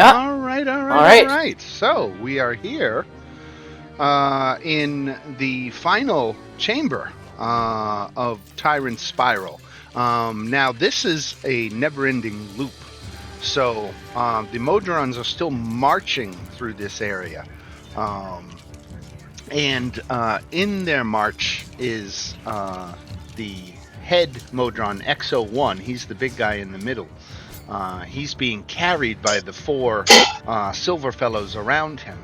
Yeah. All right. All right. So we are here in the final chamber of Tyrant's Spiral. Now, this is a never-ending loop. So the Modrons are still marching through this area. And in their march is the head Modron, XO1. He's the big guy in the middle. He's being carried by the four silver fellows around him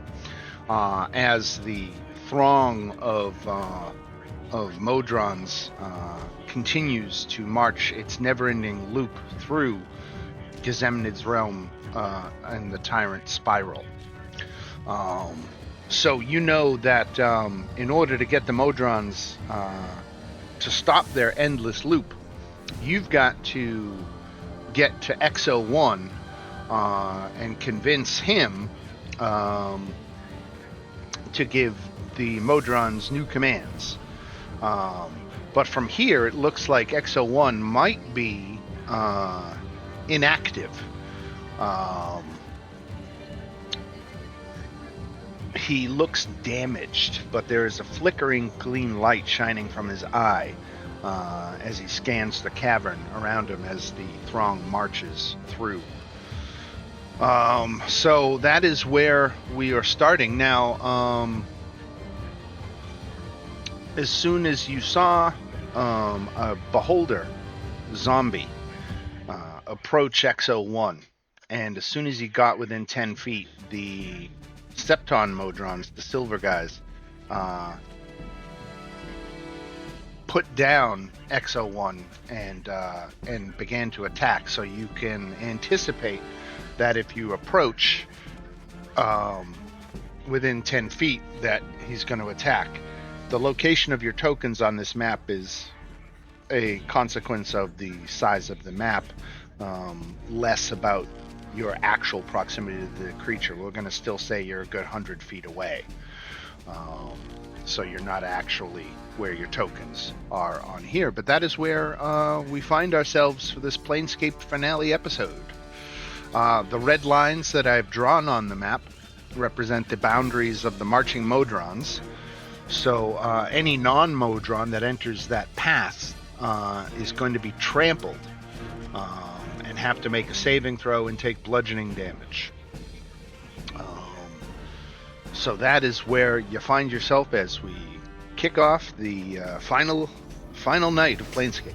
as the throng of Modrons continues to march its never-ending loop through Gazemnid's realm and the Tyrant Spiral. So you know that in order to get the Modrons to stop their endless loop, you've got to get to XO1 and convince him to give the Modrons new commands. But from here, it looks like XO1 might be inactive. He looks damaged, but there is a flickering green light shining from his eye as he scans the cavern around him as the throng marches through. So that is where we are starting. Now, as soon as you saw a beholder zombie approach XO1, and as soon as he got within 10 feet, the Septon Modrons, the silver guys, put down XO1 and began to attack. So you can anticipate that if you approach within 10 feet, that he's going to attack. The location of your tokens on this map is a consequence of the size of the map, less about your actual proximity to the creature. We're going to still say you're a good 100 feet away. So you're not actually where your tokens are on here. But that is where we find ourselves for this Planescape finale episode. The red lines that I've drawn on the map represent the boundaries of the marching Modrons. So any non-Modron that enters that path is going to be trampled and have to make a saving throw and take bludgeoning damage. So that is where you find yourself as we kick off the final night of Planescape.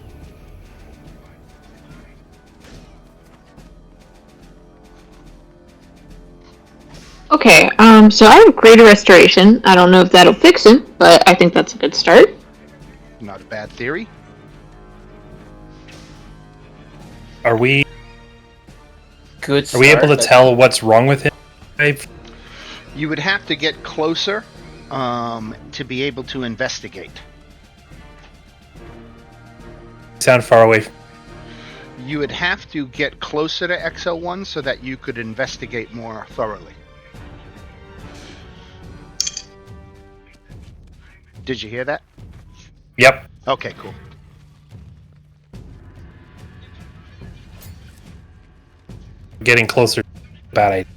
Okay, so I have Greater Restoration. I don't know if that'll fix him, but I think that's a good start. Not a bad theory. Are we Good Are start, we able to but- tell what's wrong with him? You would have to get closer to be able to investigate. Sound far away. You would have to get closer to XO1 so that you could investigate more thoroughly. Did you hear that? Yep. Okay, cool. Getting closer. Bad idea.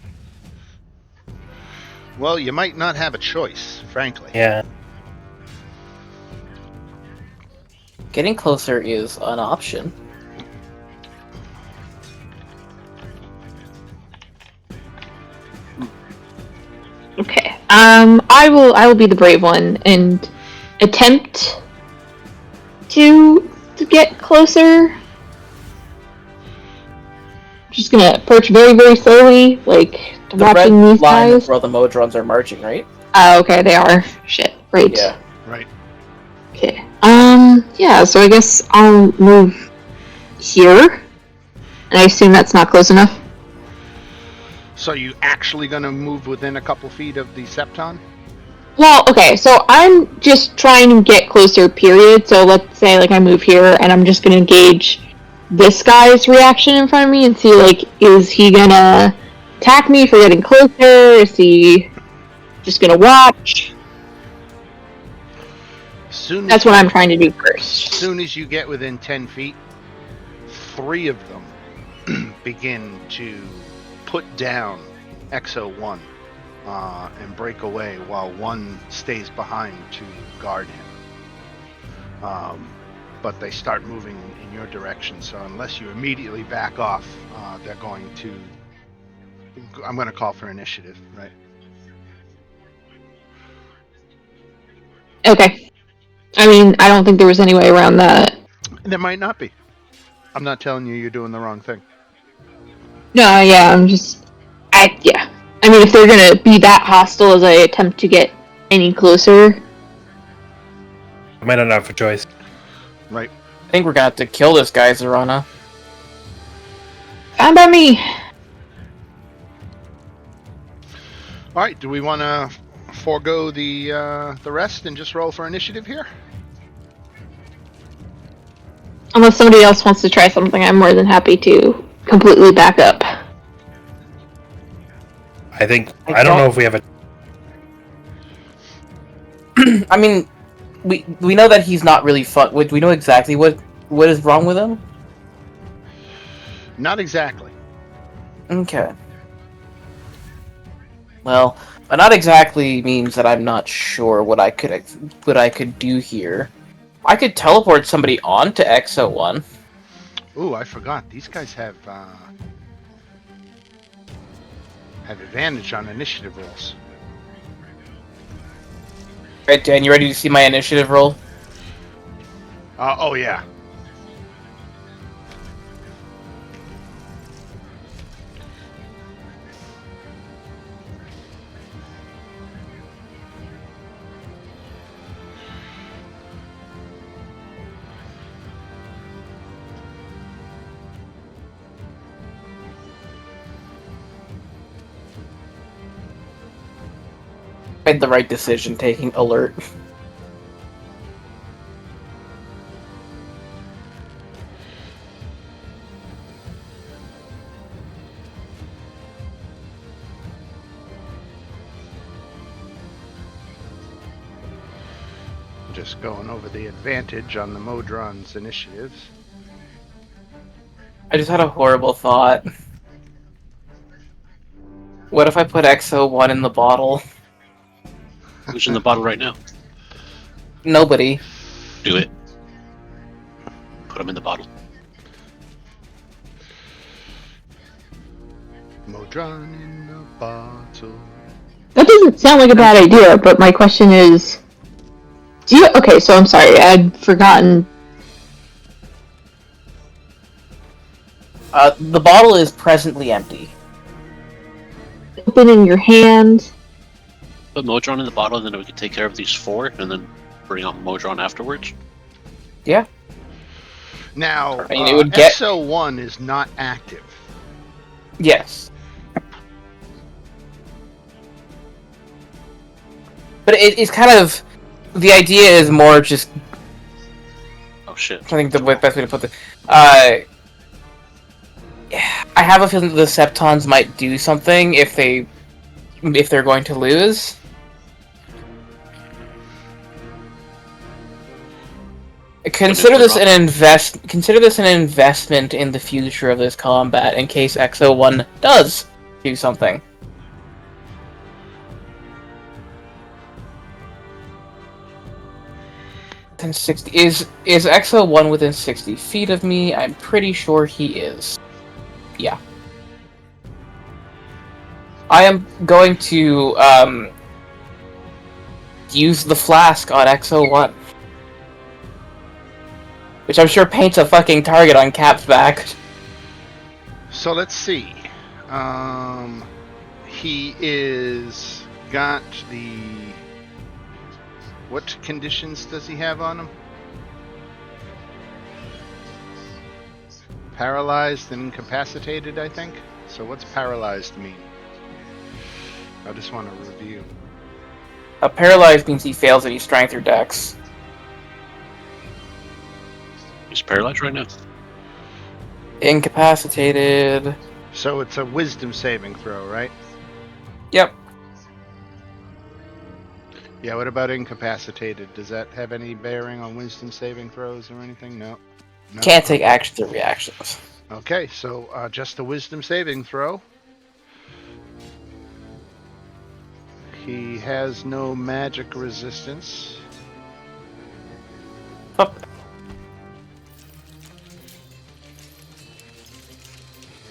Well, you might not have a choice, frankly. Yeah. Getting closer is an option. Okay, I will be the brave one and attempt to get closer. Just gonna approach very, very slowly, like The red watching these line guys. is where the Modrons are marching, right? Okay, they are. Shit. Right. Yeah. Right. Okay. Yeah. So I guess I'll move here, and I assume that's not close enough. So you actually going to move within a couple feet of the Septon? Well, okay. So I'm just trying to get closer. Period. So let's say like I move here, and I'm just gonna gauge this guy's reaction in front of me and see like is he gonna attack me for getting closer? Is he just gonna watch? That's what I'm trying to do first. As soon as you get within 10 feet, 3 of them begin to put down XO1 and break away while one stays behind to guard him. But they start moving in your direction, so unless you immediately back off, they're going to... I'm going to call for initiative, right? Okay. I mean, I don't think there was any way around that. There might not be. I'm not telling you you're doing the wrong thing. No, yeah, yeah. I mean, if they're gonna be that hostile as I attempt to get any closer. I might not have a choice. Right. I think we're gonna have to kill this guy, Zorana. Fine by me. All right. Do we want to forego the rest and just roll for initiative here? Unless somebody else wants to try something, I'm more than happy to completely back up. I don't know if we have a... I mean, we know that he's not really fun. We know exactly what is wrong with him. Not exactly. Okay. Well, but not exactly means that I'm not sure what I could do here. I could teleport somebody on to XO1. Ooh, I forgot. These guys have advantage on initiative rolls. Right, Dan, you ready to see my initiative roll? Oh yeah. Made the right decision taking alert. Just going over the advantage on the Modron's initiatives. I just had a horrible thought. What if I put XO1 in the bottle? Who's in the bottle right now? Nobody. Do it. Put him in the bottle. Modron in the bottle. That doesn't sound like a bad idea, but my question is... Okay, so I'm sorry, I'd forgotten. The bottle is presently empty. Open in your hand. Put Modron in the bottle, and then we can take care of these 4, and then bring on Modron afterwards. Yeah. Now, I mean, it would get... XO1 is not active. Yes. But it's kind of... The idea is more just... Oh shit. I think the best way to put this... I have a feeling that the Septons might do something if they're going to lose. Consider this an investment in the future of this combat in case XO1 does do something. Within 60 is XO1 within 60 feet of me? I'm pretty sure he is. Yeah. I am going to use the flask on XO1. Which I'm sure paints a fucking target on Cap's back. So let's see. He is got the... What conditions does he have on him? Paralyzed and incapacitated, I think. So what's paralyzed mean? I just want to review. Paralyzed means he fails any strength or dex. He's paralyzed right now. Incapacitated. So it's a wisdom saving throw, right? Yep. Yeah, what about incapacitated? Does that have any bearing on wisdom saving throws or anything? No. No? Can't take actions or reactions. Okay, so just a wisdom saving throw. He has no magic resistance. Oh,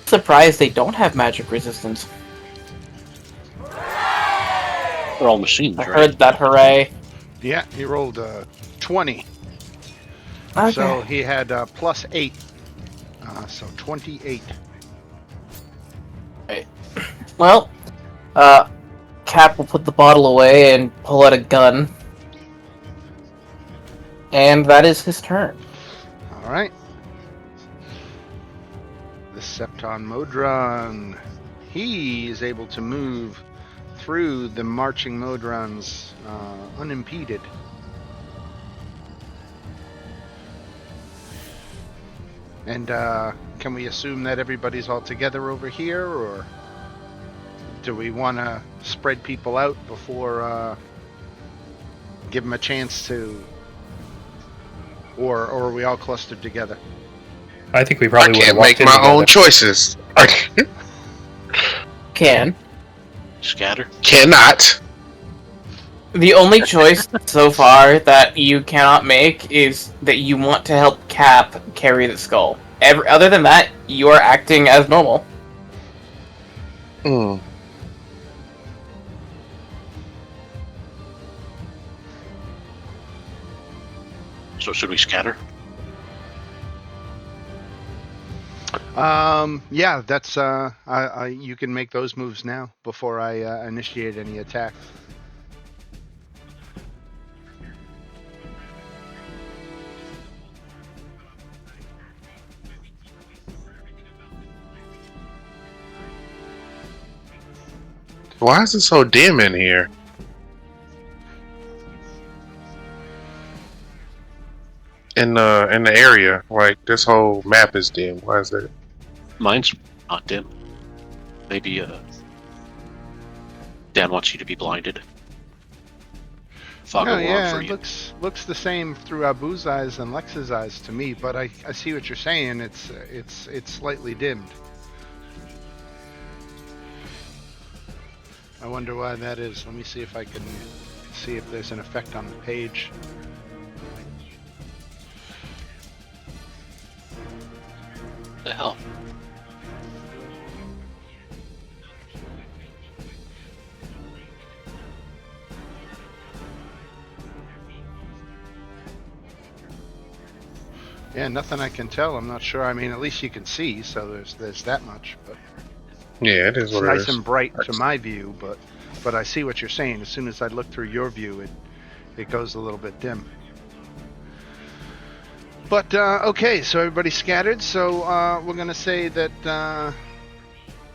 surprised they don't have magic resistance. They're all machines, I right? heard that, hooray. Yeah, he rolled 20. Okay. So he had plus 8. So 28. Well, Cap will put the bottle away and pull out a gun. And that is his turn. Alright. The Septon Modron. He is able to move through the marching Modrons unimpeded. And can we assume that everybody's all together over here, or do we want to spread people out before give them a chance to, or are we all clustered together? I think we I probably would have can't walked make in my together. own choices. I Can. Scatter. cannot. The only choice so far that you cannot make is that you want to help Cap carry the skull. Other than that, you are acting as normal. Mm. So should we scatter? Yeah, that's you can make those moves now before I initiate any attack. Why is it so dim in here? In the area, like this whole map is dim. Why is that? Mine's not dim. Maybe Dan wants you to be blinded. Fog No, of war yeah, for it you. looks the same through Abu's eyes and Lex's eyes to me, but I see what you're saying. It's slightly dimmed. I wonder why that is. Let me see if I can see if there's an effect on the page. The hell? Yeah, nothing I can tell. I'm not sure. I mean, at least you can see, so there's that much. But Yeah, it is it's what it nice is. and bright to my view, but I see what you're saying. As soon as I look through your view, it goes a little bit dim. But okay, so everybody's scattered. So we're gonna say that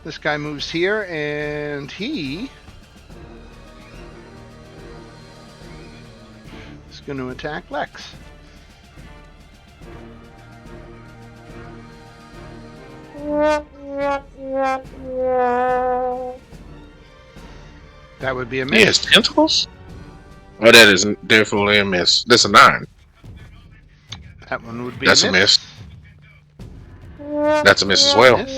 this guy moves here, and he is going to attack Lex. That would be a miss. He has tentacles? Oh, that is definitely a miss. That's a 9. That one would be That's a miss. That's a miss as well. Miss.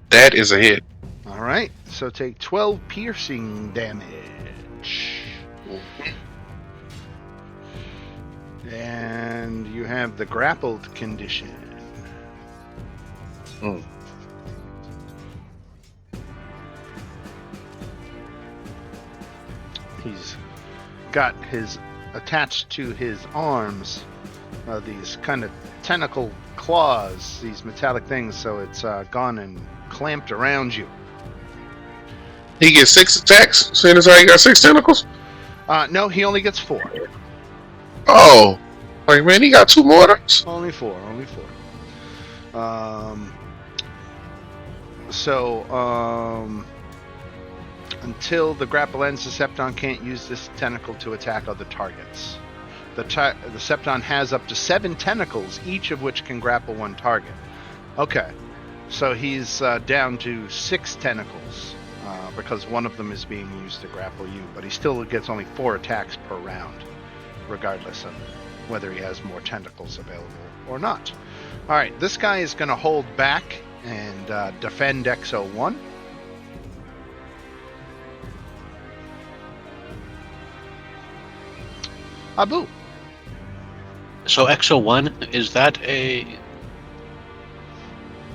That is a hit. All right, so take 12 piercing damage. And you have the grappled condition. Mm. He's got his attached to his arms these kind of tentacle claws, these metallic things, so it's gone and clamped around you. He gets 6 attacks, seeing as how he got 6 tentacles? No, he only gets 4. Oh. Like, man, he got 2 more of those? Only 4. Until the grapple ends, the Septon can't use this tentacle to attack other targets. The Septon has up to 7 tentacles, each of which can grapple one target. Okay, so he's down to 6 tentacles because one of them is being used to grapple you, but he still gets only 4 attacks per round, regardless of whether he has more tentacles available or not. All right, this guy is going to hold back and defend X01. Abu. So XO1, is that a...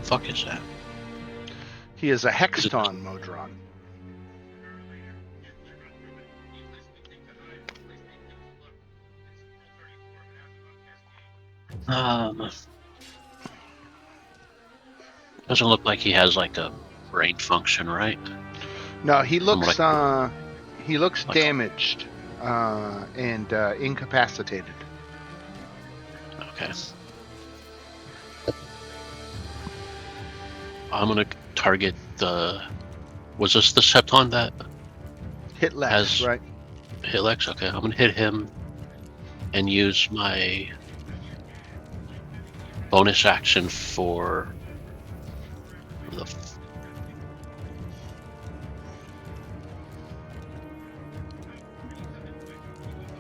fuck is that? He is a Hexton Modron. Doesn't look like he has like a brain function, right? No, he looks Like- damaged and incapacitated. Okay. I'm gonna target the... Was this the Septon that Hit Lex, Has- right? hit Lex? Okay, I'm gonna hit him and use my bonus action for the...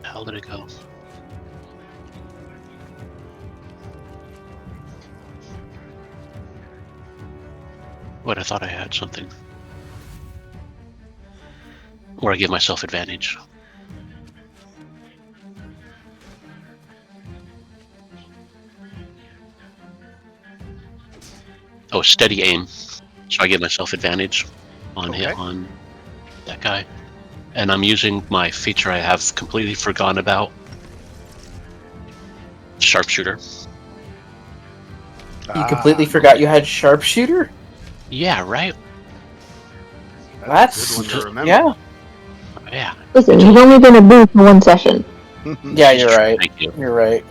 How did it go? What, I thought I had something. Or I give myself advantage. Oh, steady aim. So I give myself advantage on Okay. hit on that guy. And I'm using my feature I have completely forgotten about. Sharpshooter. You completely forgot you had sharpshooter? Yeah, right? That's a good one to remember. yeah. Yeah. Listen, he's only been a boo for one session. Yeah, you're right. Thank you. You're right.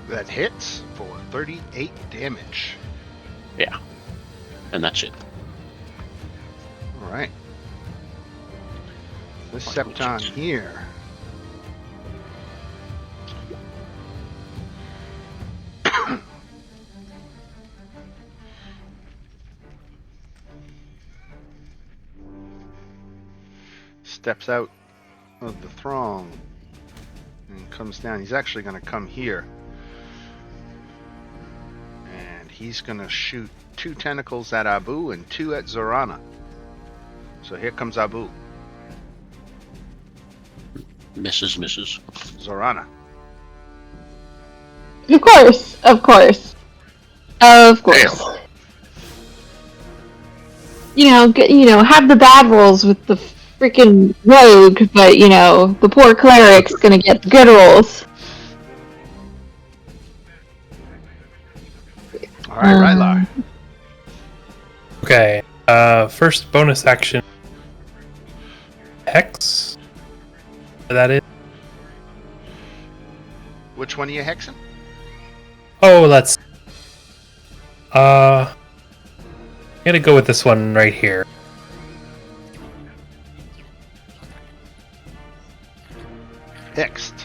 That hits for 38 damage. And that's it. All right. This Septon here. Steps out of the throng and comes down. He's actually going to come here. And he's going to shoot 2 tentacles at Abu and 2 at Zorana. So here comes Abu. Misses. Zorana. Of course. Of course. Of course. Damn. You know, have the bad rolls with the freaking rogue, but the poor cleric's gonna get the good rolls. All right, Rylar. Okay. First bonus action. Hex. That is. Which one are you hexing? Oh, let's. I'm gonna go with this one right here. Hexed.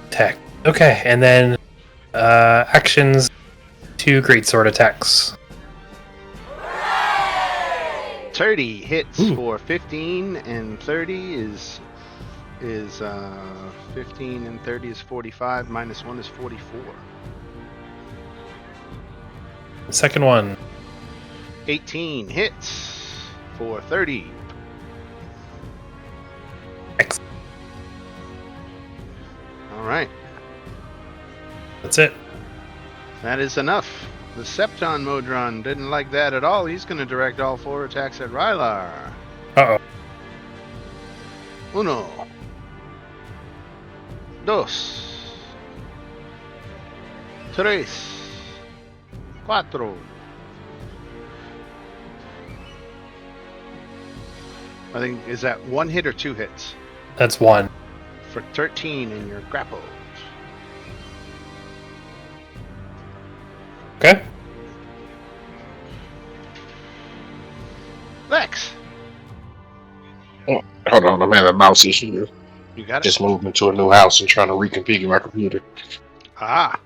Attack. Okay, and then actions. 2 greatsword attacks. 30 hits Ooh. for 15, and 30 is 15 and 30 is 45. Minus 1 is 44. The second one. 18 hits for 30. Excellent. All right, That's it. that is enough. The Septon Modron didn't like that at all. He's going to direct all 4 attacks at Rylar. Uh oh. 1, 2, 3, 4. I think, is that 1 hit or 2 hits? That's 1. For 13 and you're grappled. Okay. Lex, Hold on, I'm having a mouse issue. you got it? Just moved into a new house and trying to reconfigure my computer. Ah,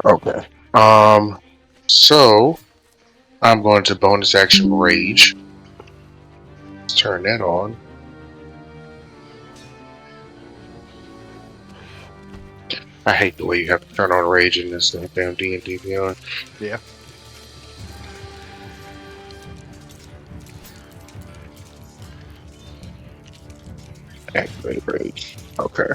Okay. So I'm going to bonus action rage. Let's turn that on. I hate the way you have to turn on rage in this damn D&D Beyond. Yeah. Activate rage. Okay.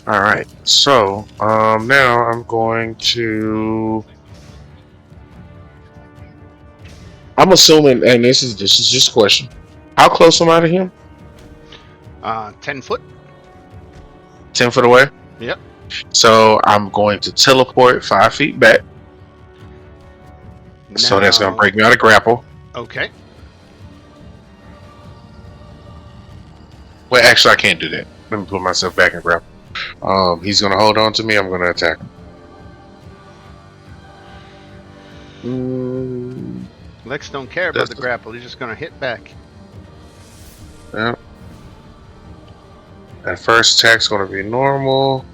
Alright, so, now I'm going to... I'm assuming, and this is just a question. How close am I to him? 10 foot. 10 foot away? Yep. So I'm going to teleport 5 feet back. So that's going to break me out of grapple. Okay. Well, actually, I can't do that. Let me put myself back in grapple. He's going to hold on to me. I'm going to attack him. Lex don't care about the grapple. He's just going to hit back. Yeah. That first attack's going to be normal.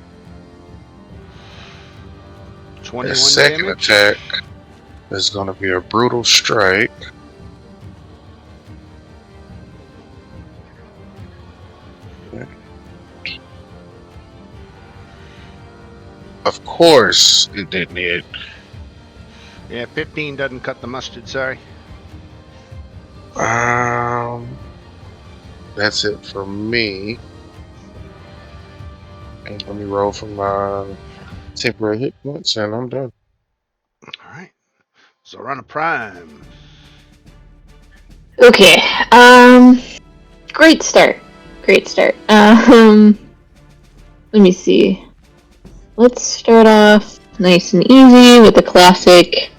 21 The second damage. attack is going to be a brutal strike. Of course, it didn't hit. Yeah, 15 doesn't cut the mustard, sorry. That's it for me. And let me roll for my temporary hit points, and I'm done. Alright. Zorana Prime. Okay. Great start. Great start. Let me see. Let's start off nice and easy with the classic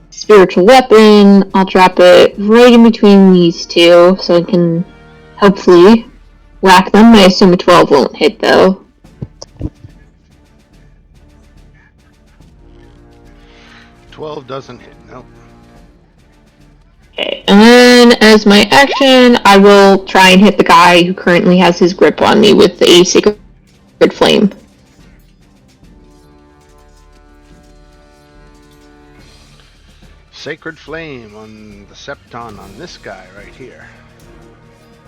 spiritual weapon. I'll drop it right in between these two so I can hopefully whack them. I assume a 12 won't hit though. 12 doesn't hit, nope. Okay, and then as my action, I will try and hit the guy who currently has his grip on me with a Sacred Flame. Sacred Flame on the Septon on this guy right here.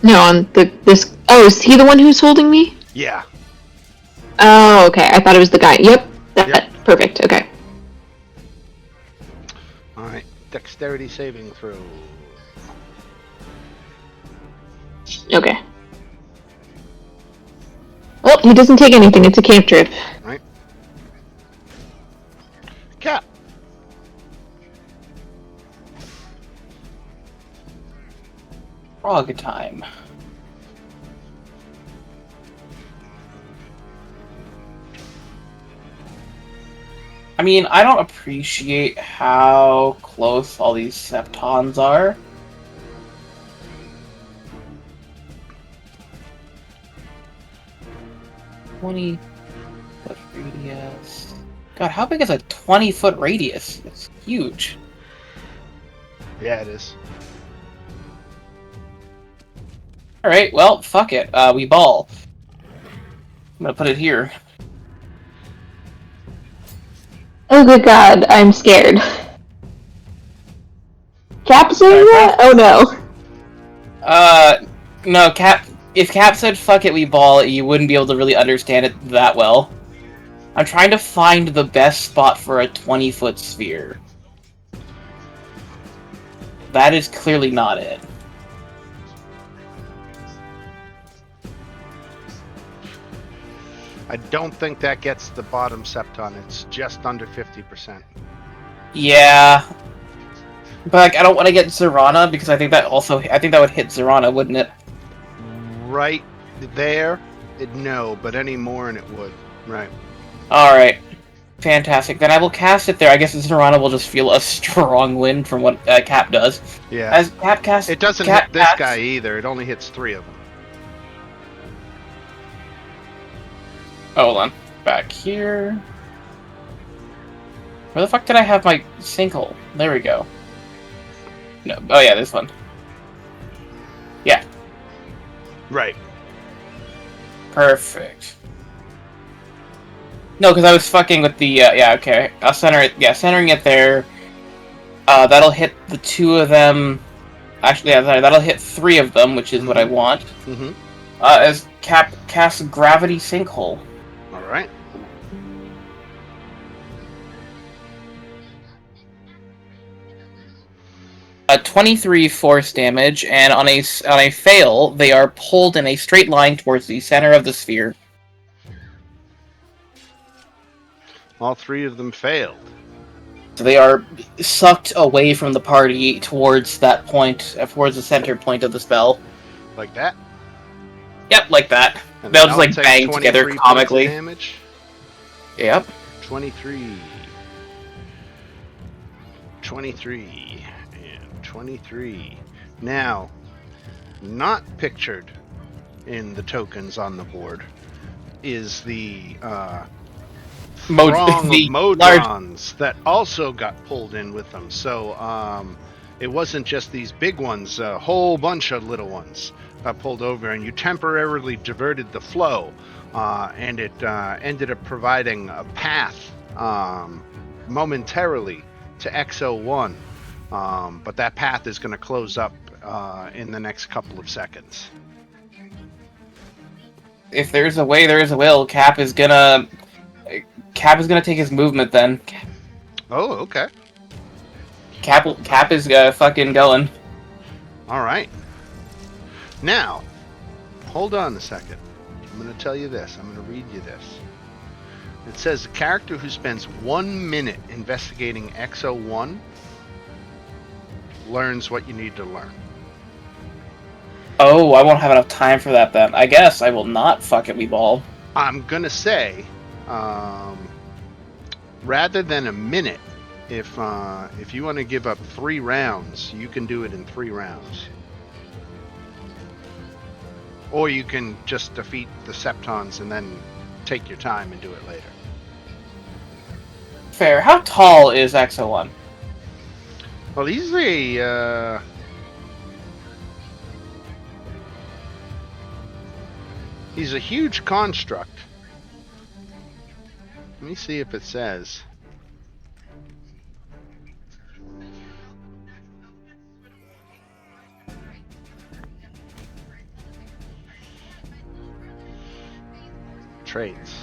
No, on this. Oh, is he the one who's holding me? Yeah. Oh, okay. I thought it was the guy. Yep. Perfect. Okay. Alright. Dexterity saving throw. Okay. Well, he doesn't take anything. It's a cantrip. Right. Cap. Frog time. I mean, I don't appreciate how close all these Septons are. $20 foot radius. God, how big is a 20-foot radius? It's huge. Yeah, it is. Alright, well, fuck it. We ball. I'm gonna put it here. Oh, good God. I'm scared. Cap saying that? Oh, no. No, Cap... If Cap said, fuck it, we ball, you wouldn't be able to really understand it that well. I'm trying to find the best spot for a 20-foot sphere. That is clearly not it. I don't think that gets the bottom Septon. It's just under 50%. Yeah. But, like, I don't want to get Zorana, because I think that would hit Zorana, wouldn't it? Right there, no, but any more and it would. Right. Alright. Fantastic. Then I will cast it there. I guess Zorana will just feel a strong wind from what Cap does. Yeah. As Cap casts... It doesn't Cap hit this casts- guy either. It only hits 3 of them. Oh, hold on. Back here. Where the fuck did I have my sinkhole? There we go. No. Oh, yeah, this one. Yeah. Right. Perfect. No, because I was fucking with the, yeah, okay. I'll center it, yeah, centering it there. That'll hit the 2 of them. Actually, yeah, sorry, that'll hit 3 of them, which is what I want. Mm-hmm. Cap casts Gravity Sinkhole. All right. A 23 force damage, and on a fail, they are pulled in a straight line towards the center of the sphere. All three of them failed. So they are sucked away from the party towards that point, towards the center point of the spell. Like that. Yep, like that. And They'll then just I'll like take bang together 23 points of comically. damage. Yep. 23. 23. And 23. Now, not pictured in the tokens on the board is the throng of the Modrons that also got pulled in with them. So it wasn't just these big ones, a whole bunch of little ones got pulled over, and you temporarily diverted the flow, and it ended up providing a path momentarily to XO1, but that path is going to close up in the next couple of seconds. If there's a way, there is a will. Cap is gonna take his movement then. Oh, okay. Cap is fucking going. All right. Now, hold on a second. I'm going to tell you this. I'm going to read you this. It says a character who spends 1 minute investigating XO1 learns what you need to learn. Oh, I won't have enough time for that then. I guess I will not fuck it, we ball. I'm going to say, rather than a minute, if you want to give up 3 rounds, you can do it in 3 rounds. Or you can just defeat the Septons and then take your time and do it later. Fair. How tall is XO1? Well, he's a huge construct. Let me see if it says. Traits.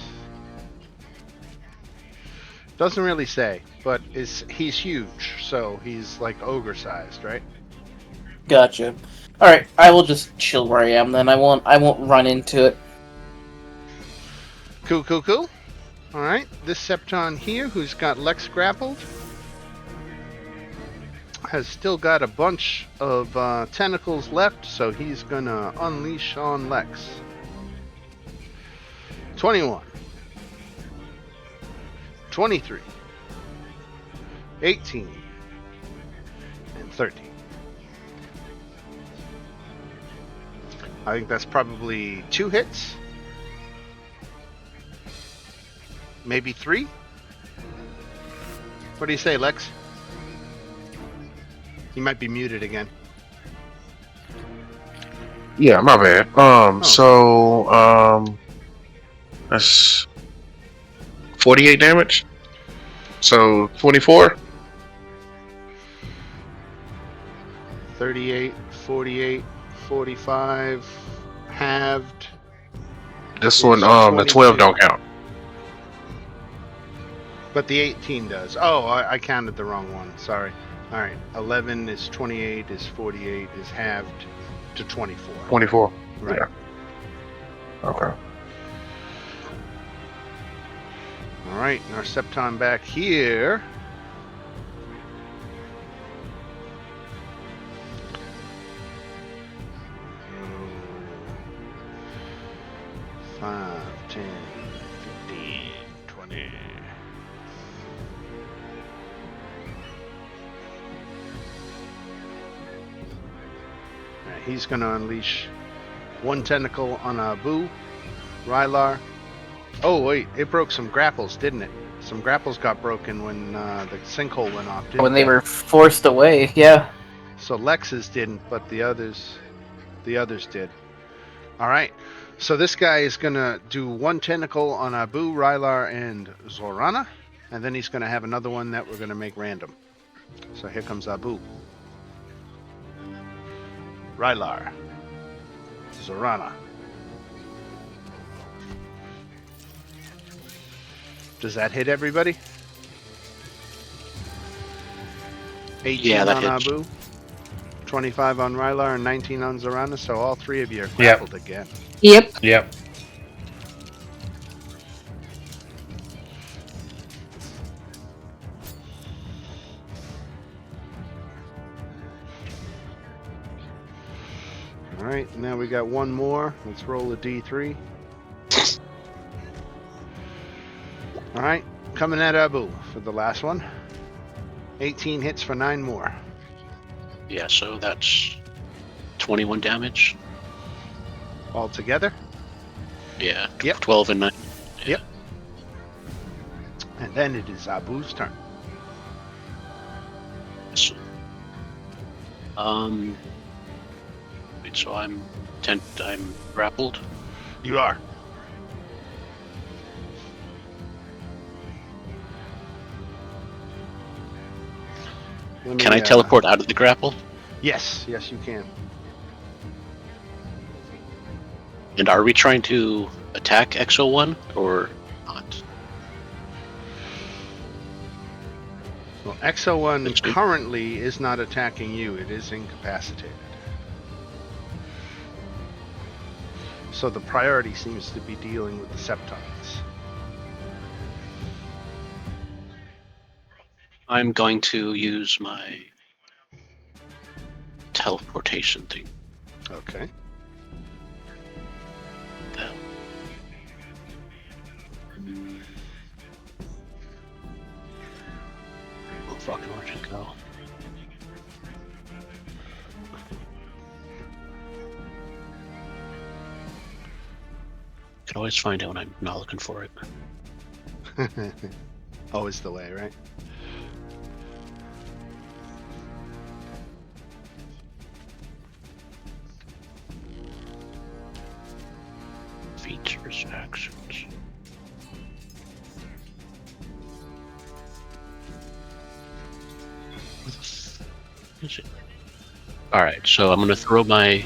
Doesn't really say, but he's huge, so he's like ogre sized, right? Gotcha. Alright, I will just chill where I am then. I won't run into it. Cool. Alright, this Septon here, who's got Lex grappled, has still got a bunch of tentacles left, so he's gonna unleash on Lex. 21. 23. 18. And 13. I think that's probably 2 hits. Maybe 3? What do you say, Lex? You might be muted again. Yeah, my bad. So that's 48 damage. So 24. 38, 48, 45, halved. This one, the 12 don't count. But the 18 does. Oh, I counted the wrong one. Sorry. All right. 11 is 28, is 48, is halved to 24. 24. Right. Yeah. Okay. All right. Our Septon back here. Oh. 5, 10, 15, 20. He's going to unleash one tentacle on Abu, Rylar. Oh, wait. It broke some grapples, didn't it? Some grapples got broken when the sinkhole went off, didn't When they were forced away, yeah. So Lex's didn't, but the others did. All right. So this guy is going to do one tentacle on Abu, Rylar, and Zorana. And then he's going to have another one that we're going to make random. So here comes Abu. Rylar. Zorana. Does that hit everybody? 18 Yeah, that on hits. Abu, 25 on Rylar, and 19 on Zorana, so all three of you are grappled again. Yep. Yep. Alright, now we got one more. Let's roll a d3. Alright, coming at Abu for the last one. 18 hits for 9 more. Yeah, so that's 21 damage. All together. Yeah, Yep. 12 and 9. Yep. And then it is Abu's turn. So, wait, so I'm grappled. You are. Can I teleport out of the grapple? Yes, yes, you can. And are we trying to attack XO1 or not? Well, XO1 currently is not attacking you. It is incapacitated. So the priority seems to be dealing with the Septons. I'm going to use my teleportation thing. Okay. Oh, fucking where'd it go? Can always find it when I'm not looking for it. Always the way, right? Features, actions. Where the f- is it? Alright, so I'm gonna throw my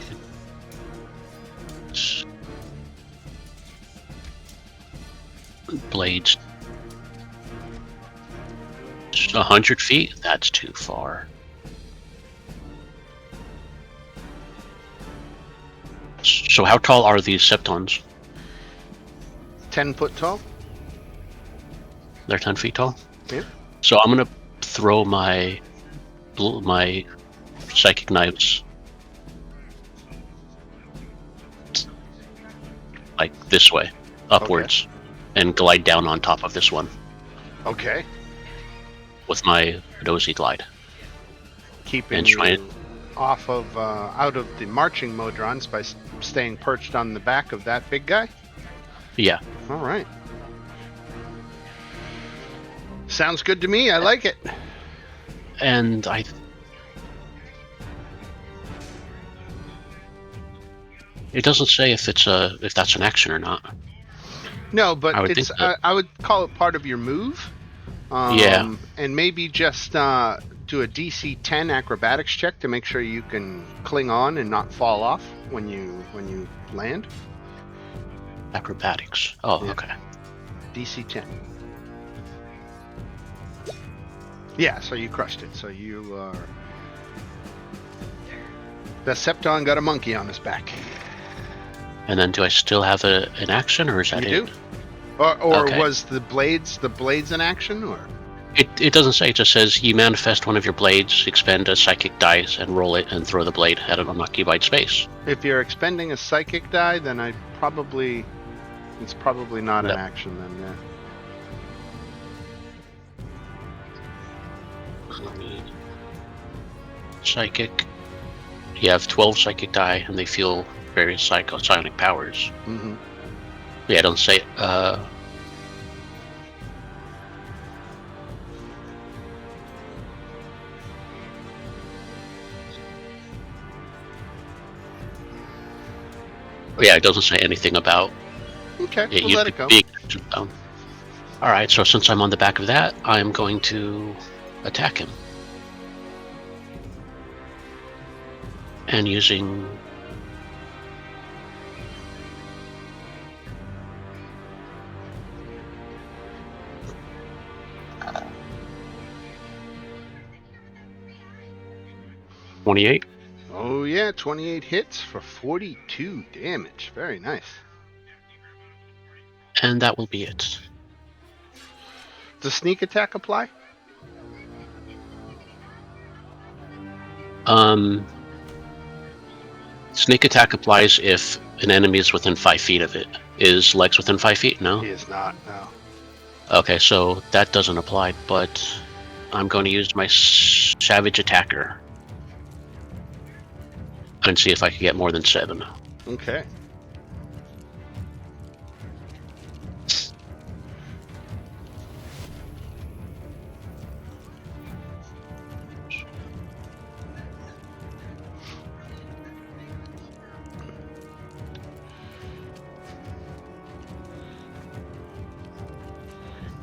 blades 100 feet? That's too far. So how tall are these Septons? 10 foot tall? They're 10 feet tall? Yeah. So I'm gonna throw my psychic knives like this way, upwards, and glide down on top of this one Okay. with my nosy glide. Keeping And try you off of, out of the marching Modrons by staying perched on the back of that big guy? Yeah. All right. Sounds good to me. I like it. And it doesn't say if that's an action or not. No, but I would it's think that- I would call it part of your move. Yeah. And maybe just do a DC 10 acrobatics check to make sure you can cling on and not fall off when you land. Acrobatics. Oh, Yeah. okay. DC 10. Yeah, so you crushed it. So you are. The Septon got a monkey on his back. And then do I still have an action, or is that You it? do. Or Okay. was the blades in action, or? It doesn't say. It just says you manifest one of your blades, expend a psychic dice, and roll it, and throw the blade at an unoccupied space. If you're expending a psychic die, then it's probably not No. an action then. Yeah. Psychic. You have 12 psychic die, and they feel various psionic powers. Mm-hmm. Yeah, it doesn't say. Yeah, it doesn't say anything about Okay, it. we'll let it go. All right, so since I'm on the back of that, I'm going to attack him. And using... 28. Oh yeah, 28 hits for 42 damage. Very nice. And that will be it. Does sneak attack apply? Sneak attack applies if an enemy is within 5 feet of it. Is Lex within 5 feet? No? He is not, no. Okay, so that doesn't apply, but I'm going to use my Savage Attacker and see if I can get more than 7. Okay.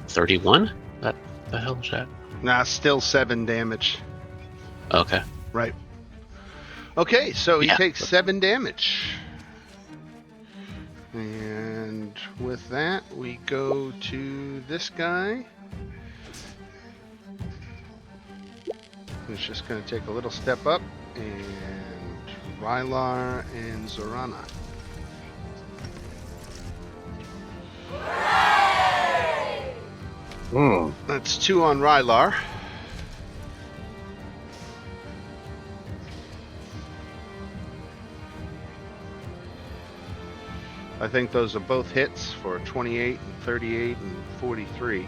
$31? What the hell is that? Nah, still 7 damage. Okay. Right. Okay, so he Yeah. takes 7 damage. And with that, we go to this guy. Who's just going to take a little step up. And Rylar and Zorana. That's 2 on Rylar. I think those are both hits for 28 and 38 and 43.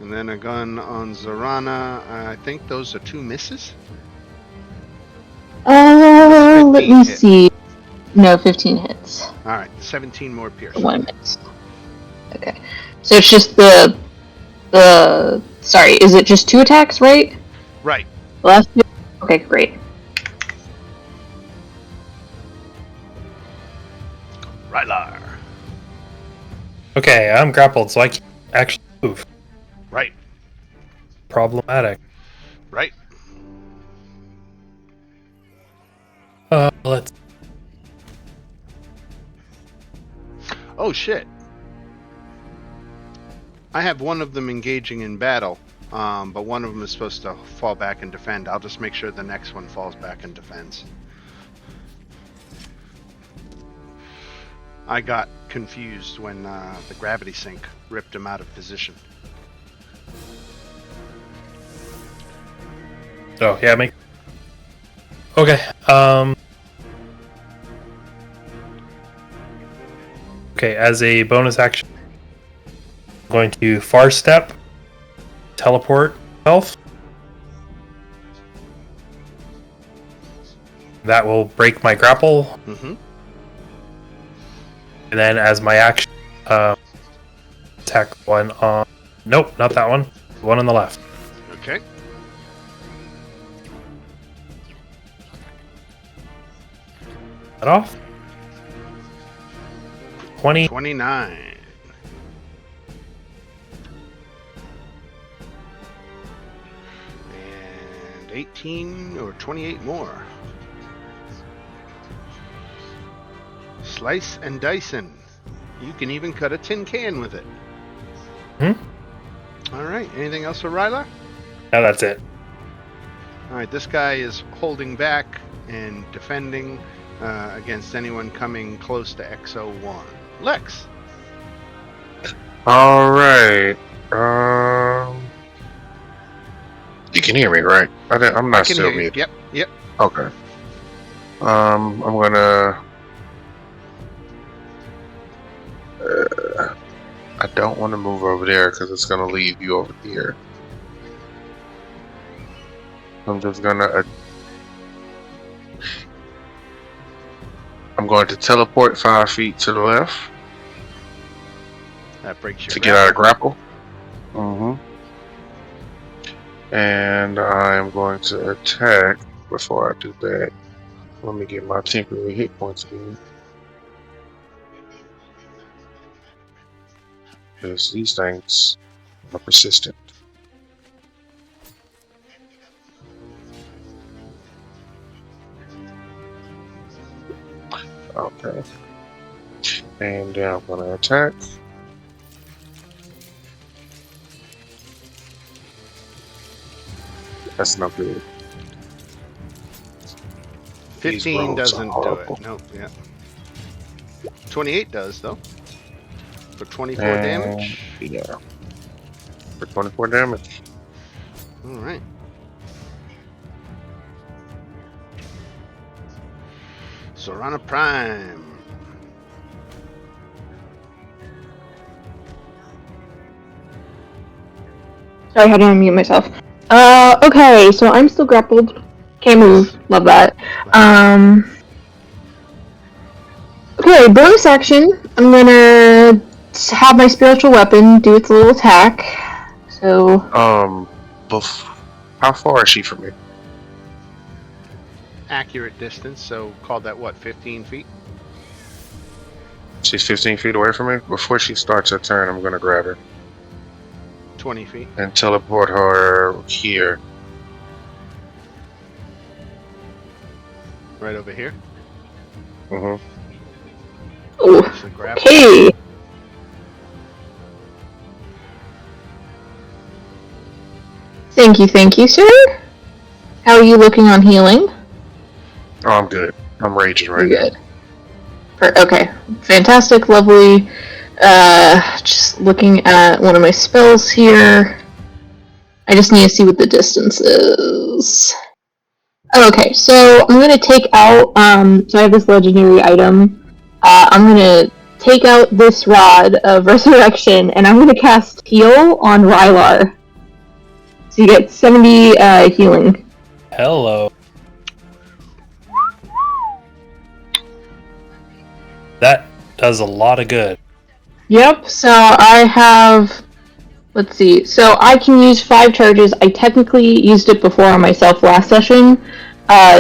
And then a gun on Zorana. I think those are 2 misses. Let 15 me hit. see. No, 15 hits. All right, 17 more pierce. 1 miss. Okay. So it's just the. Sorry, is it just 2 attacks, right? Right. The last 2? Okay, great. Rylar. Okay, I'm grappled, so I can't actually move. Right. Problematic. Right. Let's. Oh shit. I have one of them engaging in battle, but one of them is supposed to fall back and defend. I'll just make sure the next one falls back and defends. I got confused when the gravity sink ripped him out of position. Oh yeah, make. Okay. Okay, as a bonus action, I'm going to far step, teleport health. That will break my grapple, Mm-hmm. and then as my action, attack one on. Nope, not that one. The one on the left. Okay. That off. 20. 29. And 18 or 28 more. Slice and Dyson. You can even cut a tin can with it. All right. Anything else for Rylar? No, that's it. All right. This guy is holding back and defending against anyone coming close to XO1. Lex. All right. You can hear me, right? I'm not Can still hear you. muted. Yep. Okay. I'm gonna. I don't want to move over there because it's gonna leave you over here. I'm just gonna. I'm going to teleport 5 feet to the left That breaks your to get out of grapple. And I'm going to attack. Before I do that, let me get my temporary hit points again. Because these things are persistent. Okay. And then I'm going to attack. That's not good. These 15 rolls are doesn't do horrible. it. Nope. Yeah. 28 does though. For 24 And, damage. yeah. For 24 damage. All right. Sorana Prime. Sorry, I had to unmute myself. Okay, so I'm still grappled. Can't move. Love that. Okay, bonus action. I'm gonna have my spiritual weapon do its little attack. So, How far is she from me? Accurate distance, so call that what, 15 feet? She's 15 feet away from me. Before she starts her turn, I'm gonna grab her 20 feet. and teleport her here. Right over here. Mm-hmm. oh, So grab. okay. Thank you, sir. How are you looking on healing? Oh, I'm good. I'm raging right You're now. good. Okay, fantastic, lovely. Just looking at one of my spells here. I just need to see what the distance is. Okay, so I'm gonna take out, so I have this legendary item. I'm gonna take out this rod of resurrection, and I'm gonna cast heal on Rylar. So you get 70 healing. Hello. That does a lot of good. Yep, so I have, let's see, so I can use 5 charges. I technically used it before on myself last session.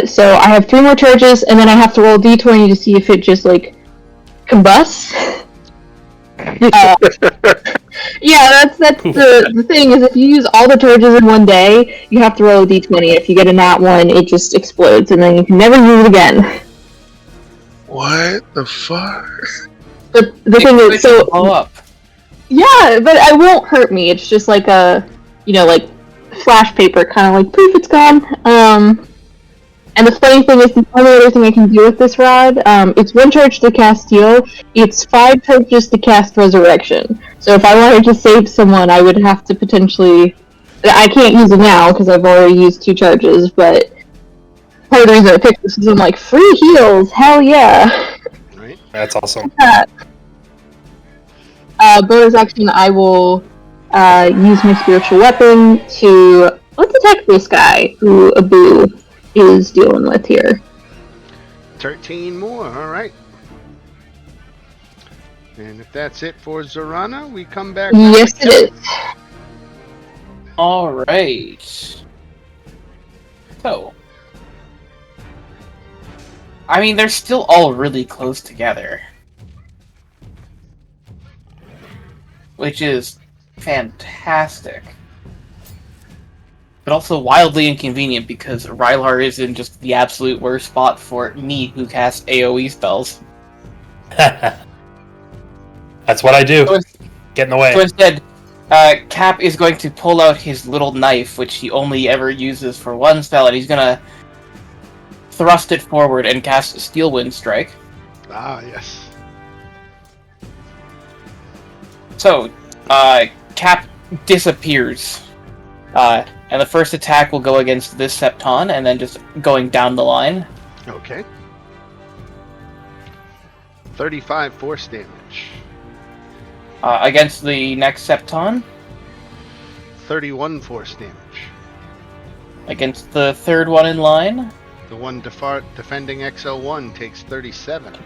So I have 3 more charges, and then I have to roll d20 to see if it just, like, combusts. Yeah, that's the thing, is if you use all the charges in one day, you have to roll a d20. If you get a nat 1, it just explodes, and then you can never use it again. What the fuck? But the thing is, so... blow up. Yeah, but it won't hurt me. It's just like a, like flash paper, kind of like poof, it's gone. And the funny thing is, the only other thing I can do with this rod, it's 1 charge to cast heal. It's 5 charges to cast resurrection. So if I wanted to save someone, I would have to potentially. I can't use it now because I've already used 2 charges. But part of the reason I picked this is I'm like, free heals, hell yeah. Right. That's awesome. Bonus action, I will use my spiritual weapon to let's attack this guy who Abu is dealing with here. 13 more. All right. And if that's it for Zorana, we come back. Yes, it is. All right. So, I mean, they're still all really close together, which is fantastic. But also wildly inconvenient because Rylar is in just the absolute worst spot for me, who casts AoE spells. That's what I do. Get in the way. So instead, Cap is going to pull out his little knife, which he only ever uses for 1 spell, and he's gonna thrust it forward and cast Steel Wind Strike. Ah, yes. So, Cap disappears. And the first attack will go against this Septon, and then just going down the line. Okay. 35 force damage. Against the next Septon. 31 force damage. Against the third one in line. The one defending XL1 takes 37.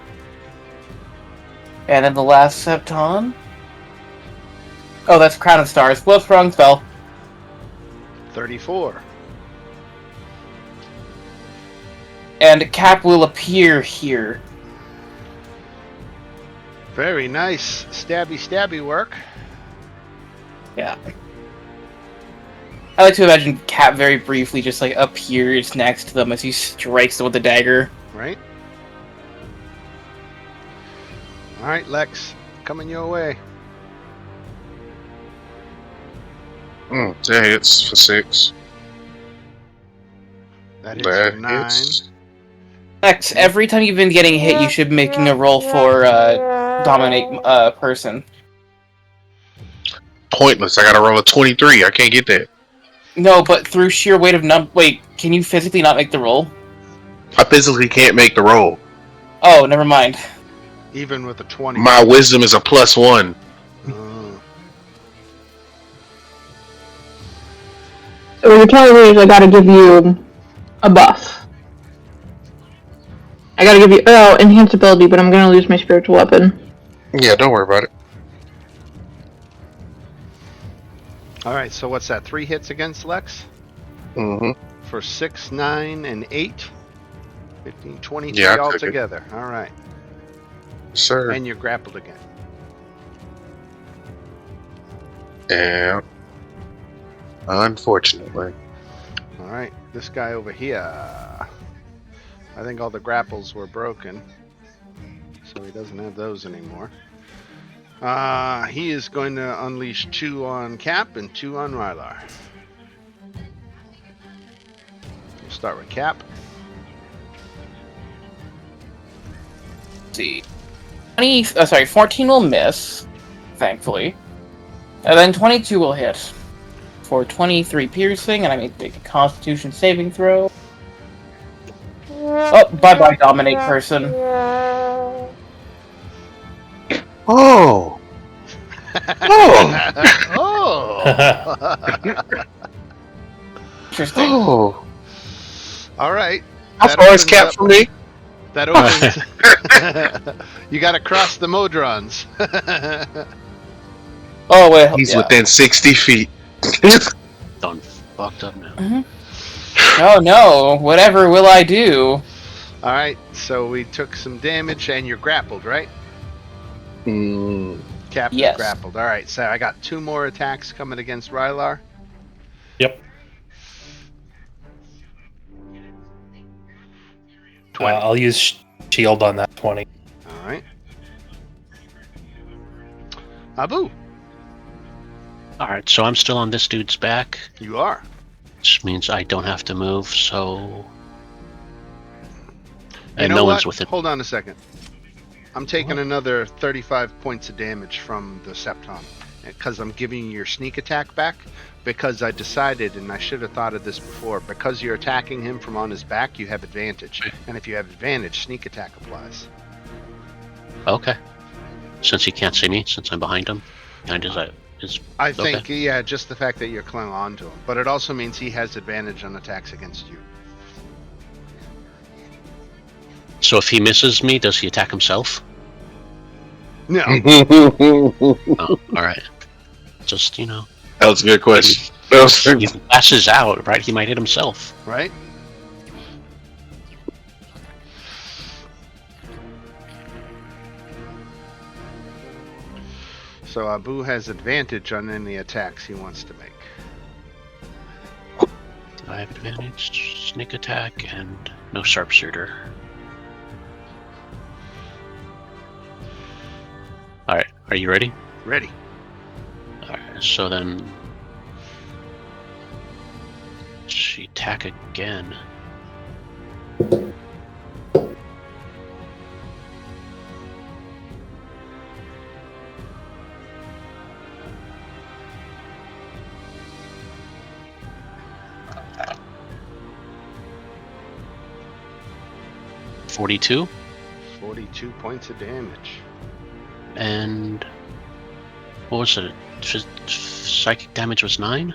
And then the last Septon. Oh, that's Crown of Stars. Whoops, wrong spell. 34. And Cap will appear here. Very nice stabby work. Yeah. I like to imagine Cap very briefly just like appears next to them as he strikes them with the dagger. Right? Alright, Lex. Coming your way. That hits for 6. That hits for 9. Hits. Lex, every time you've been getting hit, you should be making a roll for dominate person. Pointless. I gotta roll a 23. I can't get that. No, but through sheer weight of Wait, can you physically not make the roll? I physically can't make the roll. Oh, never mind. Even with a 20. My wisdom is a +1. So what you're telling me is I gotta give you a buff. I gotta give you enhanced ability, but I'm gonna lose my spiritual weapon. Yeah, don't worry about it. Alright, so what's that? 3 hits against Lex? Mm-hmm. For 6, 9, and 8? 15, 23 Yeah, I took altogether. Alright. Sir. And you're grappled again. And unfortunately. Alright, this guy over here. I think all the grapples were broken. So he doesn't have those anymore. He is going to unleash 2 on Cap and 2 on Rylar. We'll start with Cap. Let's see. 14 will miss, thankfully. And then 22 will hit. For 23 piercing, and I need to make a Constitution saving throw. Oh, bye-bye, dominate person. Oh! Oh! Oh! Interesting. Oh! Alright. That's always Cap for me. That opens. You gotta cross the Modrons. Oh, wait. He's within 60 feet. Done fucked up now. Mm-hmm. Oh no, whatever will I do? Alright, so we took some damage and you're grappled, right? Cap is Yes. grappled. Alright, so I got 2 more attacks coming against Rylar. Yep. 20. I'll use shield on that 20. Alright. Abu, Alright, so I'm still on this dude's back, you are. which means I don't have to move, so... You And know no what? one's within... Hold on a second. I'm taking another 35 points of damage from the Septon. Because I'm giving you your sneak attack back. Because I decided, and I should have thought of this before, because you're attacking him from on his back, you have advantage. And if you have advantage, sneak attack applies. Okay. Since he can't see me, since I'm behind him. Behind his... I think, Okay. yeah, just the fact that you're clinging on to him. But it also means he has advantage on attacks against you. So if he misses me, does he attack himself? No. Oh, alright. Just, you know... That was a good question. He lashes out, right? He might hit himself. Right? So Abu has advantage on any attacks he wants to make. I have advantage, sneak attack, and no sharpshooter. Alright, are you ready? Ready. Alright, so then... She attack again. $42, 42 points of damage. and what was it? Psychic damage was 9?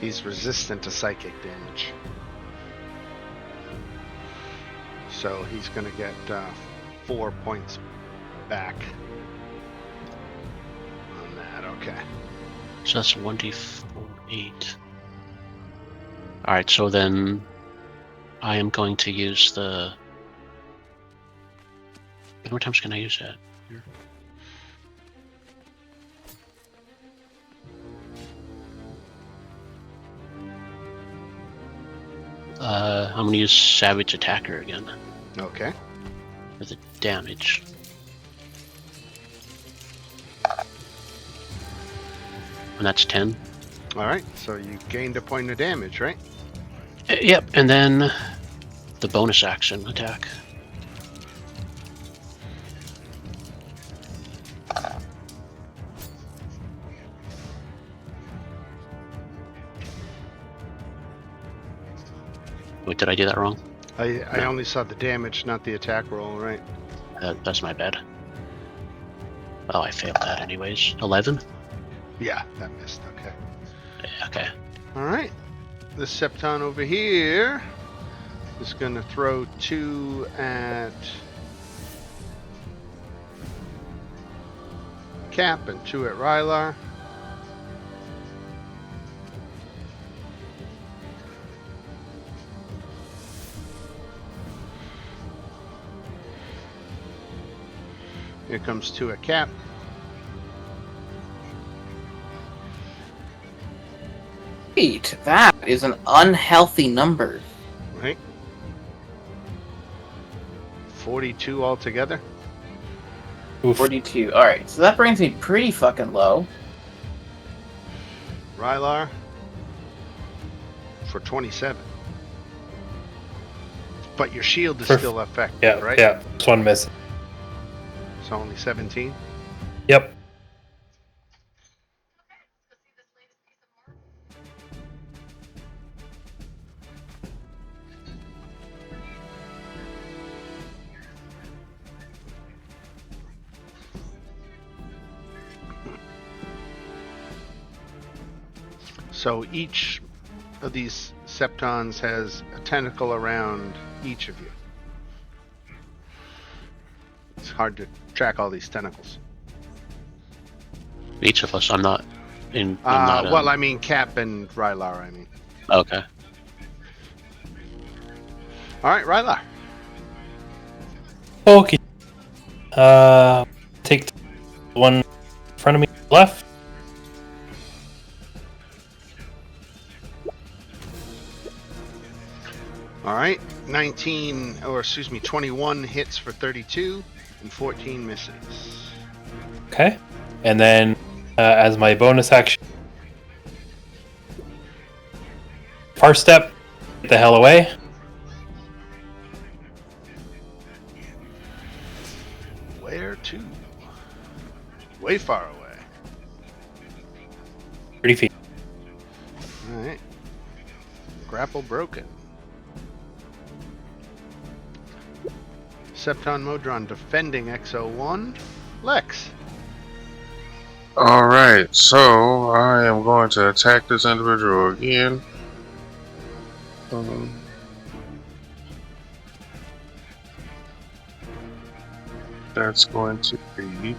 He's resistant to psychic damage. So he's going to get 4 points back on that. Okay. So that's 1d4, 8. Alright, so then I am going to use the... How many times can I use that? I'm gonna use Savage Attacker again Okay. for the damage. And that's 10. All right, so you gained a point of damage, right? Yep, and then the bonus action attack. Wait, did I do that wrong? I No. only saw the damage, not the attack roll, right? That's my bad. Oh, I failed that anyways. 11? Yeah, that missed. Okay. Okay. All right. The Septon over here is going to throw 2 at Cap and 2 at Rylar. Here comes 2 at Cap. Wait, that is an unhealthy number. Right. 42 altogether. Oof. 42. Alright, so that brings me pretty fucking low. Rylar for 27. But your shield is still effective, Yeah, right? yeah. This one missing. So only 17. Yep. So each of these Septons has a tentacle around each of you. It's hard to track all these tentacles. Each of us. I'm not in. I'm not. Well, I mean Cap and Rylar, I mean. Okay. Alright, Rylar. Okay. Take the one in front of me left. Alright. 21 hits for 32 and 14 misses. Okay. And then, as my bonus action, far step, get the hell away. Where to? Way far away. 30 feet. Alright. Grapple broken. Septon Modron defending XO1. Lex. Alright, so I am going to attack this individual again. That's going to be...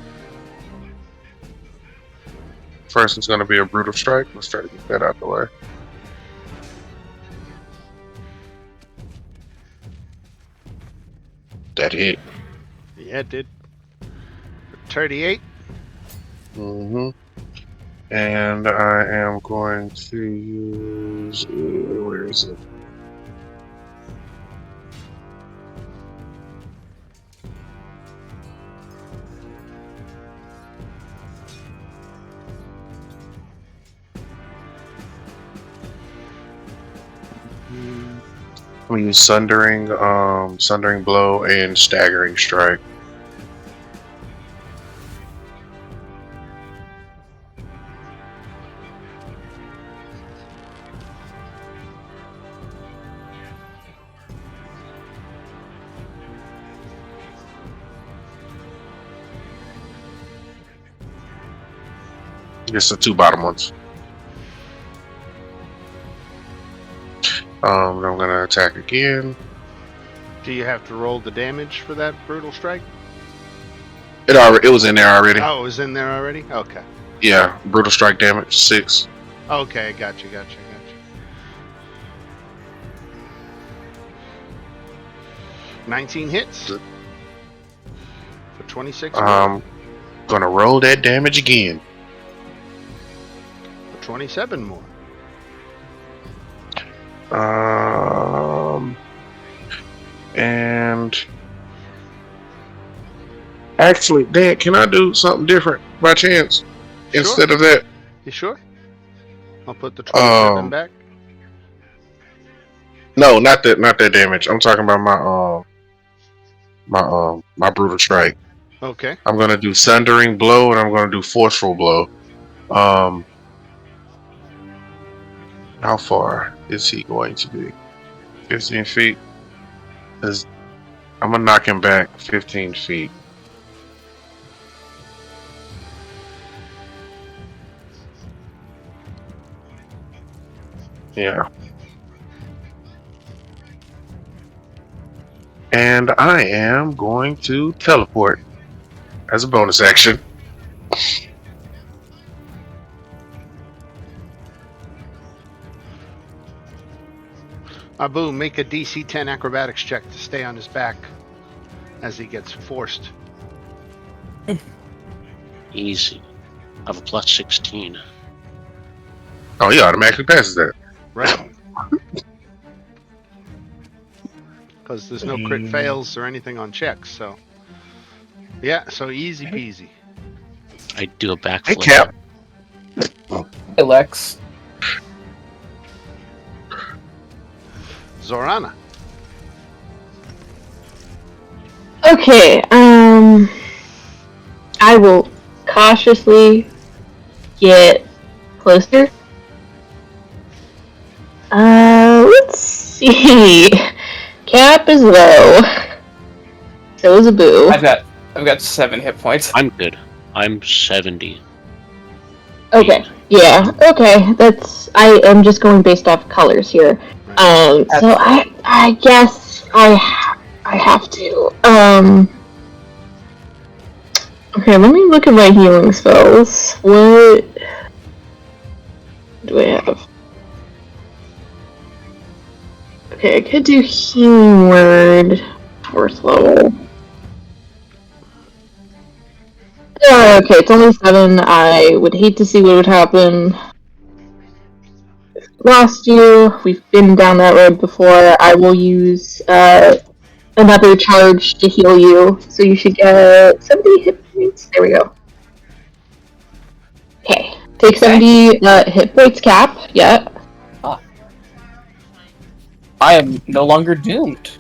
First, it's going to be a brutal strike. Let's try to get that out the way. That hit. Yeah, it did. 38. And I am going to use... where is it? I'm gonna use Sundering Blow and Staggering Strike. Just the 2 bottom ones. I'm gonna attack again. Do you have to roll the damage for that brutal strike? It was in there already. Oh, it was in there already? Okay. Yeah, brutal strike damage 6. Okay, gotcha. 19 hits for 26. Gonna roll that damage again. For 27 more. And actually, Dan, can I do something different by chance Sure. instead of that? You sure? I'll put the 27 back. No, not that damage. I'm talking about my brutal strike. Okay. I'm gonna do sundering blow and I'm gonna do forceful blow. How far is he going to be? 15 feet. I'm gonna knock him back 15 feet. Yeah. And I am going to teleport as a bonus action. Abu, make a DC 10 acrobatics check to stay on his back as he gets forced. Easy. I have a plus 16. Oh, he automatically passes that. Right. Because there's no crit fails or anything on checks, so. Yeah, so easy peasy. I do a backflip. Hey, Cap. Hey, Lex. Zorana. Okay, I will cautiously get closer. Let's see. Cap is low. So is Abu. I've got 7 hit points. I'm good. I'm 70. Okay, yeah, okay. I am just going based off colors here. So I guess I have to. Okay, let me look at my healing spells. What do I have? Okay, I could do Healing Word, 4th level. Okay, it's only 7. I would hate to see what would happen. Lost you. We've been down that road before. I will use another charge to heal you, so you should get 70 hit points. There we go. Okay, take 70 hit points, Cap. Yeah. I am no longer doomed.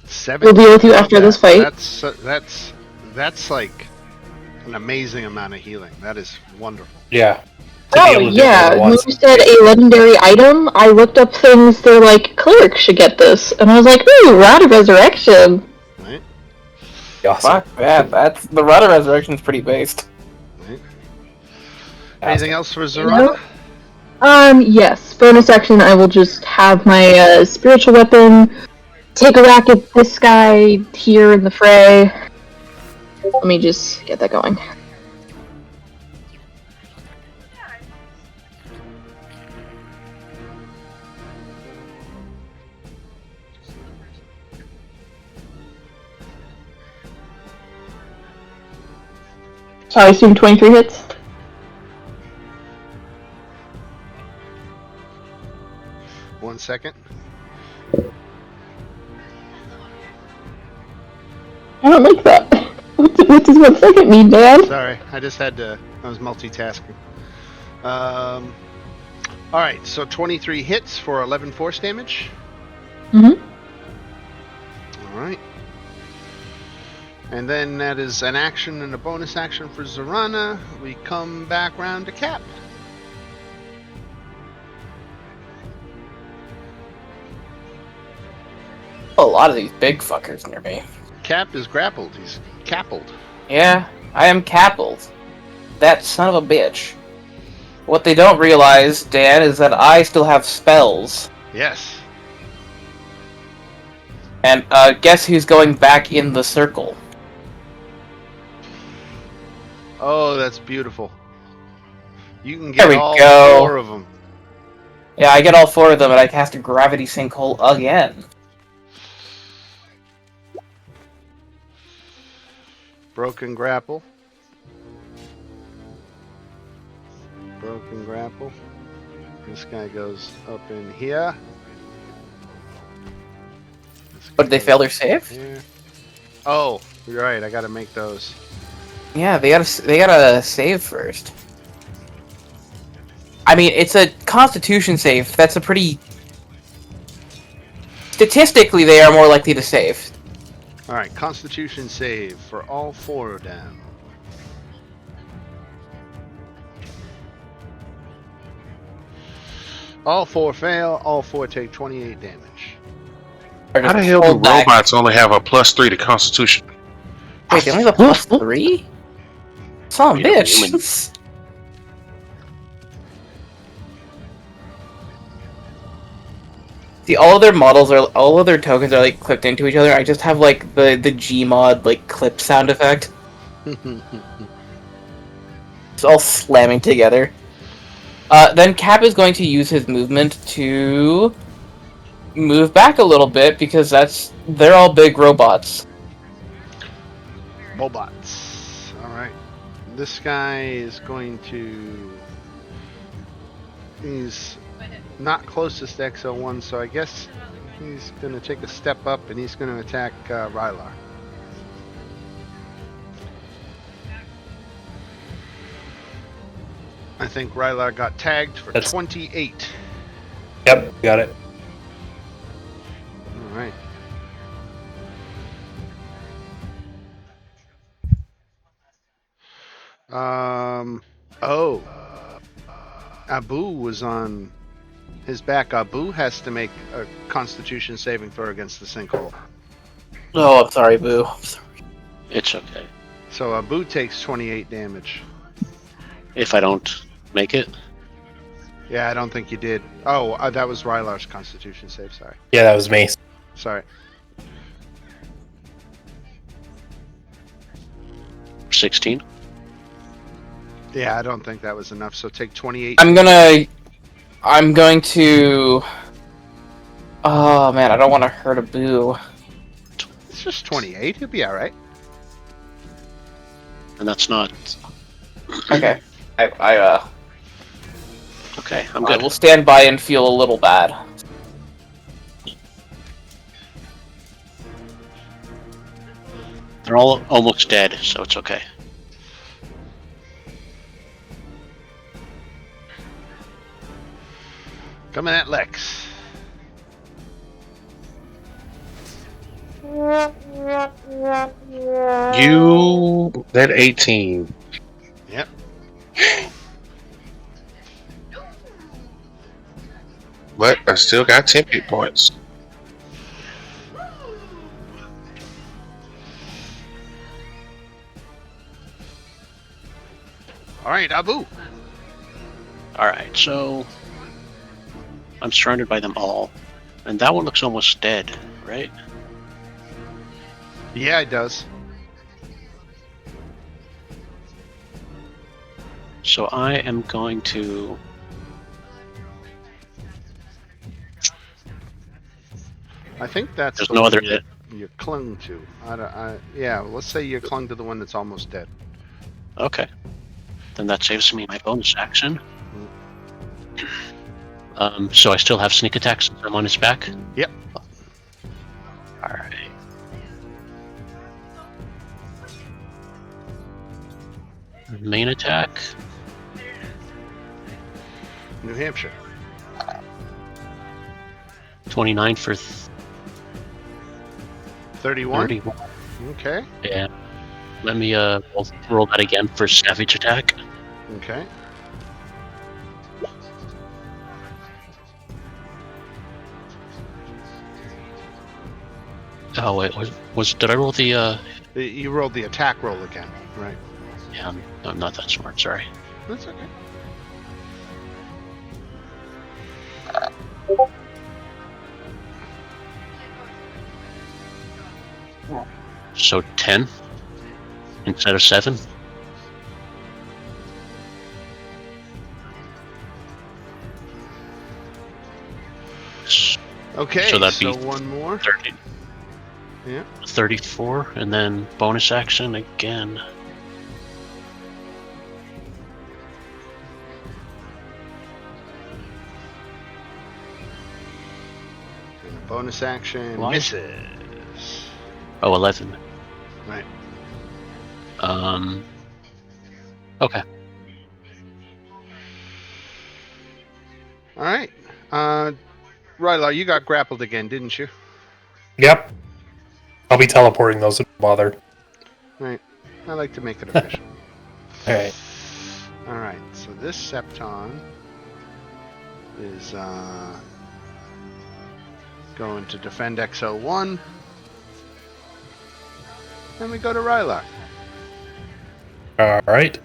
7. We'll deal with you after this fight. That's like an amazing amount of healing. That is wonderful. Yeah. To be Oh able to do it yeah, all at when once. you said a legendary item, I looked up things. They're like clerics should get this, and I was like, ooh, Rod of Resurrection. Right? Awesome. Fuck that. That's the Rudder Resurrection is pretty based. Right? Anything else for Zorana? You know? Yes. Bonus action. I will just have my spiritual weapon. Take a whack at this guy here in the fray. Let me just get that going. So I assume 23 hits? One second. I don't like that. What does 1 second mean, Dan? Sorry, I was multitasking. Alright, so 23 hits for 11 force damage. Mm-hmm. Alright. And then that is an action and a bonus action for Zorana. We come back round to Cap. A lot of these big fuckers near me. Cap is grappled. He's cappled. Yeah, I am cappled. That son of a bitch. What they don't realize, Dan, is that I still have spells. Yes. And guess who's going back in the circle? Oh, that's beautiful. You can There get we all go. 4 of them. Yeah, I get all 4 of them, and I cast a gravity sinkhole again. Broken grapple. Broken grapple. This guy goes up in here. But did they fail their save? Here. Oh, you're right. I gotta make those. Yeah, they gotta save first. I mean, it's a Constitution save. That's a pretty... Statistically, they are more likely to save. All right, Constitution save for all 4 of them. All 4 fail. All 4 take 28 damage. Or How just the hell do hold back. robots only have a +3 to Constitution? Wait, they only have a +3? Son of a Made of human. bitch. See, all of their models are, all of their tokens are like clipped into each other. I just have like the Gmod like clip sound effect. It's all slamming together. Then Cap is going to use his movement to move back a little bit because they're all big robots. Robots. All right. This guy is going to... He's not closest to XL1, so I guess he's going to take a step up and he's going to attack Rylar. I think Rylar got tagged for 28. Yep, got it. All right. Oh. Abu was on his back. Abu has to make a Constitution saving throw against the sinkhole. Oh, I'm sorry, Boo. It's okay. So Abu takes 28 damage. If I don't make it, Yeah, I don't think you did. Oh, that was Rylar's Constitution save. Sorry. Yeah, that was me. Sorry. 16. Yeah, I don't think that was enough. So take 28. I'm going to... Oh, man, I don't want to hurt a Boo. It's just 28. He'll be all right. And that's not... Okay. Okay, I'm I good. will stand by and feel a little bad. They're all almost dead, so it's okay. Coming at Lex. That 18. Yep. But I still got 10 hit points. All right, Abu. Alright, so... I'm surrounded by them all. And that one looks almost dead, right? Yeah, it does. So I am going to... I think that's There's the no one other... you clung to. Yeah, let's say you clung to the one that's almost dead. Okay. Then that saves me my bonus action. So I still have sneak attacks since I'm on his back? Yep. Alright. Main attack. New Hampshire. 29 for 31. 31. Okay. Yeah. Let me roll that again for savage attack. Okay. Oh wait, did I roll the You rolled the attack roll again, right? yeah, I'm not that smart, sorry. That's okay. So 10 instead of 7. Okay, So that'd be one more. 30. Yeah. 34, and then bonus action again. And a bonus action Why? misses. Oh, 11. Right. Okay. All right. Rylar, you got grappled again, didn't you? Yep. I'll be teleporting those if bother. Right. I like to make it official. Alright. All right. So this Septon is going to defend XO1. And we go to Rylar. Alright.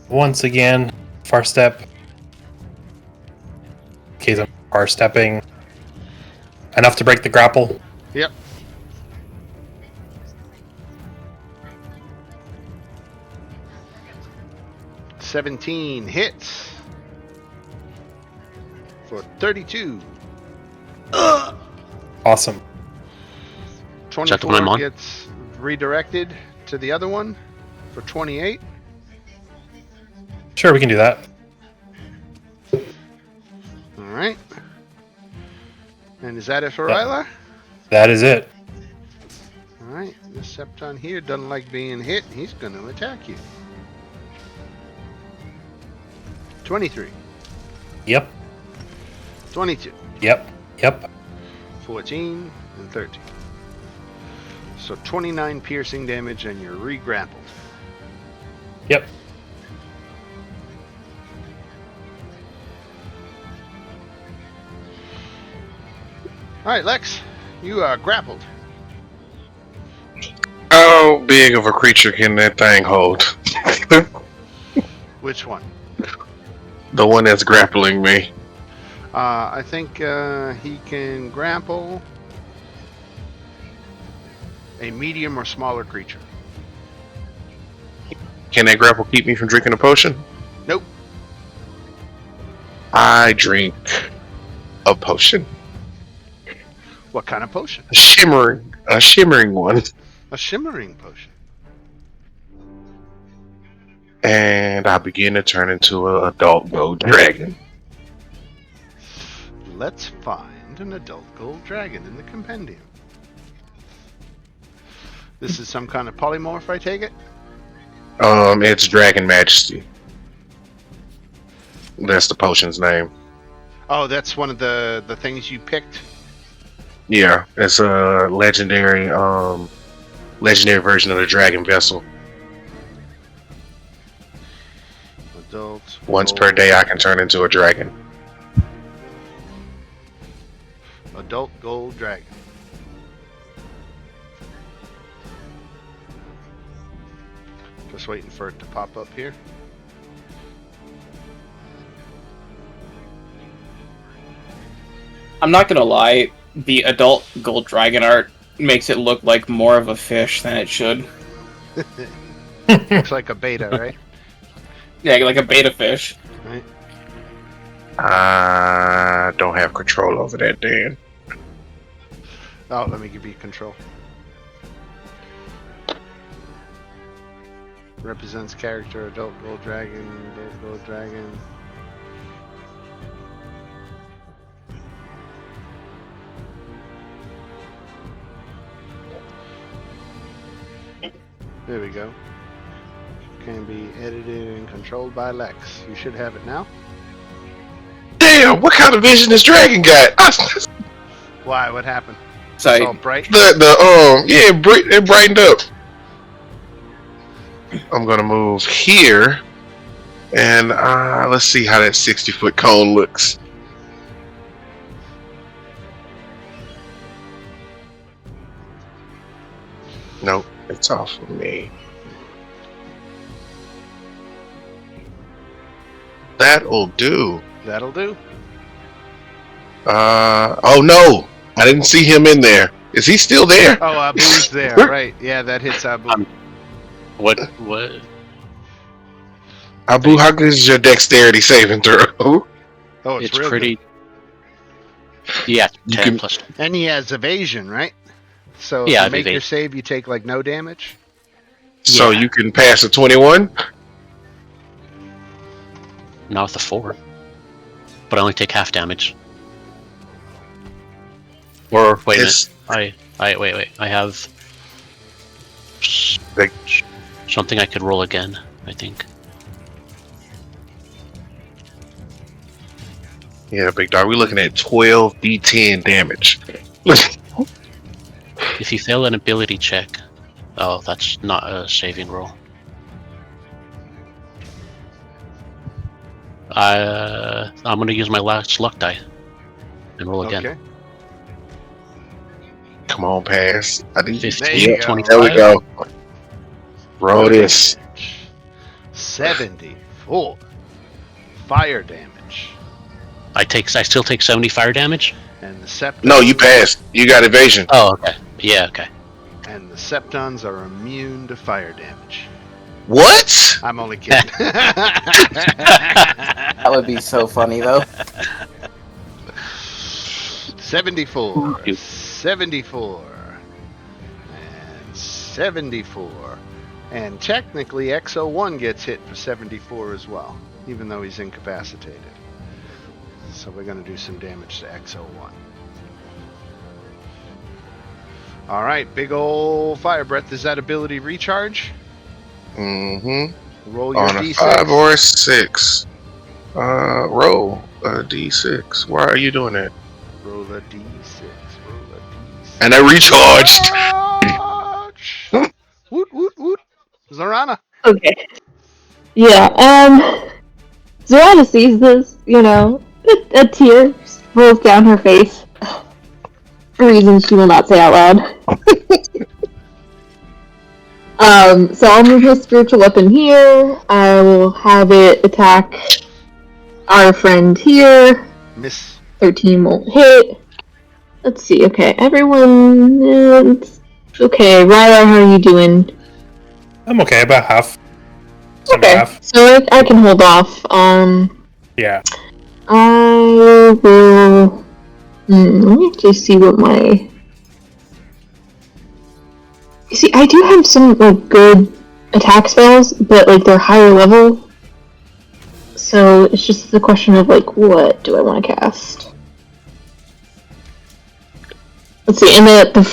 Once again, far step. In case I'm far stepping. Enough to break the grapple. Yep. $17 hits for 32. Awesome. Is that the one I'm 24 on? gets redirected to the other one for 28. Sure, we can do that. All right. And is that it for Yep. Rylar? That is it. All right. This Septon here doesn't like being hit. He's going to attack you. 23. Yep. 22. Yep. Yep. 14 and 13. So 29 piercing damage and you're re-grappled. Yep. Alright, Lex, you are grappled. How big of a creature can that thing hold? Which one? The one that's grappling me. I think he can grapple a medium or smaller creature. Can that grapple keep me from drinking a potion? Nope. I drink a potion. What kind of potion? A shimmering one. A shimmering potion. And I begin to turn into an adult gold dragon. Let's find an adult gold dragon in the compendium. This is some kind of polymorph, I take it? It's Dragon Majesty. That's the potion's name. Oh, that's one of the things you picked? Yeah, it's a legendary version of the dragon vessel. Adult Once gold, per day I can turn into a dragon. Adult gold dragon. Just waiting for it to pop up here. I'm not gonna lie, the adult gold dragon art makes it look like more of a fish than it should. Looks like a beta, right? Yeah, like a beta fish. Right. I don't have control over that, Dan. Oh, let me give you control. Represents character, adult gold dragon, adult gold dragon. There we go. Can be edited and controlled by Lex. You should have it now. Damn, what kind of vision this dragon got? Why? What happened? So It's all bright. It brightened up. I'm gonna move here, and let's see how that 60-foot cone looks. Nope, it's off of me. That'll do. That'll do. Oh no! I didn't see him in there. Is he still there? Oh, Abu's there. Right. Yeah, that hits Abu. What? Abu, how good is your dexterity saving throw? Oh, it's It's real pretty. good. Yeah, You 10 can- plus. And he has evasion, right? So Yeah, if you make your evasion. save, you take like no damage. So Yeah. you can pass a 21? Not with a 4. But I only take half damage. Or wait a minute. It's- Wait. I have Like- Something I could roll again, I think. Yeah, big dog. We're looking at 12 d10 damage. If you fail an ability check... Oh, that's not a saving roll. I'm going to use my last luck die and roll again. Okay. Come on, pass. I need 15, There you go. 25. There we go. Roll this. 74 fire damage. I still take 70 fire damage? And the septons. No, you passed. You got evasion. Oh, okay. Yeah, okay. And the septons are immune to fire damage. What? I'm only kidding. That would be so funny, though. 74. Ooh. 74. And 74. And technically, X01 gets hit for 74 as well, even though he's incapacitated. So we're going to do some damage to X01. Alright, big ol' fire breath. Is that ability recharge? Mm-hmm. Roll your On a d6. 5 or a 6. Roll a d6. Why are you doing that? Roll a d6. Roll a d6. And I recharged. Charge! Woot, woot, woot. Zorana. Okay. Yeah, Zorana sees this, a tear rolls down her face. For reasons she will not say out loud. So I'll move my spiritual weapon here. I will have it attack our friend here. Miss. 13 won't hit. Let's see, okay, everyone... okay, Rylar, how are you doing? I'm okay, about half. Some Okay, half. so I can hold off. Yeah. I will... let me just see what my... You see, I do have some, good attack spells, but, they're higher level. So, it's just the question of, what do I want to cast? Let's see, and the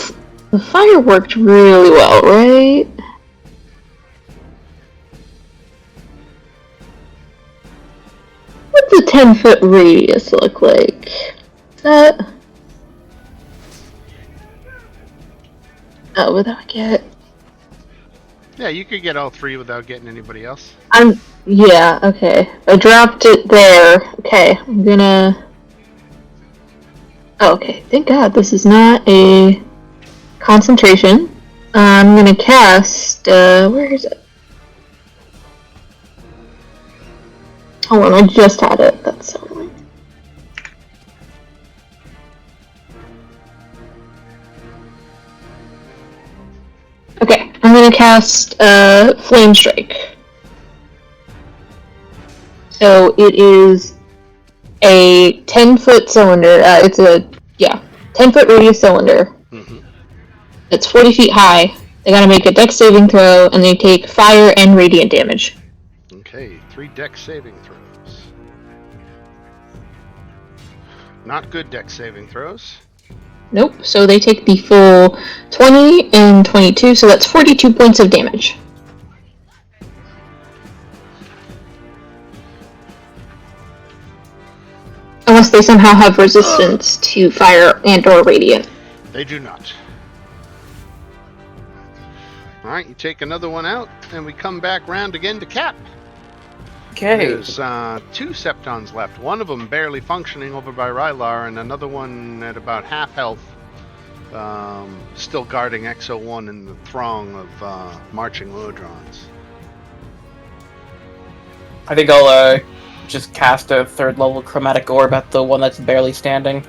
fire worked really well, right? What's a 10-foot radius look like? Is that... Oh, without get... Yeah, you could get all three without getting anybody else. Yeah, okay. I dropped it there. Okay, I'm gonna... Oh, okay, thank God this is not a concentration. I'm gonna cast... where is it? Hold on, I just had it. That's so annoying. Okay, I'm gonna cast Flame Strike. So it is a 10-foot cylinder. It's a 10-foot radius cylinder. Mm-hmm. It's 40 feet high. They gotta make a dex saving throw, and they take fire and radiant damage. Okay, 3 dex saving throws. Not good dex saving throws. Nope. So they take the full 20 and 22. So that's 42 points of damage. Unless they somehow have resistance to fire and or radiant. They do not. Alright, you take another one out, and we come back round again to Cap. Okay. There's 2 Septons left. One of them barely functioning over by Rylar, and another one at about half health, still guarding X01 in the throng of marching Lodrons. I think I'll just cast a 3rd level chromatic orb at the one that's barely standing.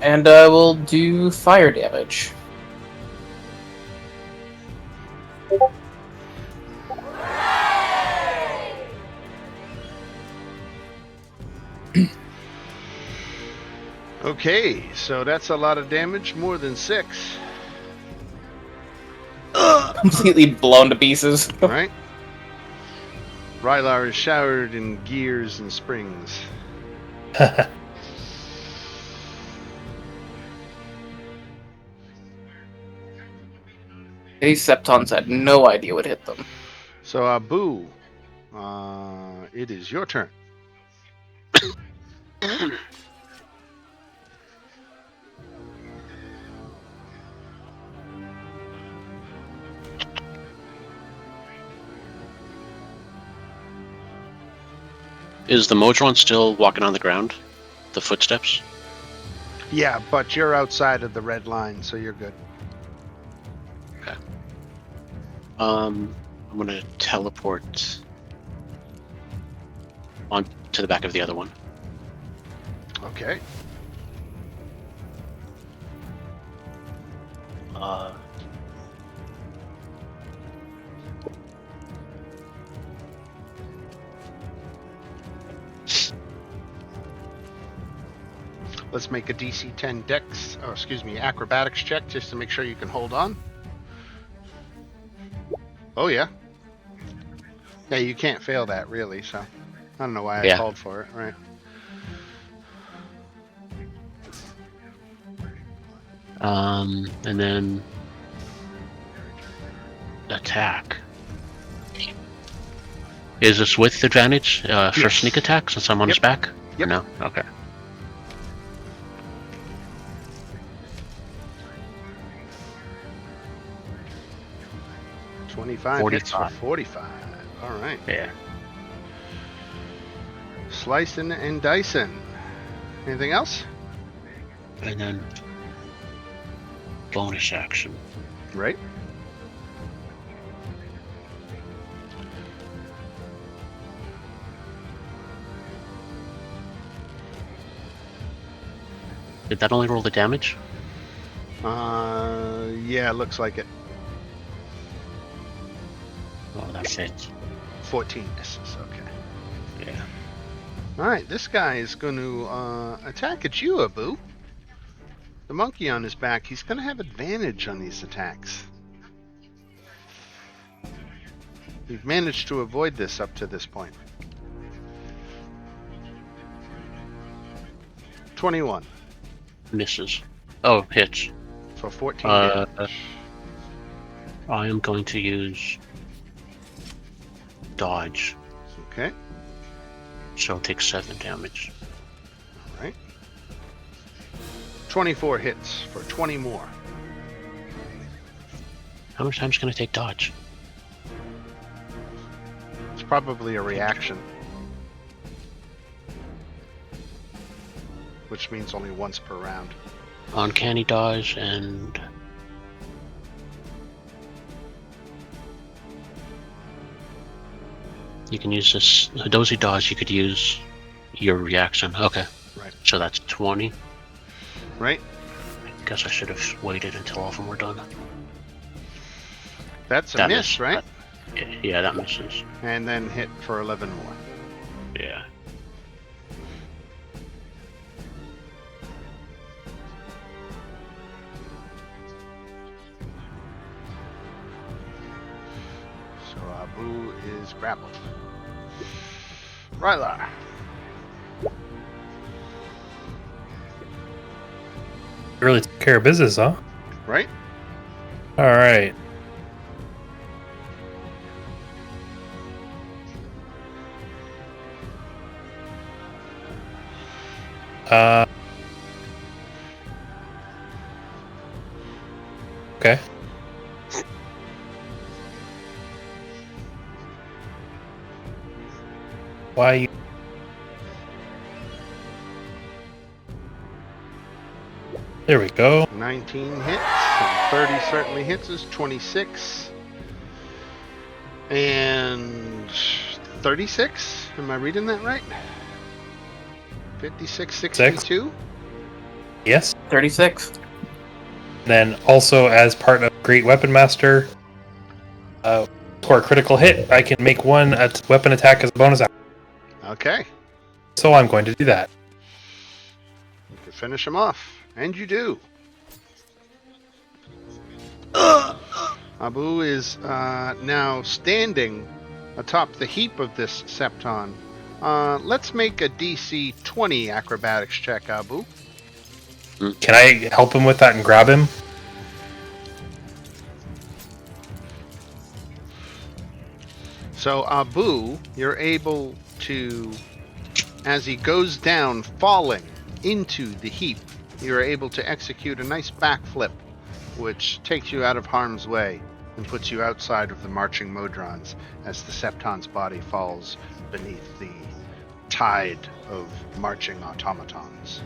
And we'll do fire damage. Okay, so that's a lot of damage, more than 6. Completely blown to pieces. Right? Rylar is showered in gears and springs. These Septons had no idea what hit them. So, Abu, it is your turn. Is the Modron still walking on the ground? The footsteps? Yeah, but you're outside of the red line, so you're good. I'm gonna teleport on to the back of the other one. Okay. Let's make a DC 10 acrobatics check just to make sure you can hold on. Oh, yeah. Yeah, you can't fail that, really, so I don't know why I called for it, right? And then attack. Is this with advantage for sneak attack since I'm on his back? Yep. Or no? Okay. Hits for 45. All right. Yeah. Slicing and dicing. Anything else? And then bonus action. Right. Did that only roll the damage? Yeah, looks like it. Oh, that's it. 14 misses, okay. Yeah. Alright, this guy is going to attack at you, Abu. The monkey on his back, he's going to have advantage on these attacks. You've managed to avoid this up to this point. 21. Misses. Oh, hits. For 14 damage. I am going to use dodge. Okay. So I'll take 7 damage. Alright. 24 hits for 20 more. How much time is going to take dodge? It's probably a reaction. Which means only once per round. Uncanny dodge and... You can use this dozy dodge. You could use your reaction. Okay. Right. So that's 20. Right. I guess I should have waited until all of them were done. That's a miss, right? Yeah, that misses. And then hit for 11 more. Yeah. So Abu is grappled. Rylar. Really took care of business, huh? Right? Alright. Okay. Why you... There we go. 19 hits. And 30 certainly hits us. 26. And 36. Am I reading that right? 56, 62? Yes. 36. Then also as part of Great Weapon Master, for a critical hit, I can make one weapon attack as a bonus action. Okay. So I'm going to do that. You can finish him off. And you do. Abu is now standing atop the heap of this Septon. Let's make a DC 20 acrobatics check, Abu. Can I help him with that and grab him? So Abu, you're able to, as he goes down, falling into the heap, you're able to execute a nice backflip, which takes you out of harm's way and puts you outside of the marching Modrons as the Septon's body falls beneath the tide of marching automatons.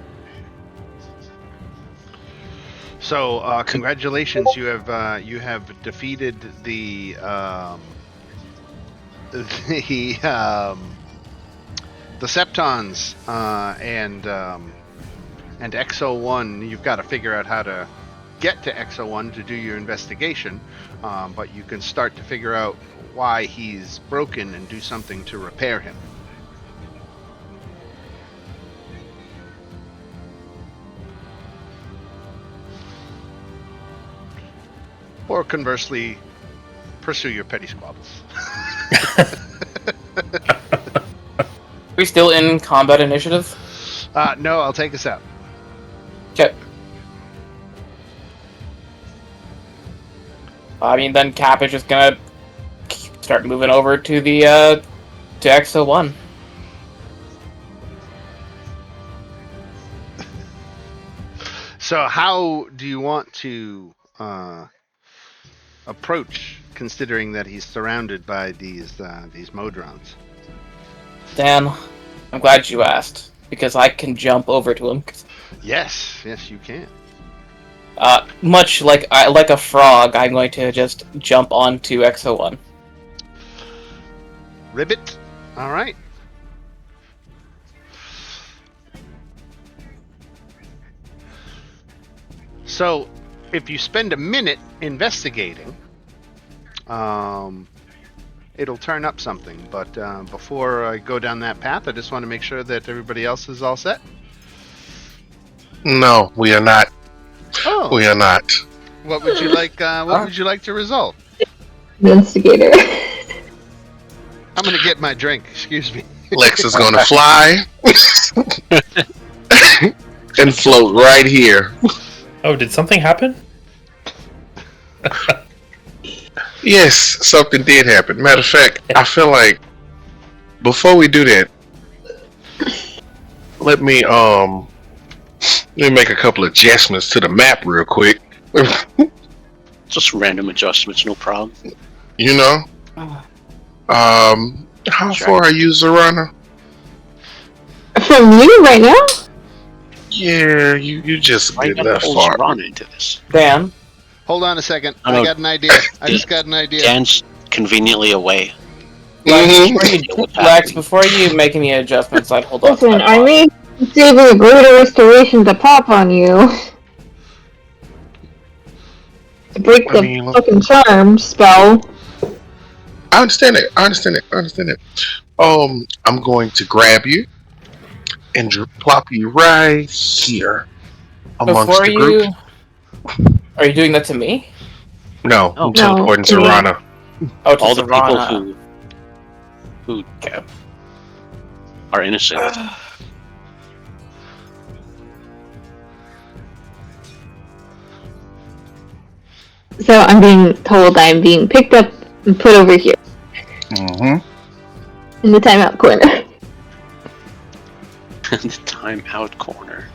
So, congratulations! You have defeated the Septons and XO1. You've got to figure out how to get to XO1 to do your investigation, but you can start to figure out why he's broken and do something to repair him. Or conversely, pursue your petty squabbles. We still in combat initiative? No, I'll take us out. Okay. I mean, then Cap is just gonna start moving over to the to XO1. So, how do you want to approach, considering that he's surrounded by these Modrons? Dan, I'm glad you asked, because I can jump over to him. Yes, you can. Much like a frog, I'm going to just jump onto XO1. Ribbit. All right. So, if you spend a minute investigating, it'll turn up something. But before I go down that path, I just want to make sure that everybody else is all set. No, we are not. Oh, We are not. what would you like? What would you like to resolve? Investigator. I'm gonna get my drink. Excuse me. Lex is gonna fly and float right here. Oh, did something happen? Yes, something did happen. Matter of fact, I feel like before we do that, let me make a couple adjustments to the map real quick. Just random adjustments, no problem. You know, how Sure. far are you, Zorana? From you right now? Yeah, you just Why you get got that to far. run into this? Dan, Hold on a second. Oh, I no. got an idea. I just got an idea. Dan's conveniently away. Mhm. before you, Know what's Lex, happening. before you make any adjustments, I'd hold on to Listen, that I thought. may savor a greater restoration to pop on you. To break I the mean, look, fucking charm spell. I understand it. I'm going to grab you and plop you right here amongst Before the group. are you doing that to me? No, Oh. I'm No, teleporting to me. Zorana. Oh, to All the people Savannah. who Okay. are innocent. So I'm being told I'm being picked up and put over here Mm-hmm. in the timeout corner. The timeout corner.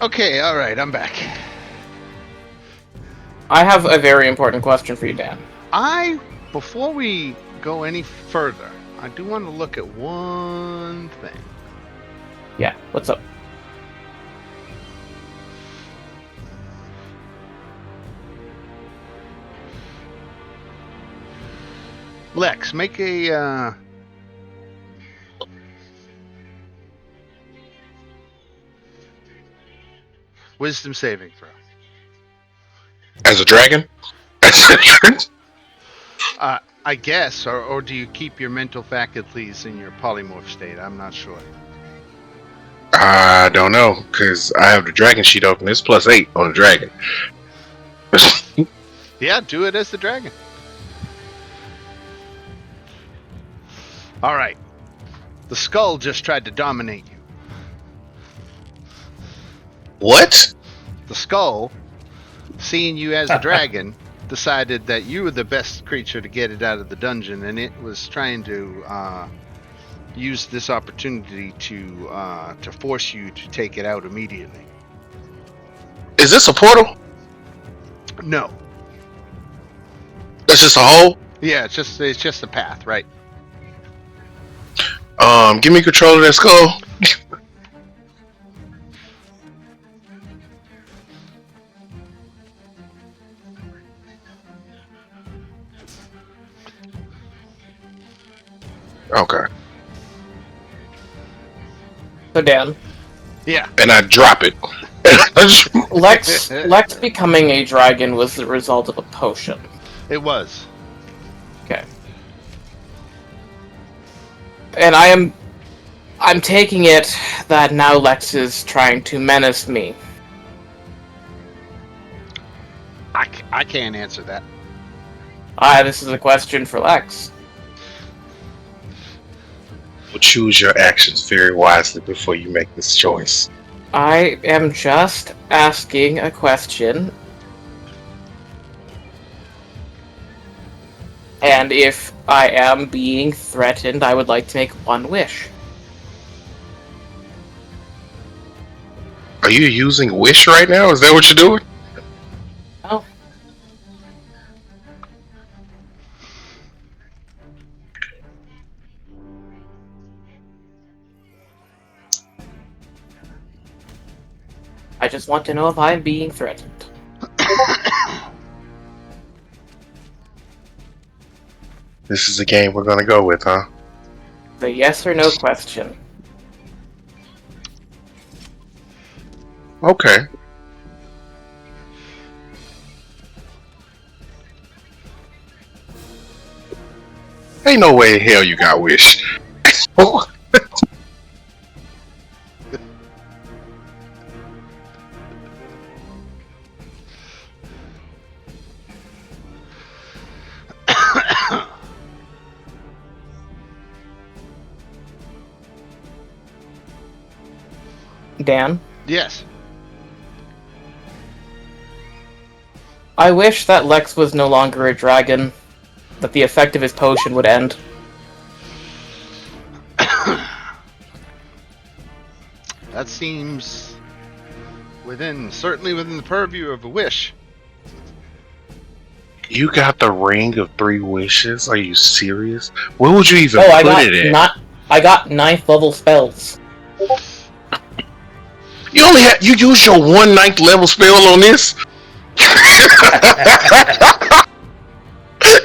Okay, all right, I'm back. I have a very important question for you, Dan. Before we go any further, I do want to look at one thing. Yeah, what's up? Lex, make a Wisdom saving throw. As a dragon? I guess, or do you keep your mental faculties in your polymorph state? I'm not sure. I don't know, because I have the dragon sheet open. It's +8 on the dragon. Yeah, do it as the dragon. All right. The skull just tried to dominate you. What? The skull, seeing you as a dragon, decided that you were the best creature to get it out of the dungeon, and it was trying to use this opportunity to force you to take it out immediately. Is this a portal? No. That's just a hole? Yeah, it's just a path, right? Give me control of that skull. Okay. So Dan, Yeah. And I drop it. Lex becoming a dragon was the result of a potion. It was. Okay. And I'm taking it that now Lex is trying to menace me. I can't answer that. This is a question for Lex. Well, choose your actions very wisely before you make this choice. I am just asking a question. And if I am being threatened, I would like to make one wish. Are you using wish right now? Is that what you're doing? Oh. I just want to know if I'm being threatened. This is the game we're gonna go with, huh? The yes or no question. Okay. Ain't no way in hell you got wish. Dan, Yes. I wish that Lex was no longer a dragon, that the effect of his potion would end. That seems certainly within the purview of a wish. You got the ring of 3 wishes? Are you serious? Where would you even Oh, put it at? I got 9th level spells. You use your 1 9th level spell on this?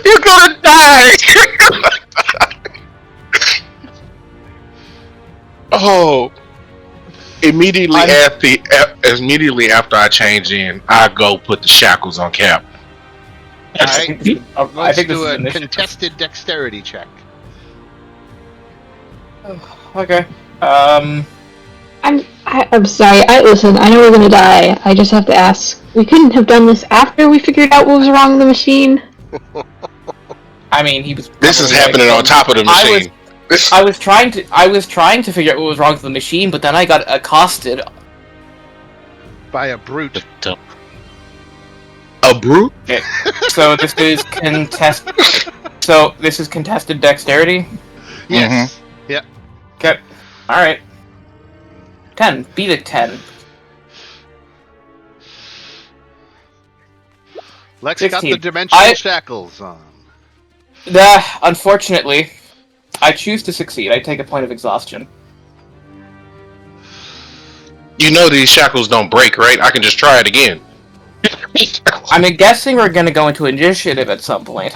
You're gonna die! Oh. Immediately after I change in, I go put the shackles on Cap. Alright. I Let's think this do is a initiative. contested dexterity check. Okay. I'm sorry. Listen. I know we're gonna die. I just have to ask. We couldn't have done this after we figured out what was wrong with the machine. I mean, he was. This is happening on top of the machine. I was trying to figure out what was wrong with the machine, but then I got accosted. By a brute. A brute? Okay. So this is contested dexterity. Yes. Yeah. Okay. All right. 10. Beat a 10. Lex 16. got the dimensional shackles on. Unfortunately, I choose to succeed. I take a point of exhaustion. You know these shackles don't break, right? I can just try it again. I'm guessing we're going to go into initiative at some point.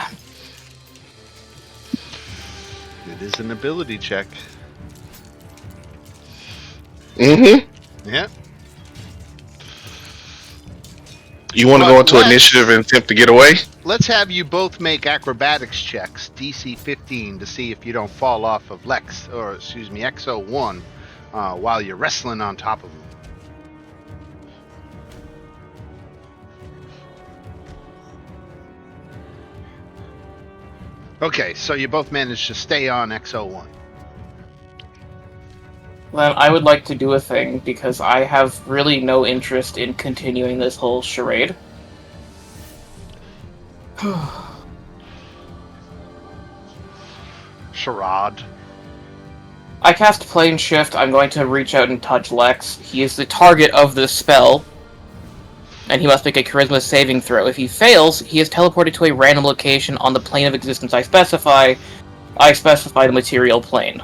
It is an ability check. Mm-hmm. Yeah. You want to But go into let's- initiative and attempt to get away? Let's have you both make acrobatics checks, DC 15, to see if you don't fall off of XO1 while you're wrestling on top of him. Okay, so you both managed to stay on XO1. Then I would like to do a thing, because I have really no interest in continuing this whole charade. Charade. I cast Plane Shift, I'm going to reach out and touch Lex. He is the target of this spell, and he must make a Charisma saving throw. If he fails, he is teleported to a random location on the plane of existence I specify. I specify the material plane.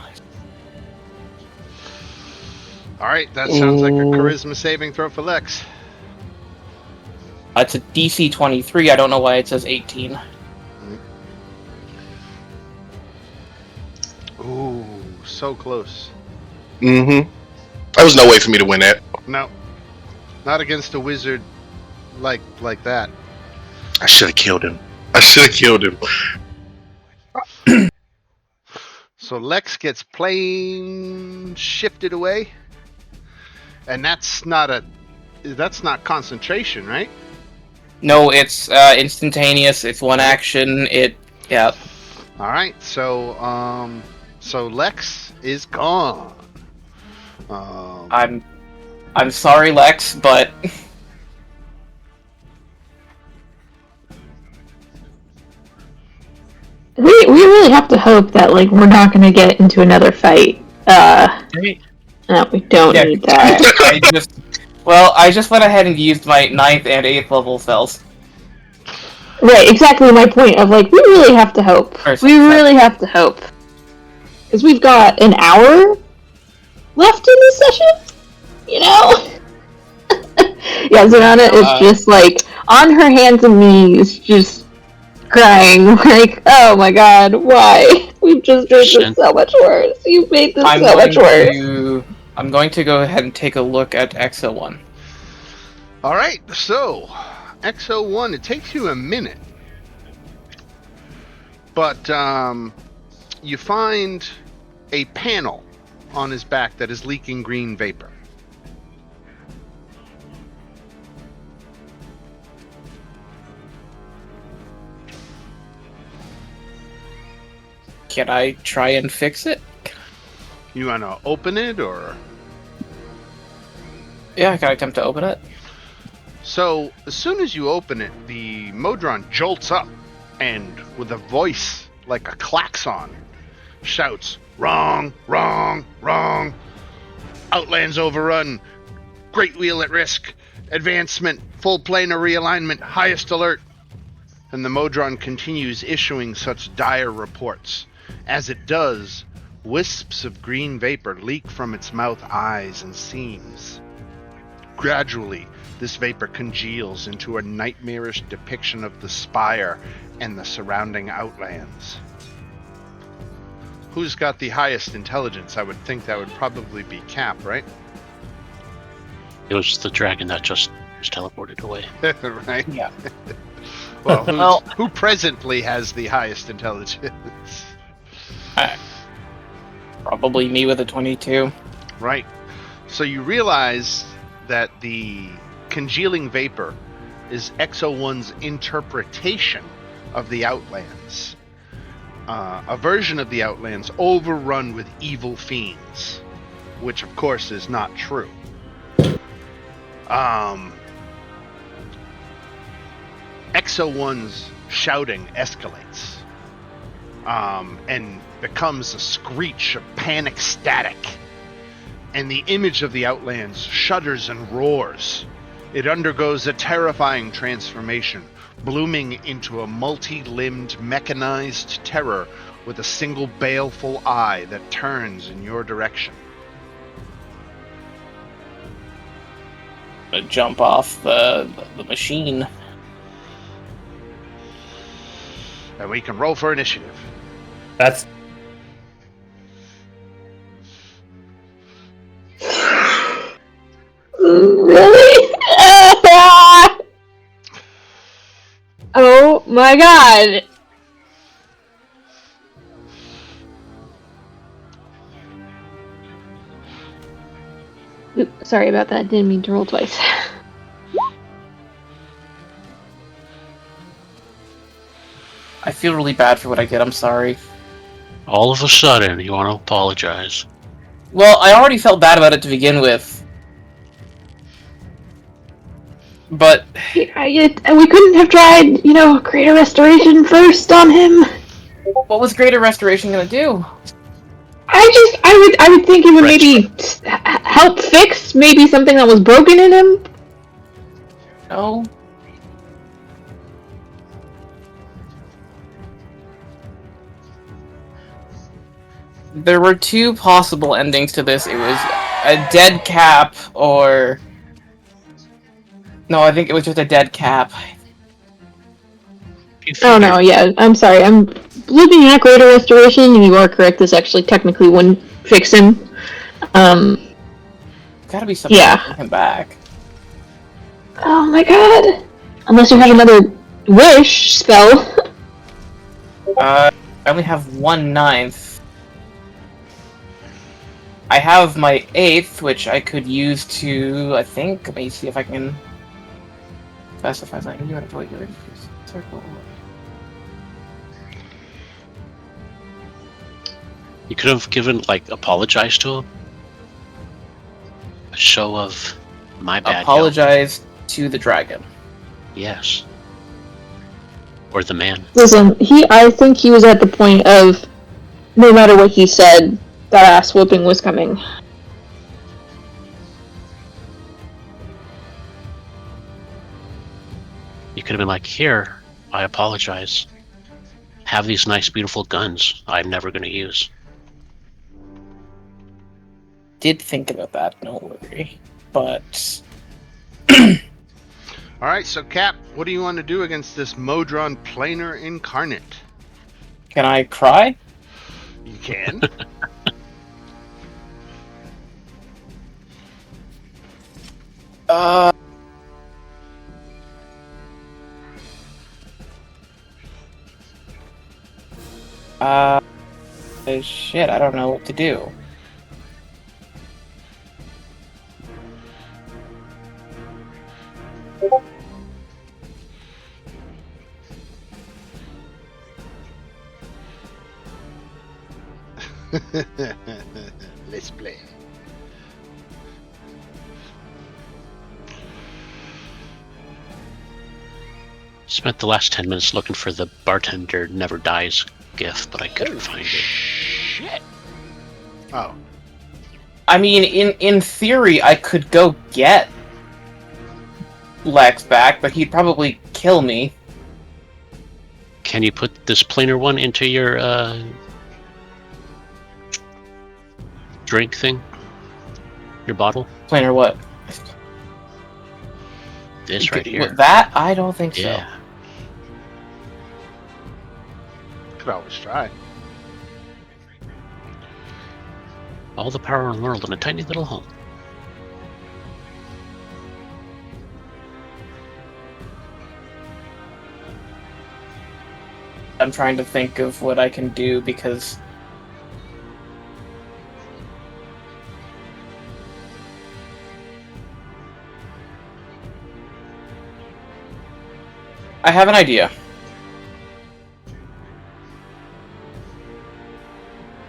Alright, that sounds like a charisma saving throw for Lex. It's a DC 23, I don't know why it says 18. Ooh, so close. Mm-hmm. There was no way for me to win that. No. Not against a wizard like that. I should have killed him. So Lex gets plane shifted away. And that's not concentration, right? No, it's instantaneous, it's one action, yeah. Alright, so Lex is gone. I'm sorry, Lex, but We really have to hope that like we're not going to get into another fight. No, we don't Yeah. need that. I just went ahead and used my 9th and 8th level spells. Right, exactly my point of like we really have to hope. We really have to hope because we've got an hour left in this session. You know. Yeah, Zanana is just like on her hands and knees, just crying, like, "Oh my God, why? We've just made this so much worse. You've made this so much worse." I'm going to go ahead and take a look at XO1. Alright, so XO1, it takes you a minute. But you find a panel on his back that is leaking green vapor. Can I try and fix it? You want to open it, or? Yeah, can I attempt to open it? So, as soon as you open it, the Modron jolts up, and with a voice like a klaxon, shouts, "Wrong, wrong, wrong. Outlands overrun. Great Wheel at risk. Advancement, full planar realignment, highest alert." And the Modron continues issuing such dire reports. As it does, wisps of green vapor leak from its mouth, eyes, and seams. Gradually, this vapor congeals into a nightmarish depiction of the Spire and the surrounding outlands. Who's got the highest intelligence? I would think that would probably be Cap, right? It was the dragon that just was teleported away. Right? Yeah. Well, who presently has the highest intelligence? Probably me with a 22. Right. So you realize that the congealing vapor is XO1's interpretation of the Outlands. A version of the Outlands overrun with evil fiends, which of course is not true. XO1's shouting escalates and becomes a screech of panic static, and the image of the Outlands shudders and roars. It undergoes a terrifying transformation, blooming into a multi-limbed mechanized terror with a single baleful eye that turns in your direction. Jump off the machine. And we can roll for initiative. That's Really? my god! Oop, sorry about that. Didn't mean to roll twice. I feel really bad for what I did. I'm sorry. All of a sudden, you want to apologize. Well, I already felt bad about it to begin with. But We couldn't have tried, Greater Restoration first on him. what was Greater Restoration gonna do? I would think it would maybe help fix maybe something that was broken in him. No. There were two possible endings to this. It was a dead cap, or... No, I think it was just a dead cap. Oh no, yeah, I'm sorry. I'm looking at Greater Restoration, and you are correct. This actually technically wouldn't fix him. Gotta be something to bring him back. Oh my god! Unless you have another wish spell. I only have 1/9. I have my 8th, which I could use to, I think, let me see if I can specify something. You want to avoid your circle. You could have apologized to him. A show of my bad. Apologize to the dragon. Yes. Or the man. Listen, I think he was at the point of, no matter what he said, that ass whooping was coming. You could have been like, here, I apologize. Have these nice, beautiful guns I'm never going to use. Did think about that, don't worry. But... Alright, so Cap, what do you want to do against this Modron Planar Incarnate? Can I cry? You can. Shit, I don't know what to do. Let's play. Spent the last 10 minutes looking for the bartender never dies gif, but I couldn't find it. Shit. Oh. I mean, in theory, I could go get Lex back, but he'd probably kill me. Can you put this planar one into your drink thing? Your bottle? Planar what? This right here. That? I don't think so. Yeah. Could always try. All the power in the world in a tiny little home. I'm trying to think of what I can do because... I have an idea.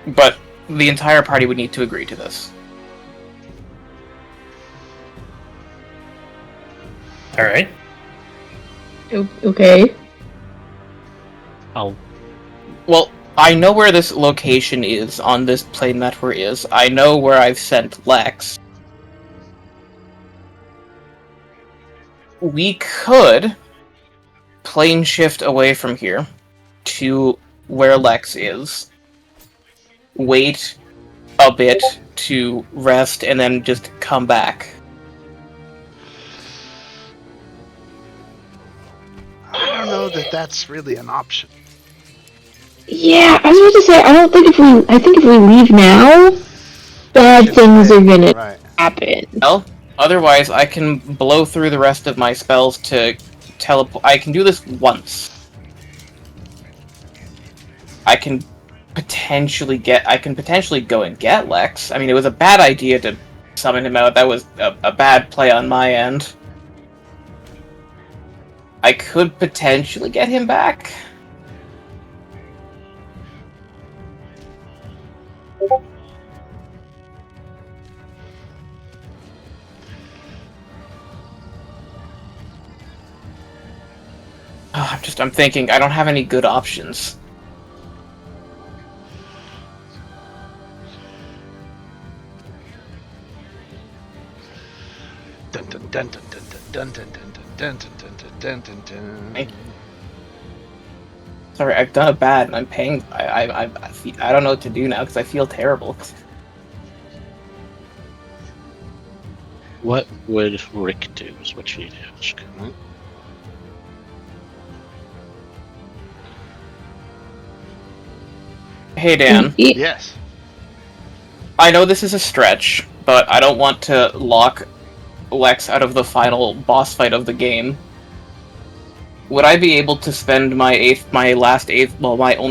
But the entire party would need to agree to this. Alright. Okay. Well, I know where this location is on this plane that we're is. I know where I've sent Lex. We could plane shift away from here to where Lex is. Wait a bit to rest and then just come back. I don't know that that's really an option. Yeah, I was about to say, I think if we leave now, bad things are gonna happen. Well, otherwise I can blow through the rest of my spells to teleport. I can do this once. I can potentially go and get Lex. I mean, it was a bad idea to summon him out. That was a bad play on my end. I could potentially get him back. I'm thinking, I don't have any good options. Dun dun dun dun dun dun dun dun dun dun dun dun. Thank you. Sorry, I've done a bad, and I'm paying. I don't know what to do now because I feel terrible. What would Rick do? Is what you need to ask. Hey Dan, Yes. I know this is a stretch, but I don't want to lock Lex out of the final boss fight of the game. Would I be able to spend my only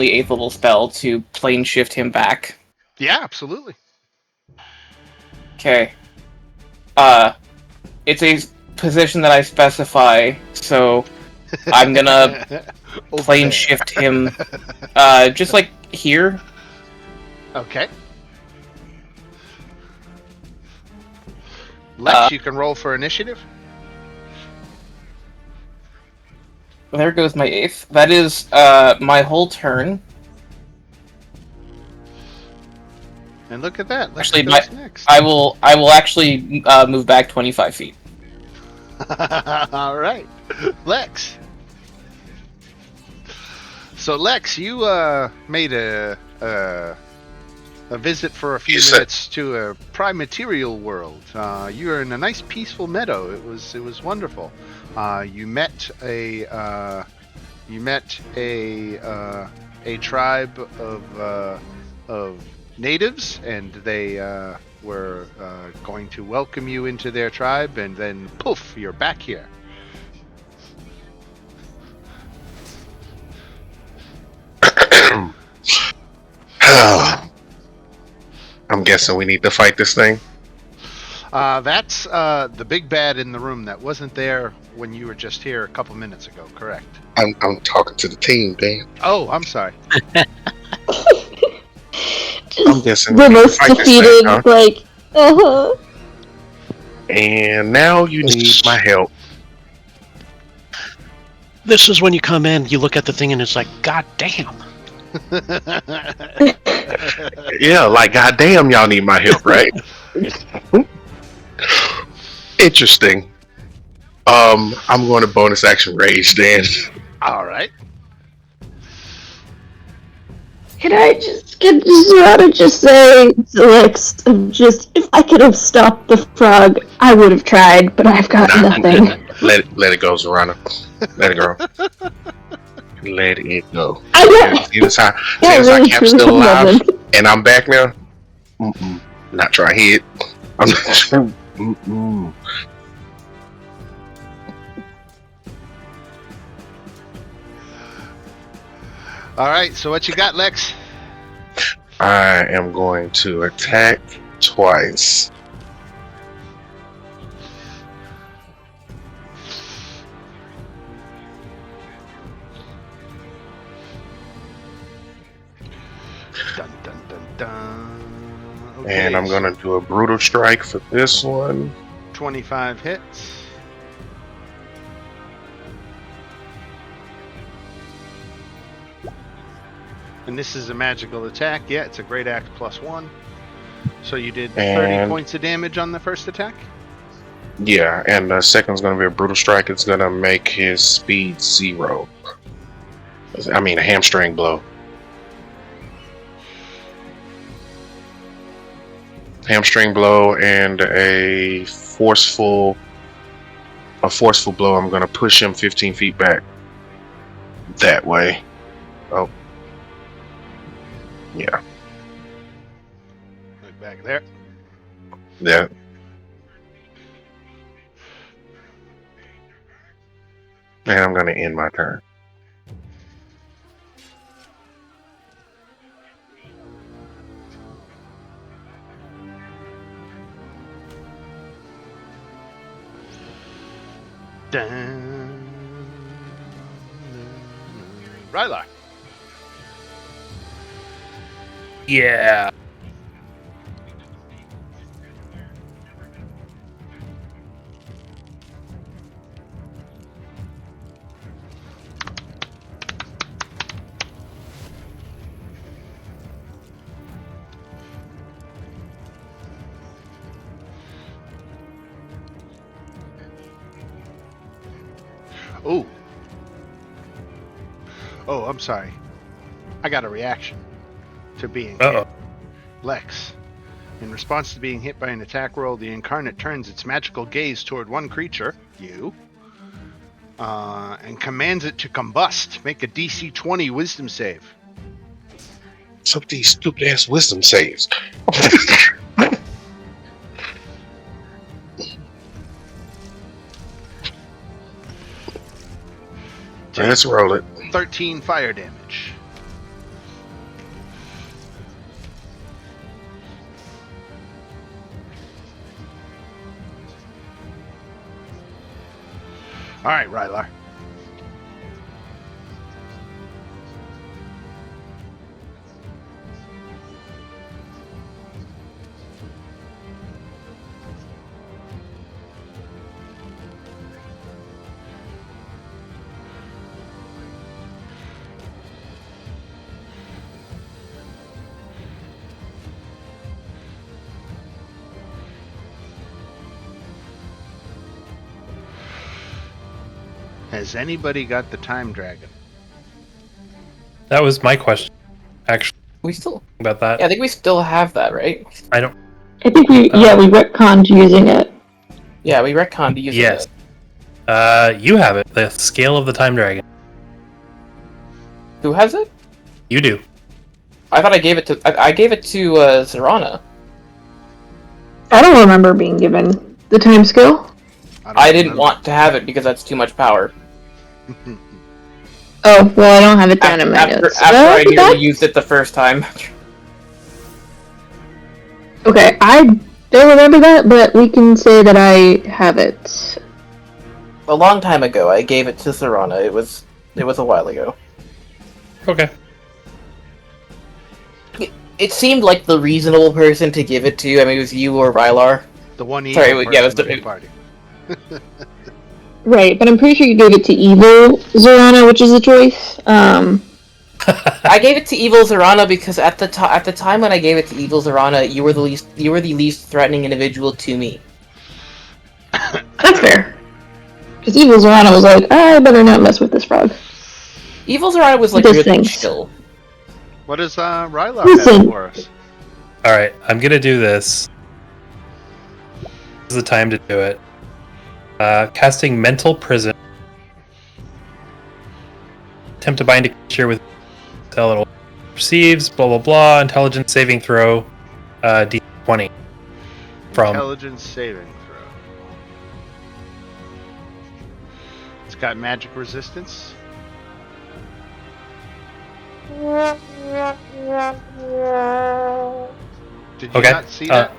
8th level spell to plane shift him back? Yeah, absolutely. Okay. It's a position that I specify, so I'm gonna Over plane there. shift him, just like here. Okay. Lex, you can roll for initiative. There goes my 8th. That is, my whole turn. And look at that. Lex Actually, goes next. I will actually move back 25 feet. All right, Lex. So Lex, you made a visit for a few minutes to a Primaterial world. You were in a nice peaceful meadow. It was wonderful. You met a tribe of natives, and they were going to welcome you into their tribe, and then poof, you're back here. I'm guessing we need to fight this thing. That's the big bad in the room that wasn't there when you were just here a couple minutes ago, correct? I'm talking to the team, Dan. Oh, I'm sorry. I'm guessing the we need to most fight this defeated, thing, huh? like, uh-huh. And now you need my help. This is when you come in, you look at the thing, and it's like, God damn. Yeah, like goddamn, y'all need my help, right? Interesting. I'm going to bonus action rage, Dan. All right. Can I just get Zerata just say, Lex, if I could have stopped the frog, I would have tried, but I've got nothing. Let it go, Zorana. Let it go. Let it go. I know. Since I really, kept truly still alive nothing. and I'm back now, not trying to hit. I'm not. All right. So what you got, Lex? I am going to attack twice. Dun dun dun dun. Okay, And I'm going to do a brutal strike for this one. 25 hits. And this is a magical attack. Yeah, it's a great act +1. So you did 30 And- points of damage on the first attack? Yeah, and the second's going to be a brutal strike. It's going to make his speed 0. I mean, a hamstring blow. Hamstring blow and a forceful blow. I'm going to push him 15 feet back. That way. Oh. Yeah. Look back there. Yeah. And I'm going to end my turn. Dun, Rylar. Yeah. Oh. Oh, I'm sorry. I got a reaction to being hit. Uh-oh. Lex. In response to being hit by an attack roll, the incarnate turns its magical gaze toward one creature, you, and commands it to combust. Make a DC 20 wisdom save. Some of these stupid ass wisdom saves. Let's roll it. 13 fire damage. All right, Rylar. Has anybody got the time dragon? That was my question, actually, We still, about that. yeah, I think we still have that, right? I don't. I think we retconned using it. Yeah, we retconned using Yes. it. You have it. The scale of the time dragon. Who has it? You do. I thought I gave it to. I gave it to Zarana. I don't remember being given the time skill. I didn't want to have it because that's too much power. Oh, well, I don't have it down in my After notes. I But nearly used it the first time. okay, I don't remember that, but we can say that I have it. A long time ago, I gave it to Zarana. It was a while ago. Okay. It seemed like the reasonable person to give it to. I mean, it was you or Rylar. The one Sorry, evil yeah, it was person the- of the party. Right, but I'm pretty sure you gave it to Evil Zorana, which is a choice. I gave it to Evil Zarana because at the time when I gave it to Evil Zarana, you were the least threatening individual to me. That's fair. Because Evil Zorana was like, I better not mess with this frog. Evil Zarana was like Does really things. chill. What does Rylar Listen. have for us? Alright, I'm gonna do this. This is the time to do it. Casting Mental Prison. Attempt to bind a creature with until it receives, blah blah blah, intelligence saving throw, D20. From Intelligence saving throw. It's got magic resistance. Did you Okay, not see that?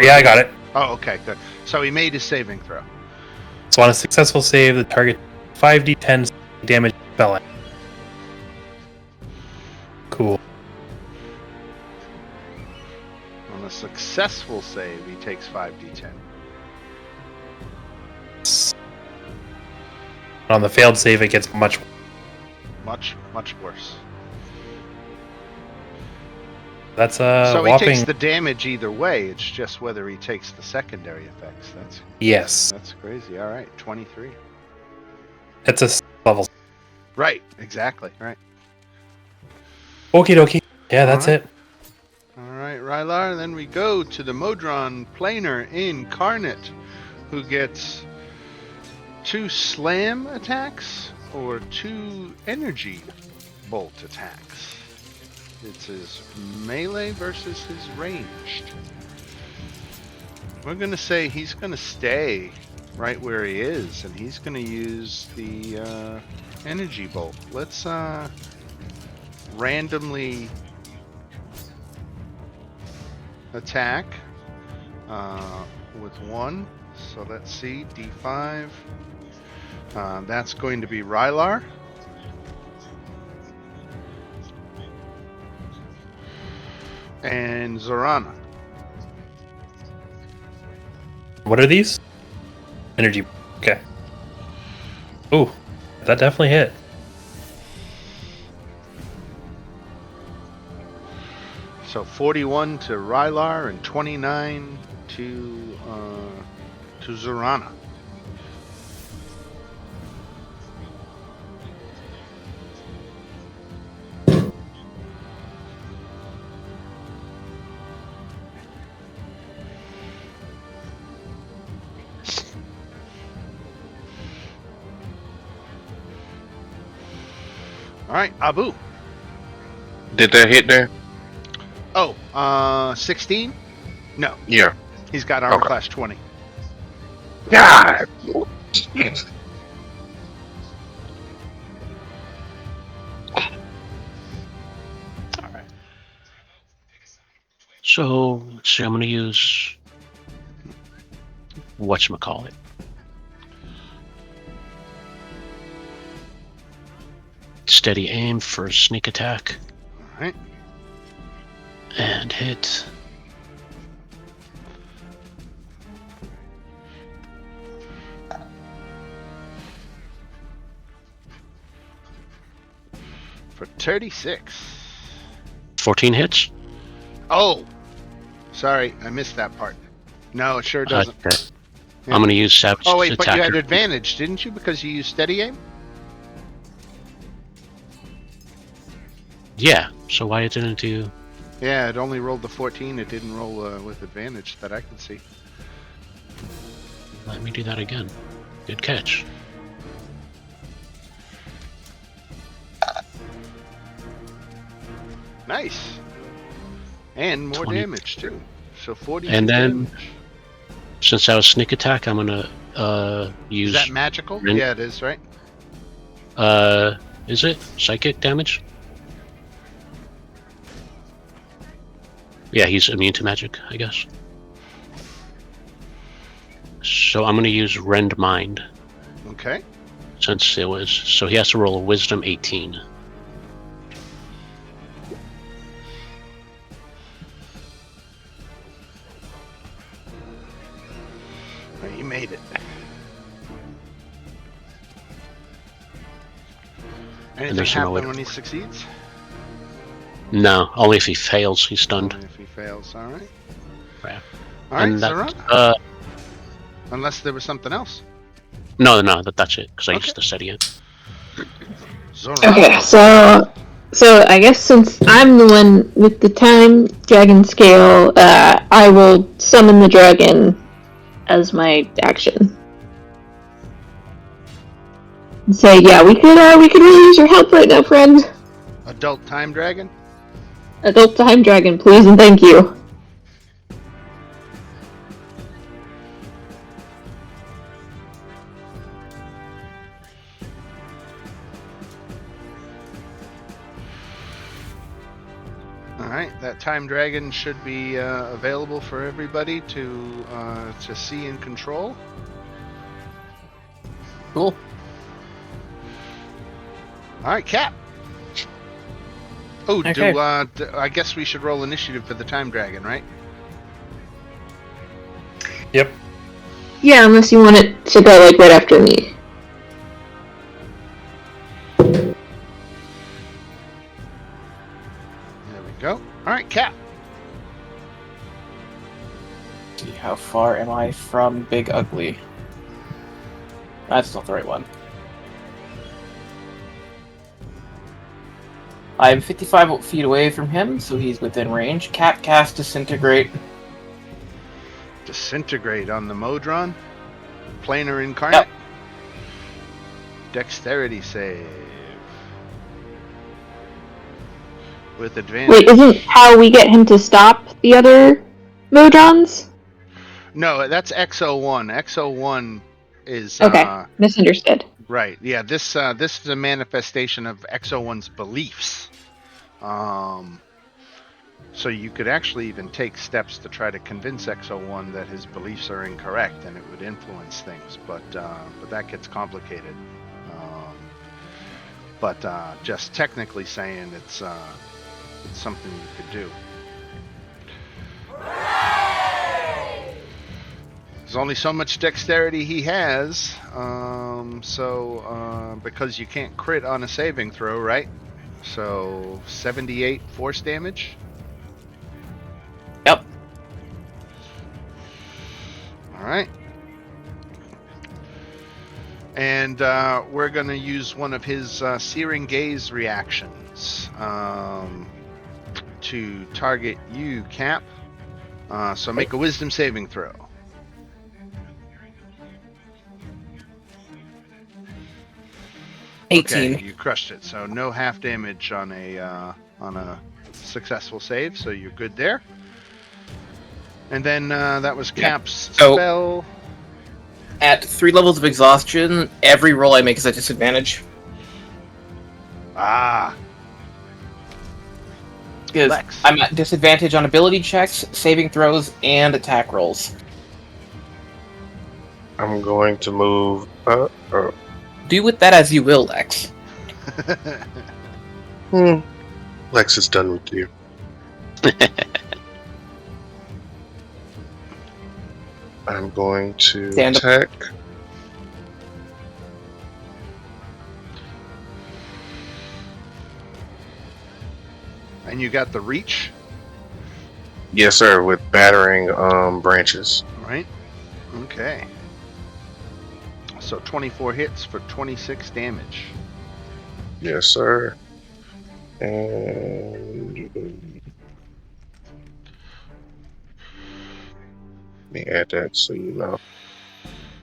yeah, I got it. Oh, okay, good. So he made his saving throw. So on a successful save, the target 5d10 damage spell. Cool. On a successful save, he takes 5d10. On the failed save, it gets much. Much, much worse. That's So he whopping. takes the damage either way. It's just whether he takes the secondary effects. Yes, That's crazy. All right, 23. it's a level. Right, exactly. Right. Okie dokie. Yeah, that's Alright. it. All right, Rylar. Then we go to the Modron Planar Incarnate, who gets 2 slam attacks or 2 energy bolt attacks. It's his melee versus his ranged. We're going to say he's going to stay right where he is, and he's going to use the energy bolt. Let's randomly attack with 1. So let's see, D5, That's going to be Rylar. And Zorana. What are these? Energy. Okay. Ooh, that definitely hit. So 41 to Rylar and 29 to Zorana. All right, Abu. Did that hit there? Oh, 16? No, Yeah. he's got armor Okay. class 20. God. All right. So let's see. I'm going to use whatchamacallit. Steady aim for sneak attack All right. and hit. For 36. 14 hits. Oh, sorry, I missed that part. No, it sure doesn't. Okay. Yeah. I'm going to use savage Oh wait, but you had attacker. advantage, didn't you? Because you used steady aim. Yeah. So why it didn't do? Yeah, it only rolled the 14. It didn't roll with advantage that I could see. Let me do that again. Good catch. Nice. And more 20. damage too. So 40 And then- damage. Since that was sneak attack, I'm going to use. Is that magical? Ren- Yeah, it is, right? Is it psychic damage? Yeah, he's immune to magic, I guess. So I'm going to use Rend Mind, Okay. since it was. So he has to roll a Wisdom 18. Well, you made it. Anything there's no way happen to- when he succeeds? No, only if he fails, he's stunned. Only if he fails, alright. Yeah. Alright, And Zara? that, Unless there was something else. no, that's it, because I Okay. used the steady aim. Zora. Okay, so I guess since I'm the one with the time dragon scale, I will summon the dragon as my action. And say, yeah, we could really use your help right now, friend. Adult time dragon? Adult time dragon, please and thank you. Alright, that time dragon should be available for everybody to see and control. Cool. Alright, Cap. Oh, Okay. I guess we should roll initiative for the time dragon, right? Yep. Yeah, unless you want it to go like right after me. There we go. Alright, Cap. See, how far am I from Big Ugly? That's not the right one. I'm 55 feet away from him, so he's within range. Cap cast Disintegrate. Disintegrate on the Modron. Planar incarnate. Yep. Dexterity save. With advantage. Wait, isn't how we get him to stop the other Modrons? No, that's XO1. XO1 is Okay, misunderstood. right. Yeah, this is a manifestation of XO1's beliefs. So you could actually even take steps to try to convince X01 that his beliefs are incorrect, and it would influence things. But that gets complicated. But just technically saying, it's something you could do. There's only so much dexterity he has, because you can't crit on a saving throw, right? So 78 force damage. Yep. All right. And we're going to use one of his Searing Gaze reactions to target you, Cap. So make a Wisdom saving throw. 18. Okay, you crushed it. So no half damage on a successful save, so you're good there. And then that was Cap's spell. At 3 levels of exhaustion, every roll I make is at disadvantage. Ah. Because Lex. I'm at disadvantage on ability checks, saving throws, and attack rolls. I'm going to move. Do with that as you will, Lex. Lex is done with you. I'm going to attack. And you got the reach? Yes, sir, with battering branches. Right. Okay. So 24 hits for 26 damage. Yes, sir. And let me add that so you know.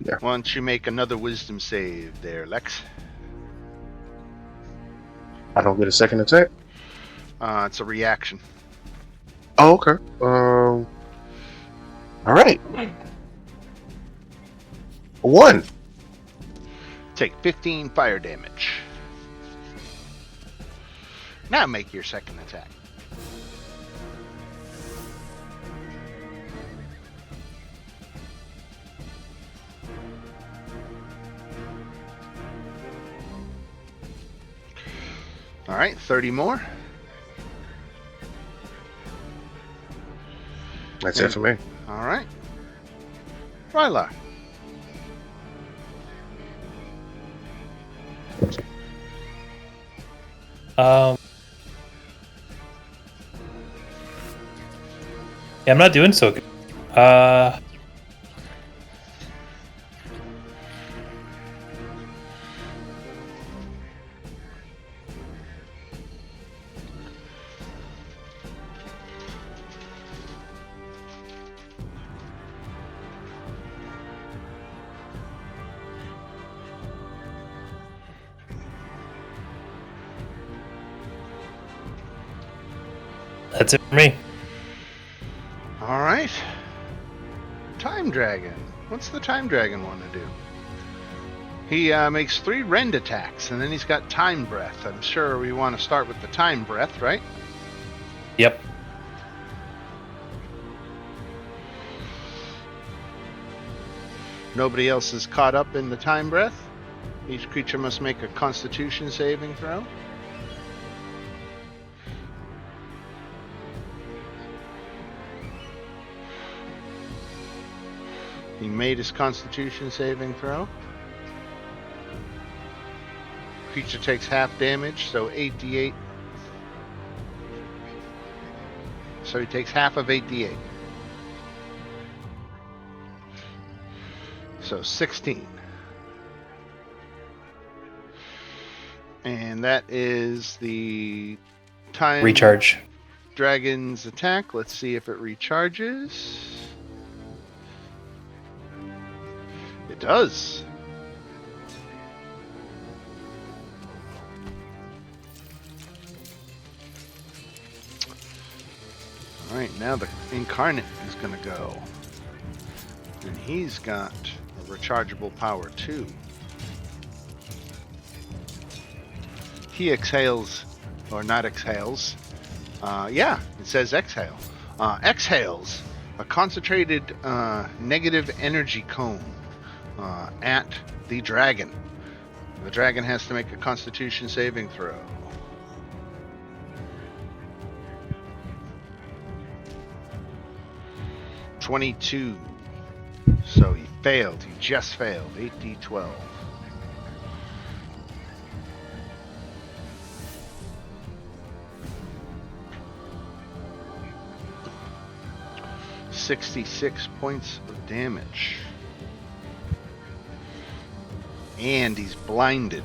Yeah. Why don't you make another wisdom save there, Lex? I don't get a second attack? It's a reaction. Oh, okay. All right. 1. Take 15 fire damage. Now make your second attack. All right, 30 more. That's it for me. All right. Ryla. Yeah, I'm not doing so good. That's it for me. All right. Time Dragon. What's the Time Dragon want to do? He makes 3 rend attacks, and then he's got Time Breath. I'm sure we want to start with the Time Breath, right? Yep. Nobody else is caught up in the Time Breath. Each creature must make a Constitution saving throw. He made his Constitution saving throw. Creature takes half damage, so 8d8. So he takes half of 8d8. So 16. And that is the time Recharge. Dragon's attack. Let's see if it recharges. It does. Alright, now the Incarnate is going to go. And he's got a rechargeable power too. He exhales, or not exhales, Yeah, it says exhale. Exhales a concentrated negative energy cone at the dragon. The dragon has to make a Constitution saving throw. (22). So he failed. He just failed. 8d12. $66 points of damage. And he's blinded.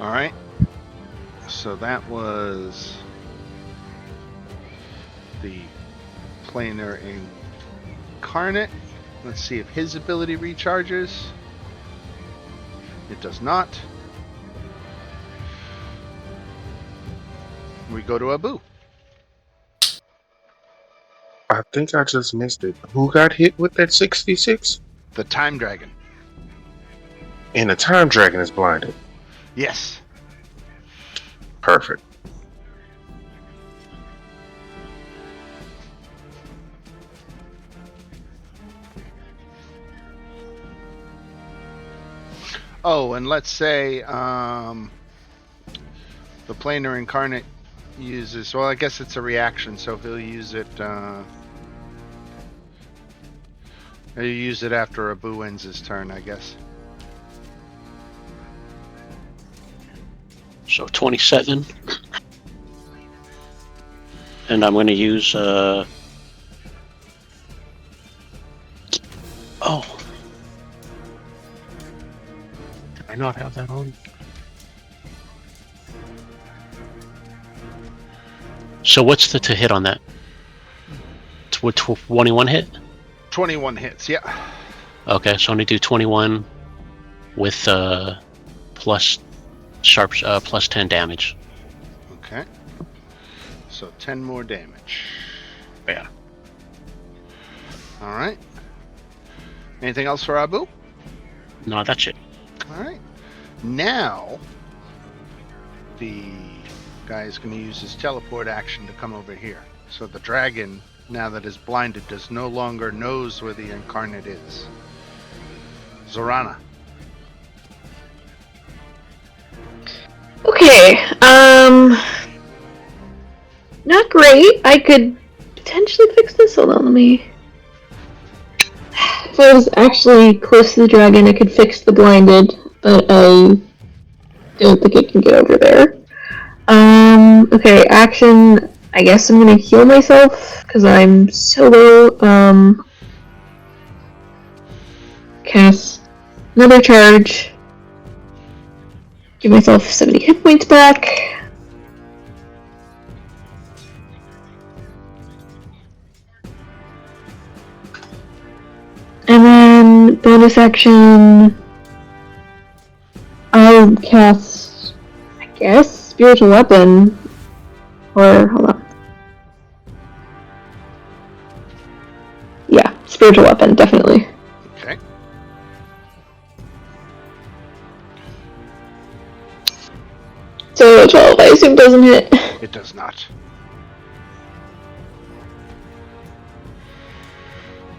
All right. So that was the planar incarnate. Let's see if his ability recharges. It does not. We go to Abu. I think I just missed it. Who got hit with that 66? The Time Dragon. And the Time Dragon is blinded. Yes. Perfect. Oh, and let's say the planar incarnate uses, well, I guess it's a reaction, so he'll use it after Abu ends his turn, I guess. So 27. And I'm going to use oh. Did I not have that on? So what's the to hit on that? 21 hit? 21 hits, yeah. Okay, so I'm going to do 21 with plus sharp plus 10 damage. Okay. So 10 more damage. Yeah. All right. Anything else for Abu? No, that's it. All right. Now, the guy is going to use his teleport action to come over here. So the dragon, now that is blinded, does no longer knows where the incarnate is. Zorana. Okay, not great. I could potentially fix this. Hold on, let me... If I was actually close to the dragon, I could fix the blinded, but I don't think it can get over there. Okay, action. I guess I'm gonna heal myself, because I'm so low. Cast another charge. Give myself 70 hit points back. And then, bonus action, I'll cast, I guess, Spiritual Weapon, or, hold on. Yeah, Spiritual Weapon, definitely. Okay. So, 12, I assume doesn't hit. It does not.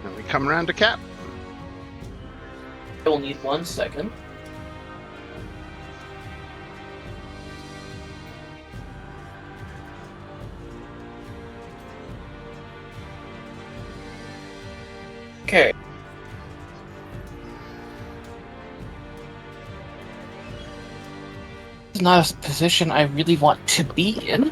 Then we come around to Cap. I will need 1 second. Okay. This is not a position I really want to be in.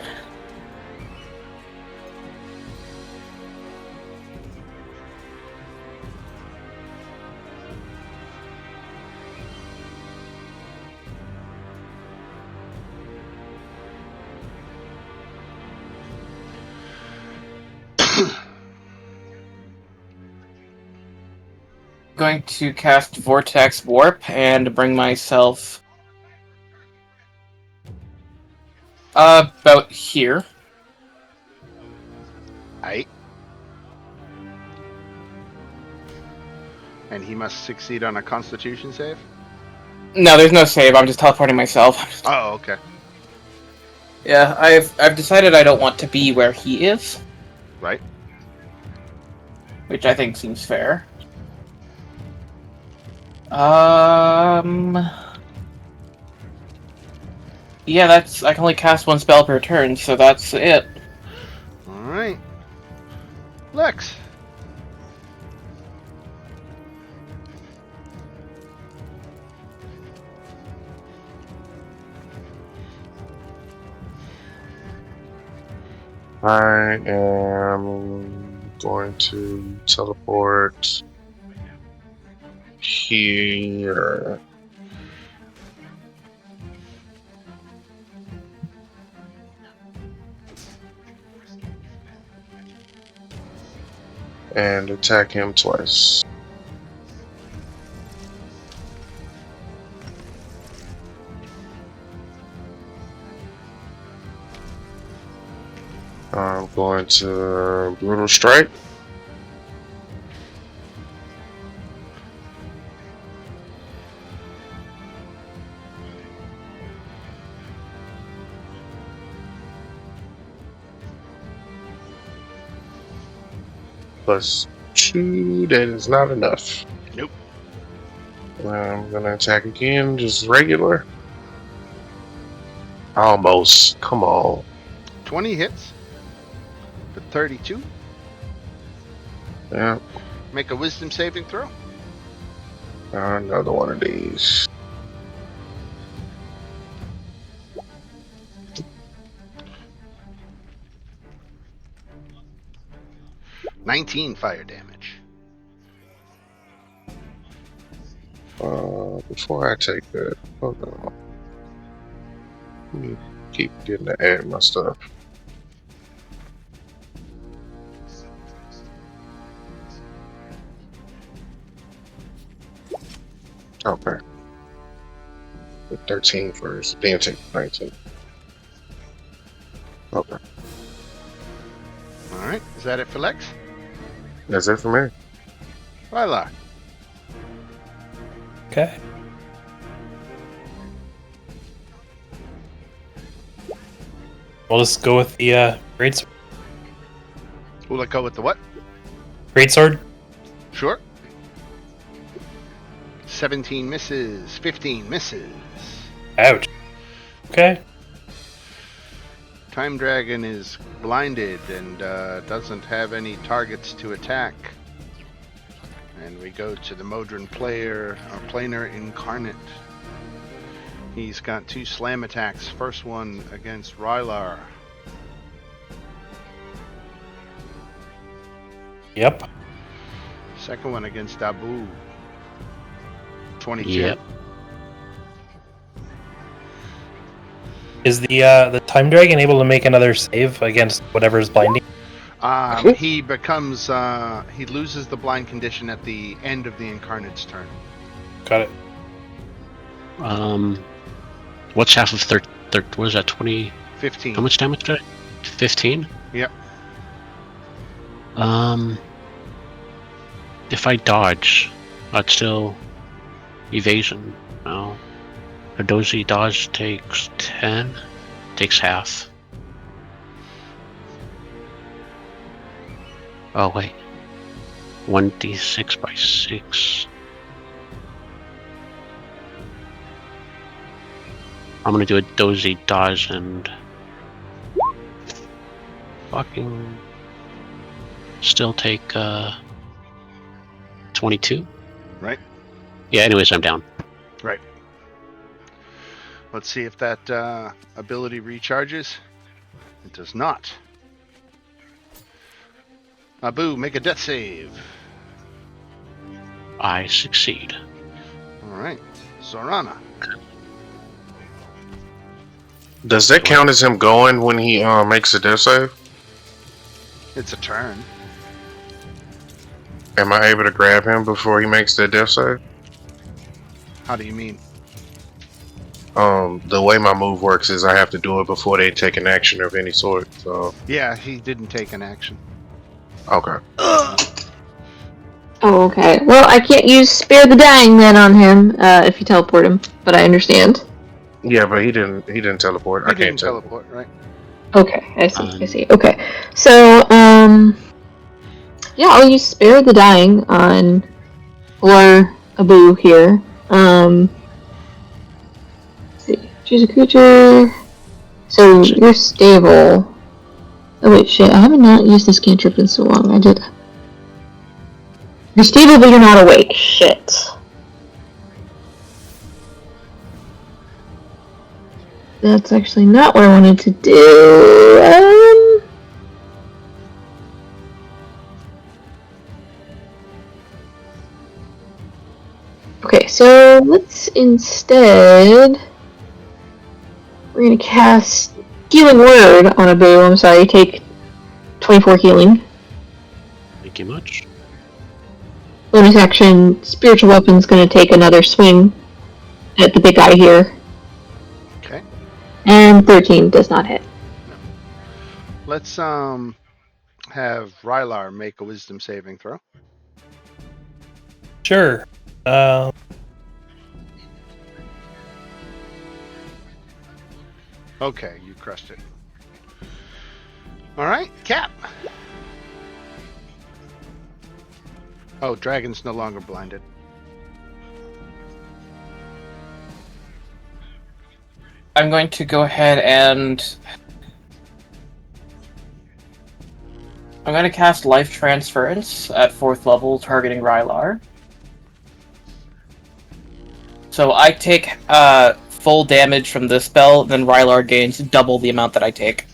Going to cast Vortex Warp and bring myself About here. Aight. And he must succeed on a Constitution save? No, there's no save. I'm just teleporting myself. Oh, okay. Yeah, I've decided I don't want to be where he is, Right. which I think seems fair. Yeah, I can only cast one spell per turn, so that's it. Alright. Lex. I am going to teleport here. And attack him twice. I'm going to Brutal Strike. +2, that is not enough. Nope. I'm gonna attack again, just regular. Almost. Come on. 20 hits. For 32. Yeah. Make a wisdom saving throw. Another one of these. $19 fire damage. Before I take that, hold on. Let me keep getting to add my stuff. Okay. The 13 first, then take 19. Okay. Alright, is that it for Lex? That's it for me. Rylar. Okay. We'll just go with the great Will it go with the what? sword. Sure. 17 misses. 15 misses. Ouch. Okay. Time Dragon is blinded and doesn't have any targets to attack. And we go to the Modron player, or planar incarnate. He's got 2 slam attacks. First one against Rylar. Yep. Second one against Abu. 22. Yep. Is the time dragon able to make another save against whatever's blinding? He becomes, he loses the blind condition at the end of the incarnate's turn. Got it. What's half of what is that, 20? 15. How much damage did I? 15? Yep. If I dodge, that's still evasion. No. A dozy dodge takes 10. Takes half. Oh wait. 1d6 by 6. I'm gonna do a dozy dodge and fucking still take 22. Right. Yeah, anyways, I'm down. Right. Let's see if that ability recharges. It does not. Abu, make a death save. I succeed. Alright. Zorana. Does that count as him going when he makes a death save? It's a turn. Am I able to grab him before he makes that death save? How do you mean? The way my move works is I have to do it before they take an action of any sort. So Yeah, he didn't take an action. okay. Oh, okay. Well, I can't use Spare the Dying then on him if you teleport him, but I understand. Yeah, but he didn't teleport. He I can't didn't teleport. teleport, right? Okay, I see. Okay, so yeah, I'll use Spare the Dying on poor Abu here. Let's see, choose a creature. So you're stable. Oh wait, shit! I haven't not used this cantrip in so long. I did. You're stable, but you're not awake. Shit. That's actually not what I wanted to do. Okay, so let's instead... We're gonna cast Healing Word on Abu. I'm sorry, take 24 healing. Thank you much. Bonus action, Spiritual Weapon's gonna take another swing at the big guy here. Okay. And 13 does not hit. Let's have Rylar make a wisdom saving throw. Sure. Okay, you crushed it. All right, Cap. Oh, Dragon's no longer blinded. I'm going to go ahead and... I'm going to cast Life Transference at 4th level, targeting Rylar. So I take full damage from this spell, then Rylar gains double the amount that I take.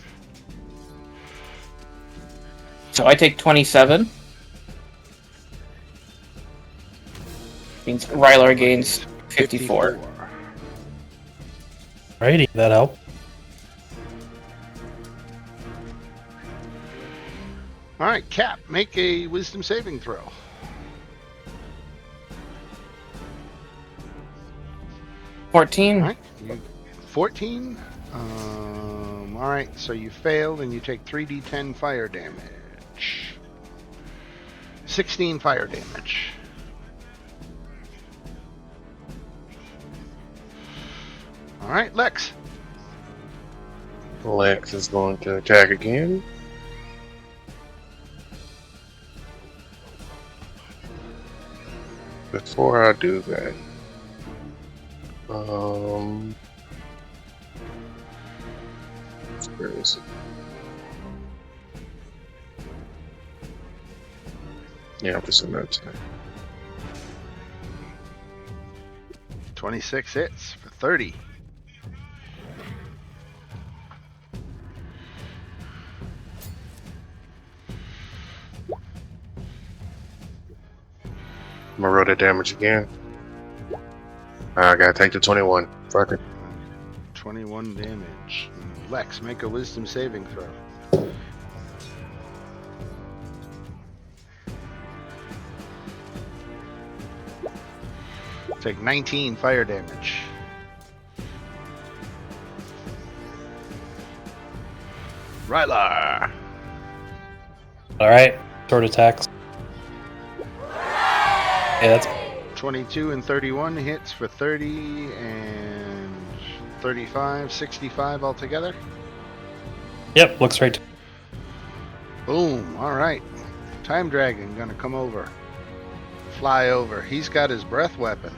So I take 27. Means Rylar gains 54. Righty, that helped. All right, Cap, make a wisdom saving throw. All 14. right, 14. All right, so you failed and you take 3d10 fire damage. 16 fire damage. All right, Lex. Lex is going to attack again. Before I do that, where is it? Yeah, I'm just in that time. 26 hits for 30. I'm gonna roll that damage again. I gotta take the 21. Fuck it. 21 damage. Lex, make a wisdom saving throw. Take 19 fire damage. Rylar. Alright, sword attacks. Yeah, that's 22 and 31 hits for 30 and 35, 65 altogether. Yep, looks right. Boom. All right. Time Dragon gonna come over. Fly over. He's got his breath weapon.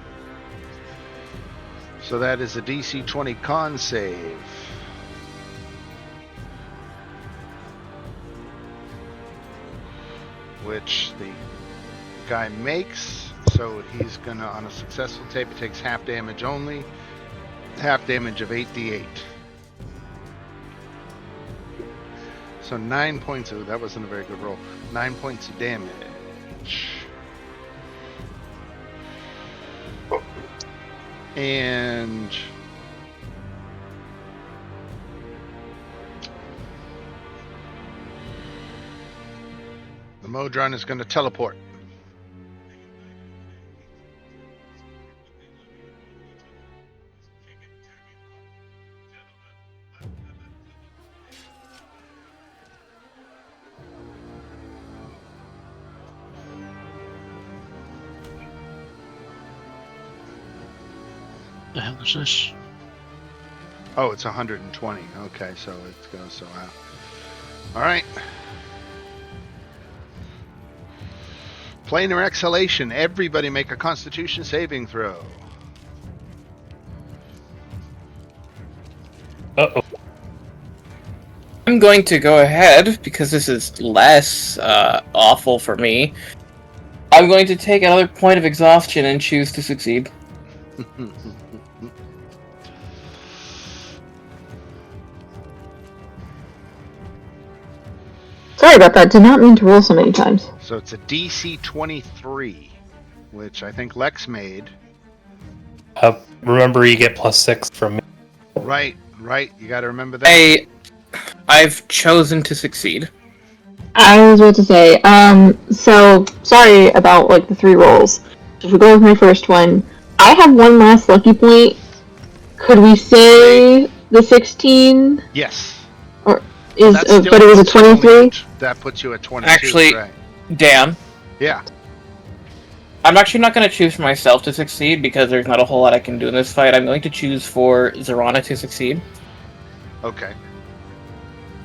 So that is a DC 20 con save. Which the guy makes. So he's gonna, on a successful tape, it takes half damage only. Half damage of 8d8. So 9 points of, that wasn't a very good roll. 9 points of damage. And the Modron is going to teleport. The hell is this? Oh, it's 120. Okay, so it goes so out. All right. Planar exhalation. Everybody make a Constitution saving throw. Uh-oh. I'm going to go ahead, because this is less awful for me. I'm going to take another point of exhaustion and choose to succeed. Sorry about that. Did not mean to roll so many times. So it's a DC 23, which I think Lex made. Remember, you get +6 from me. Right. You got to remember that. I've chosen to succeed. I was about to say, so sorry about like the 3 rolls. If we go with my first one, I have one last lucky point. Could we say the 16? Yes. Or That still but it was a puts you only 23? at- That puts you at 22. Actually- right. Dan, Yeah. I'm actually not going to choose for myself to succeed because there's not a whole lot I can do in this fight. I'm going to choose for Zorana to succeed. Okay.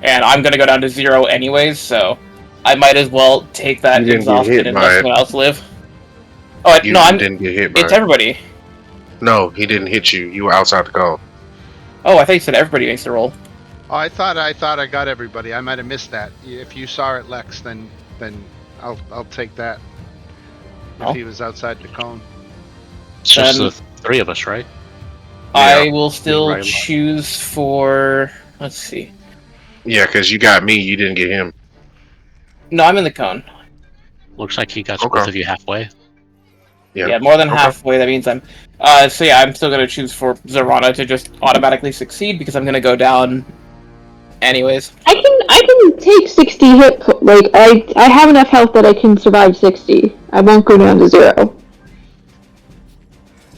And I'm going to go down to 0 anyways, so I might as well take that You didn't get exhaustion hit and by let it. someone else live. Oh, You no, I'm. didn't get hit by It's it. everybody. No, he didn't hit you. You were outside the cone. Oh, I thought you said everybody makes the roll. Oh, I thought I got everybody. I might have missed that. If you saw it, Lex, then I'll take that. Oh. If he was outside the cone. It's just Then- the 3 of us, right? I will still Right. choose for. Let's see. Yeah, because you got me. You didn't get him. No, I'm in the cone. Looks like he got Okay. both of you halfway. Yeah, more than Okay. halfway. That means I'm. So yeah, I'm still gonna choose for Zorana to just automatically succeed because I'm gonna go down, anyways. I can take 60 like I have enough health that I can survive 60. I won't go down to 0.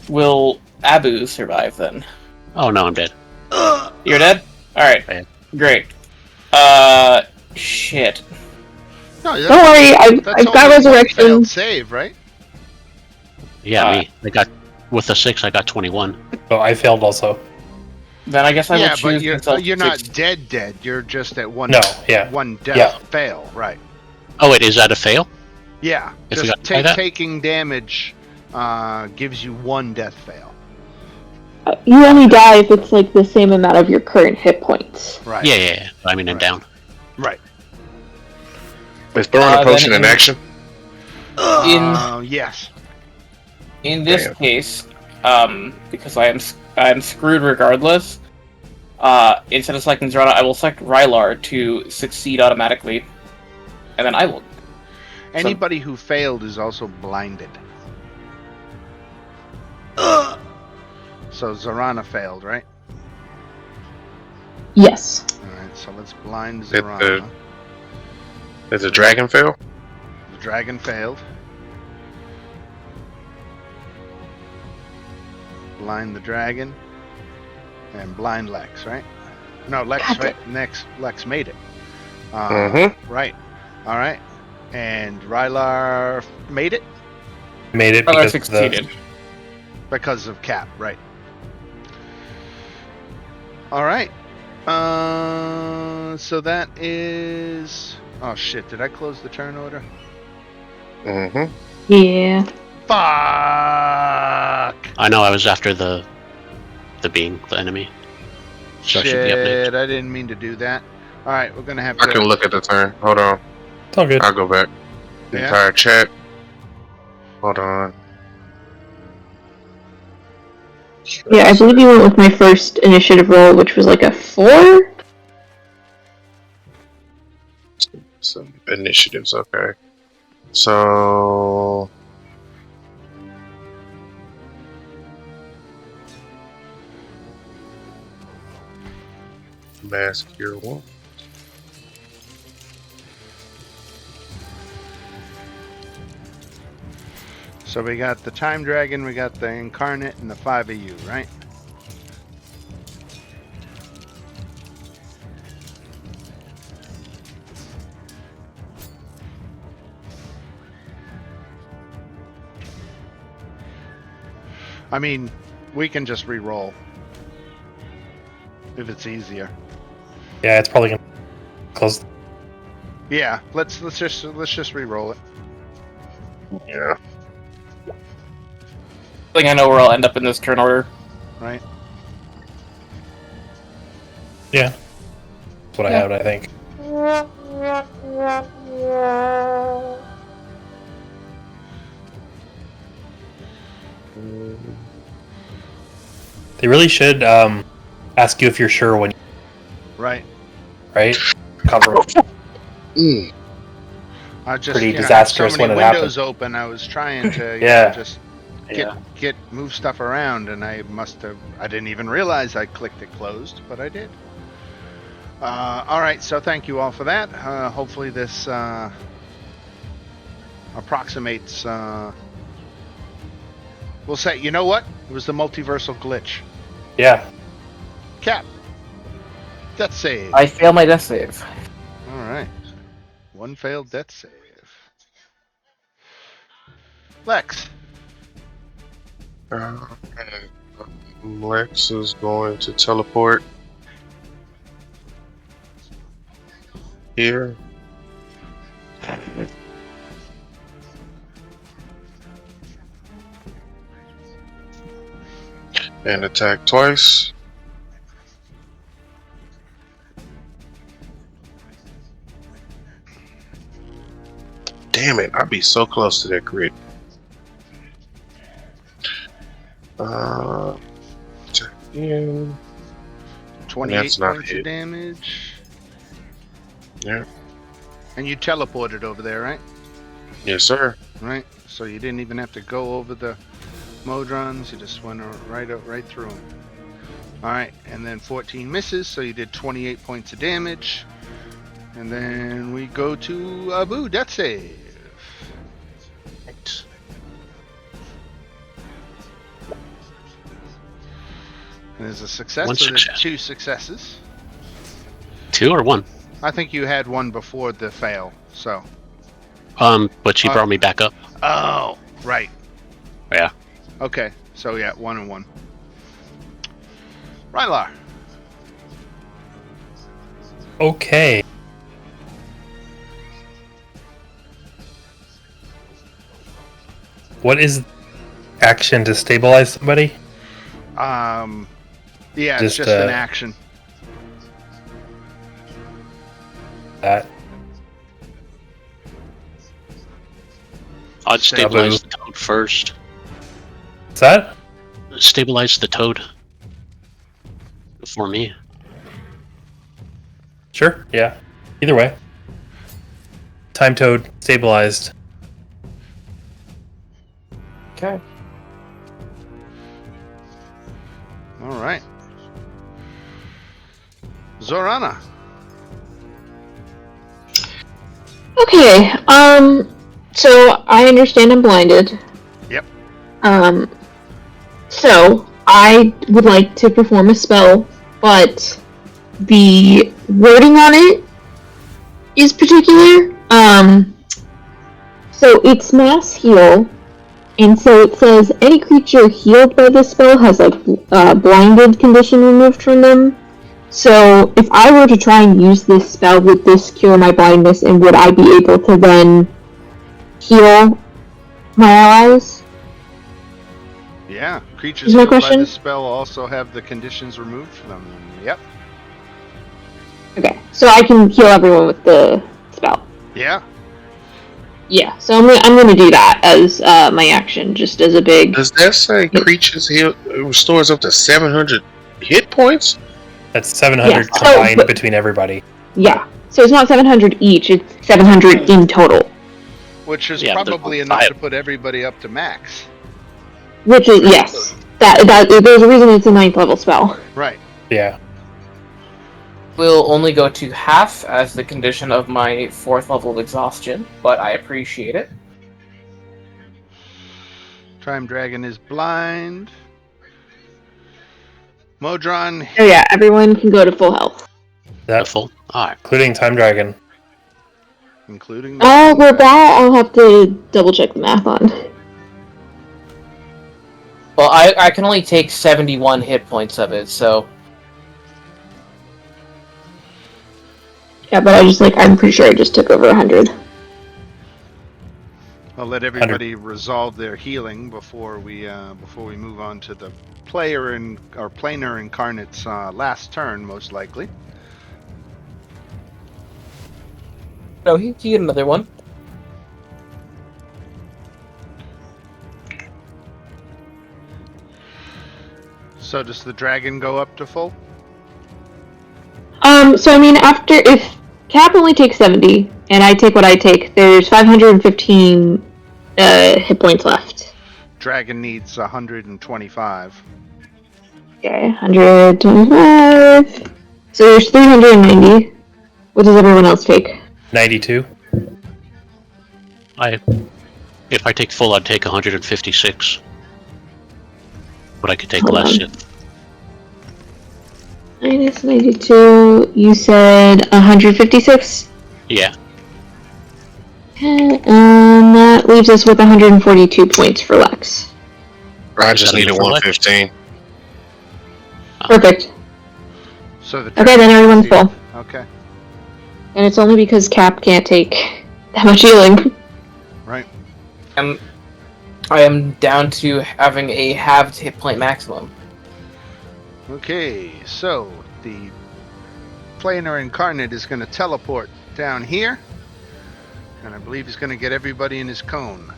Will Abu survive then? Oh no, I'm dead. You're dead. All right. Yeah. Great. Shit. No, Don't worry, I've got only one resurrection. failed save, right? Yeah, me. I got with the 6. I got 21. Oh, I failed also. Then I guess I will Yeah, choose but myself you're not 60. dead. You're just at one. No, yeah. One death Yeah. fail, right? Oh wait, is that a fail? Yeah. If we Just got by that? taking damage gives you 1 death fail. You only die if it's like the same amount of your current hit points. Right. Yeah. I mean, and Right. down. Right. Is throwing then a potion in in- action? Yes. In this Damn. case, because I'm screwed regardless. Instead of selecting Zorana, I will select Rylar to succeed automatically, and then I will. Anybody who failed is also blinded. So Zorana failed, right? Yes. Alright, so let's blind Did Zorana. Did the dragon fail? The dragon failed. Blind the dragon. And blind Lex, right? No, Lex, God right? Lex made it. Mm-hmm. Right. Alright. And Rylar made it Made it Rylar because succeeded. because of Cap, right. Alright. So that is... Oh shit, did I close the turn order? Mm-hmm. Yeah. Fuck! I know. I was after the being the enemy. So I should be up next. Shit, I didn't mean to do that. Alright, we're gonna have I to... can look at the turn. Hold on. It's all good. I'll go back. The Yeah. entire chat. Hold on. Yeah, I believe you went with my first initiative roll, which was like a 4? Some initiatives, okay. So mask your one. So we got the Time Dragon, we got the Incarnate, and the 5 of you, right? I mean, We can just re-roll if it's easier. Yeah, it's probably gonna close. Yeah, let's just re-roll it. Yeah. I think I know where I'll end up in this turn order. Right. Yeah, that's what I Yeah. have. I think. They really should ask you if you're sure when. Right. Right? Confirmation. I just Pretty you know, disastrous so many when it windows happened. open. I was trying to Yeah. just Yeah. get move stuff around, and I didn't even realize I clicked it closed, but I did. All right, so thank you all for that. Hopefully this approximates. We'll say, you know what? It was the multiversal glitch. Yeah. Cap. Death save. I fail my death save. All right. One failed death save. Lex. Lex is going to teleport here. And attack twice. Damn it, I'd be so close to that crit. Attack again. 28 That's not points hit. of damage. Yeah. And you teleported over there, right? Yes, sir. Right. So you didn't even have to go over the Modrons. You just went right through them. All right. And then 14 misses. So you did 28 points of damage. And then we go to Abu. Death save. Right. And there's a success. One so there's success. 2 successes. 2 or 1? I think you had one before the fail. So. But she brought me back up. Oh, right. Yeah. Okay. So yeah, 1 and 1. Rylar. Okay. What is action to stabilize somebody? Yeah, it's just an action. That. I'd stabilize the toad first. What's that? Stabilize the toad. For me. Sure. Yeah. Either way. Time toad stabilized. Okay. All right. Zorana. Okay, so I understand I'm blinded. Yep. So I would like to perform a spell, but the wording on it is particular. So it's mass heal, and so it says any creature healed by this spell has a blinded condition removed from them. So if I were to try and use this spell, would this cure my blindness, and would I be able to then heal my allies? Yeah, creatures Is my healed by question? this spell also have the conditions removed from them. Yep. Okay, so I can heal everyone with the spell. Yeah. Yeah, so I'm gonna do that as my action, just as a big. Does that say creatures heal restores up to 700 hit points? That's 700 Yeah, so- combined but- between everybody. Yeah, so it's not 700 each; it's 700 in total. Which is Yeah, but probably they're enough five. to put everybody up to max. Which is yes, that there's a reason it's a 9th level spell. Right. Yeah. Will only go to half as the condition of my 4th level of exhaustion, but I appreciate it. Time Dragon is blind. Modron. Oh yeah, everyone can go to full health. The That, full. Alright. including Time Dragon. Including. Well, that I'll have to double check the math on. Well, I can only take 71 hit points of it, so... Yeah, but I'm pretty sure I just took over 100. I'll let everybody resolve their healing before we move on to the planar incarnate's last turn, most likely. No, he get another one. So does the dragon go up to full? So I mean, if Cap only takes 70, and I take what I take, there's 515 hit points left. Dragon needs 125. Okay, 125. So there's 390. What does everyone else take? 92. If I take full, I'd take 156. But I could take Hold less. on. Minus 92, you said 156? Yeah. Okay, and that leaves us with 142 points for Lex. I just Is that needed enough for Lex? 115. Perfect. So the Okay, then everyone's full. Okay, And it's only because Cap can't take that much healing. right. I am down to having a halved hit point maximum. Okay, so the planar incarnate is going to teleport down here, and I believe he's going to get everybody in his cone.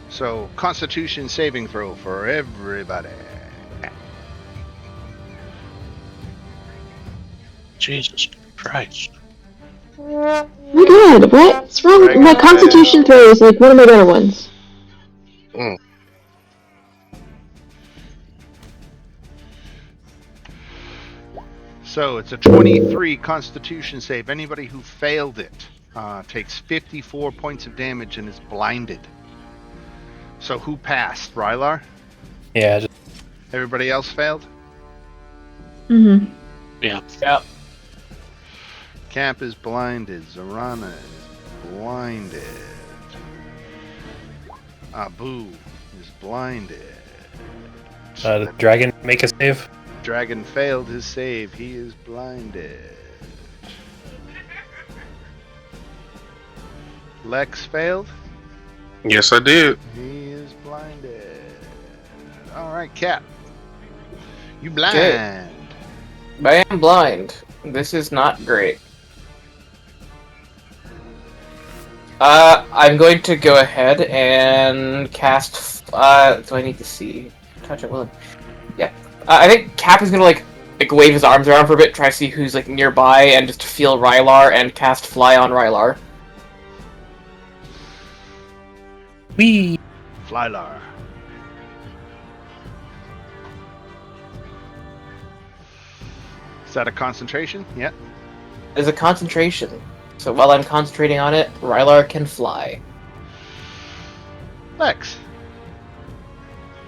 So, Constitution saving throw for everybody. Jesus Christ. Oh my god, what's wrong with my Constitution throw is like one of my better ones. So it's a 23 Constitution save. Anybody who failed it takes 54 points of damage and is blinded. So who passed? Rylar? Yeah, just Everybody else failed? Mm-hmm. Yeah. Yep. Camp is blinded. Zorana is blinded. Abu is blinded. the dragon make a save. Dragon failed his save. He is blinded. Lex failed. Yes, I did. He is blinded. Alright, Cap. You blind. Okay. I am blind. This is not great. I'm going to go ahead and cast. Do I need to see? Touch it. Well, yeah. I think Cap is gonna like wave his arms around for a bit, try to see who's like nearby, and just feel Rylar and cast Fly on Rylar. Wee. Flylar. Is that a concentration? Yep. There's a concentration, so while I'm concentrating on it, Rylar can fly. Lex.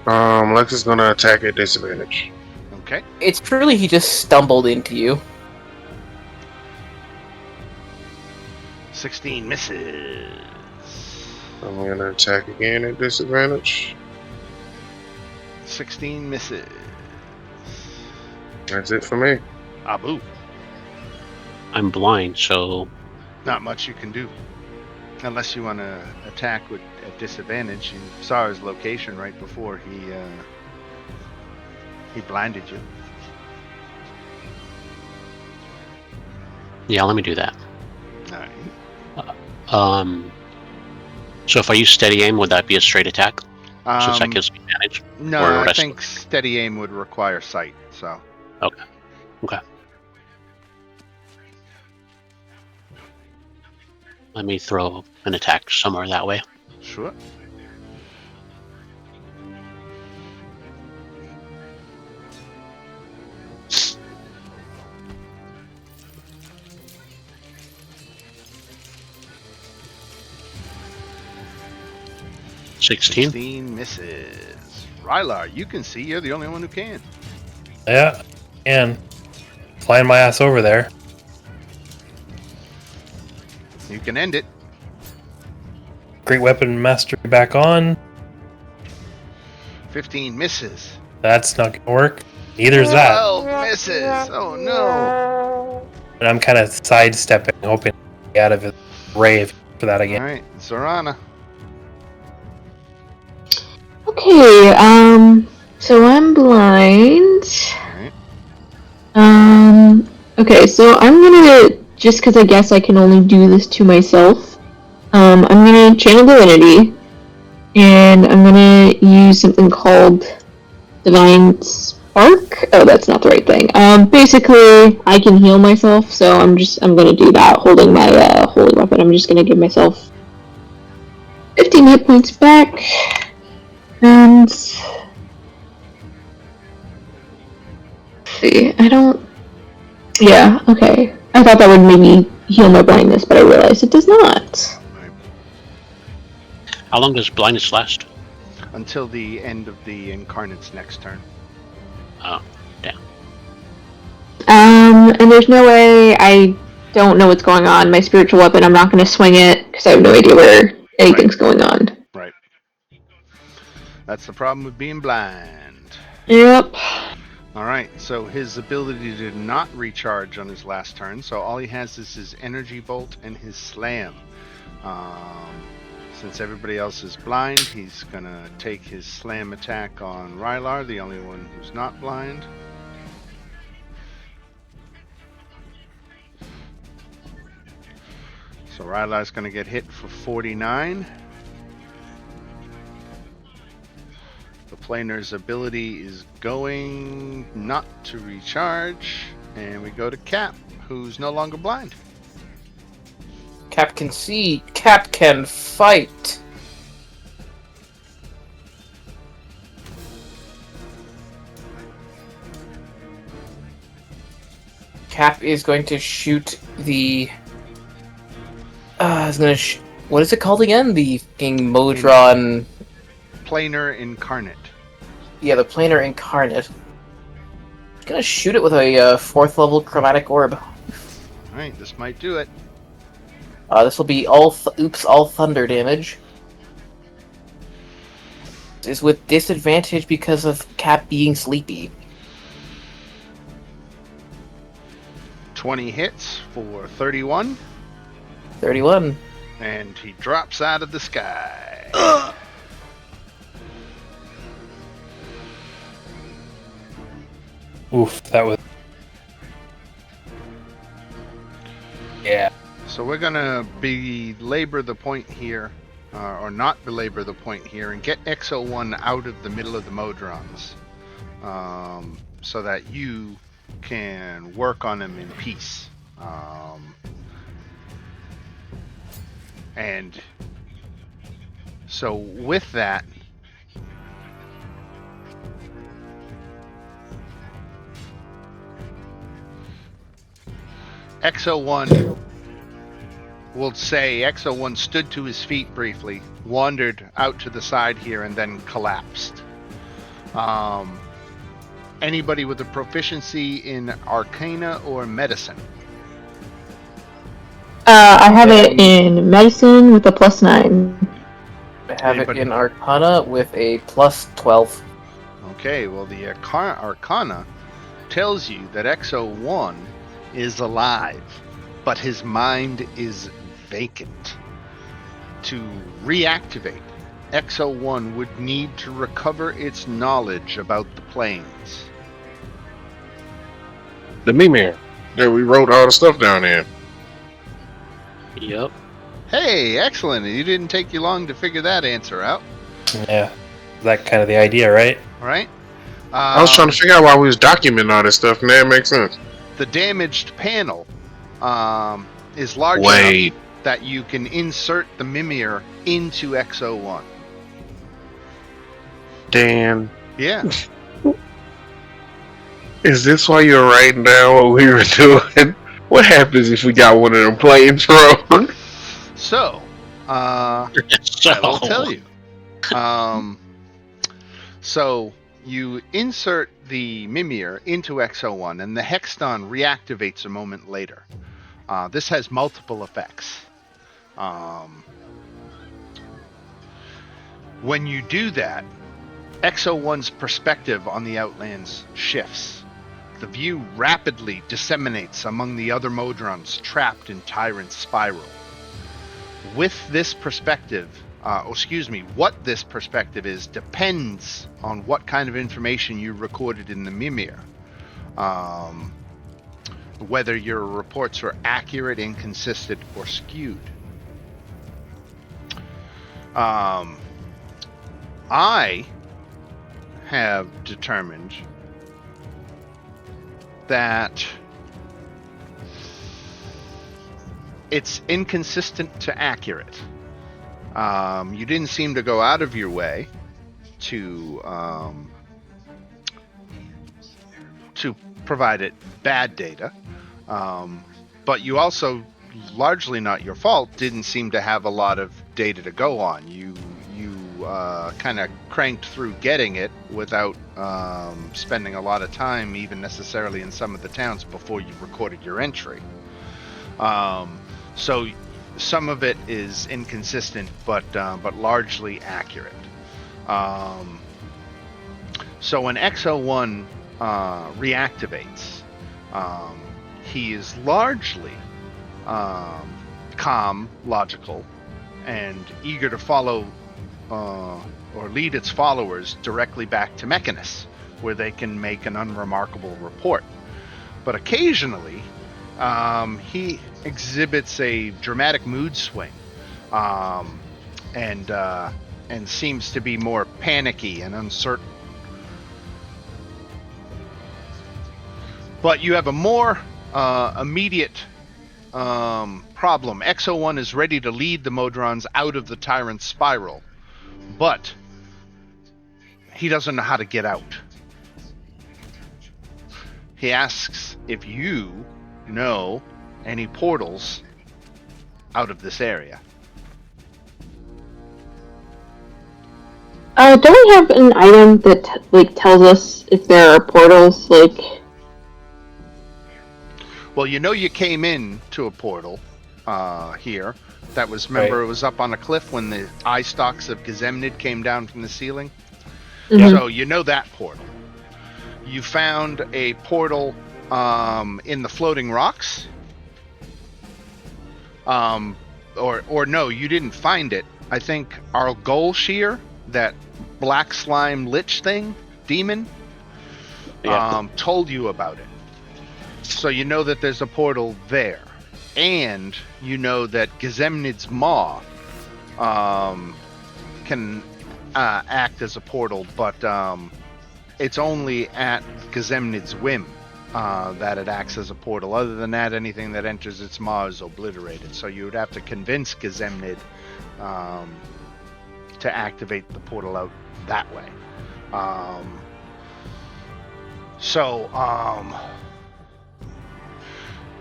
Lex is gonna attack at disadvantage. Okay. It's truly he just stumbled into you. 16 misses. I'm gonna attack again at disadvantage. 16 misses. That's it for me. Abu. I'm blind, so Not much you can do. Unless you want to attack at disadvantage. You saw his location right before he blinded you. yeah, let me do that. Alright. So if I use steady aim, would that be a straight attack? Since that gives me advantage? No, or I rest- think steady aim would require sight, so. Okay. Let me throw an attack somewhere that way. Sure. $16. 16 misses. Rylar, you can see. You're the only one who can. Yeah, and flying my ass over there. You can end it. Great weapon mastery back on. 15 misses. That's not gonna work. Neither's that. 12 misses. Oh no. And I'm kind of sidestepping, hoping to get out of his rave for that again. Alright, Zorana. Okay, so I'm blind. Alright. Okay, so I'm gonna, just because I guess I can only do this to myself, I'm gonna channel Divinity, and I'm gonna use something called Divine Spark. Oh, that's not the right thing. Basically, I can heal myself, so I'm gonna do that, holding my, holy weapon. I'm just gonna give myself 15 hit points back, and... see, yeah, okay. I thought that would maybe heal my blindness, but I realized it does not. How long does blindness last? Until the end of the Incarnate's next turn. Oh, damn. And there's no way, I don't know what's going on. My spiritual weapon, I'm not going to swing it, because I have no idea where anything's going on. Right. That's the problem with being blind. Yep. Alright, so his ability did not recharge on his last turn, so all he has is his Energy Bolt and his Slam. Since everybody else is blind, he's gonna take his Slam attack on Rylar, the only one who's not blind. So Rylar's gonna get hit for 49. The Planer's ability is going not to recharge, and we go to Cap, who's no longer blind. Cap can see. Cap can fight. Cap is going to shoot the... what is it called again? The fucking Modron... Planar Incarnate. Yeah, the Planar Incarnate. Gonna shoot it with a 4th level Chromatic Orb. Alright, this might do it. This will be all thunder damage. This is with disadvantage because of Cap being sleepy. 20 hits for 31. 31. And he drops out of the sky. Oof, that was... yeah. So we're gonna belabor the point here, or not belabor the point here, and get X01 out of the middle of the Modrons, so that you can work on him in peace. And so with that, X01 will say X01 stood to his feet briefly, wandered out to the side here, and then collapsed. Anybody with a proficiency in Arcana or Medicine? I have it in Medicine with a +9. I have it in Arcana with a +12. Okay, well the Arcana tells you that X01 is alive, but his mind is vacant. To reactivate, X01 would need to recover its knowledge about the planes. The Mimir. Yeah, we wrote all the stuff down there. Yep. Hey, excellent. It didn't take you long to figure that answer out. Yeah. That kind of the idea, right? All right. I was trying to figure out why we was documenting all this stuff, and that makes sense. The damaged panel is large Wait. enough that you can insert the Mimir into X01. Dan, Yeah. is this why you're writing down what we were doing? What happens if we got one of them planes wrong? So, I will tell you. So you insert the Mimir into X01, and the Hexton reactivates a moment later. This has multiple effects. When you do that, XO1's perspective on the Outlands shifts. The view rapidly disseminates among the other Modrons trapped in Tyrant's spiral. With this perspective, what this perspective is depends on what kind of information you recorded in the Mimir. Whether your reports are accurate, inconsistent, or skewed. I have determined that it's inconsistent to accurate. You didn't seem to go out of your way to provide it bad data, but you also, largely not your fault, didn't seem to have a lot of data to go on. You kind of cranked through getting it without spending a lot of time, even necessarily in some of the towns, before you recorded your entry. So some of it is inconsistent, but largely accurate. So when XO1 reactivates, he is largely calm, logical, and eager to follow or lead its followers directly back to Mechanus, where they can make an unremarkable report. But occasionally, he exhibits a dramatic mood swing, and seems to be more panicky and uncertain. But you have a more immediate problem. XO1 is ready to lead the Modrons out of the Tyrant's spiral, but he doesn't know how to get out. He asks if you know any portals out of this area. Don't we have an item that tells us if there are portals? Well, you know you came in to a portal here. That was, remember, Right. It was up on a cliff when the eye stalks of Gazemnid came down from the ceiling. Mhm. So you know that portal. You found a portal in the floating rocks. Or no, you didn't find it. I think Argolshir, that black slime lich thing, demon, told you about it. So you know that there's a portal there. And you know that Gazemnid's maw can act as a portal, but it's only at Gazemnid's whim that it acts as a portal. Other than that, anything that enters its maw is obliterated. So you would have to convince Gazemnid to activate the portal out that way.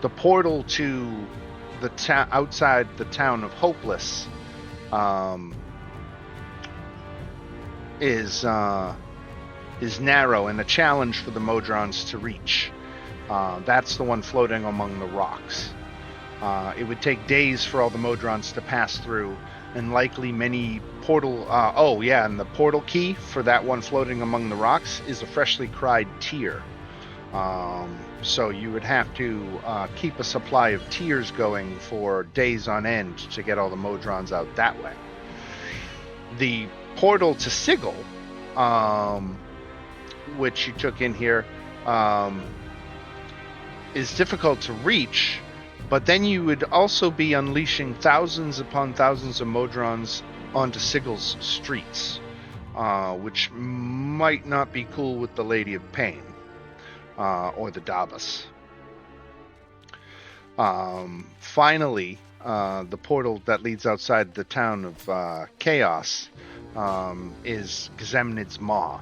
The portal to the town outside the town of Hopeless is narrow and a challenge for the Modrons to reach. That's the one floating among the rocks. It would take days for all the Modrons to pass through, and likely many portal... and the portal key for that one floating among the rocks is a freshly cried tear. So you would have to keep a supply of tears going for days on end to get all the Modrons out that way. The portal to Sigil, which you took in here, is difficult to reach, but then you would also be unleashing thousands upon thousands of Modrons onto Sigil's streets, which might not be cool with the Lady of Pain. Or the Davos. Finally, the portal that leads outside the town of Chaos is Gazemnid's Maw.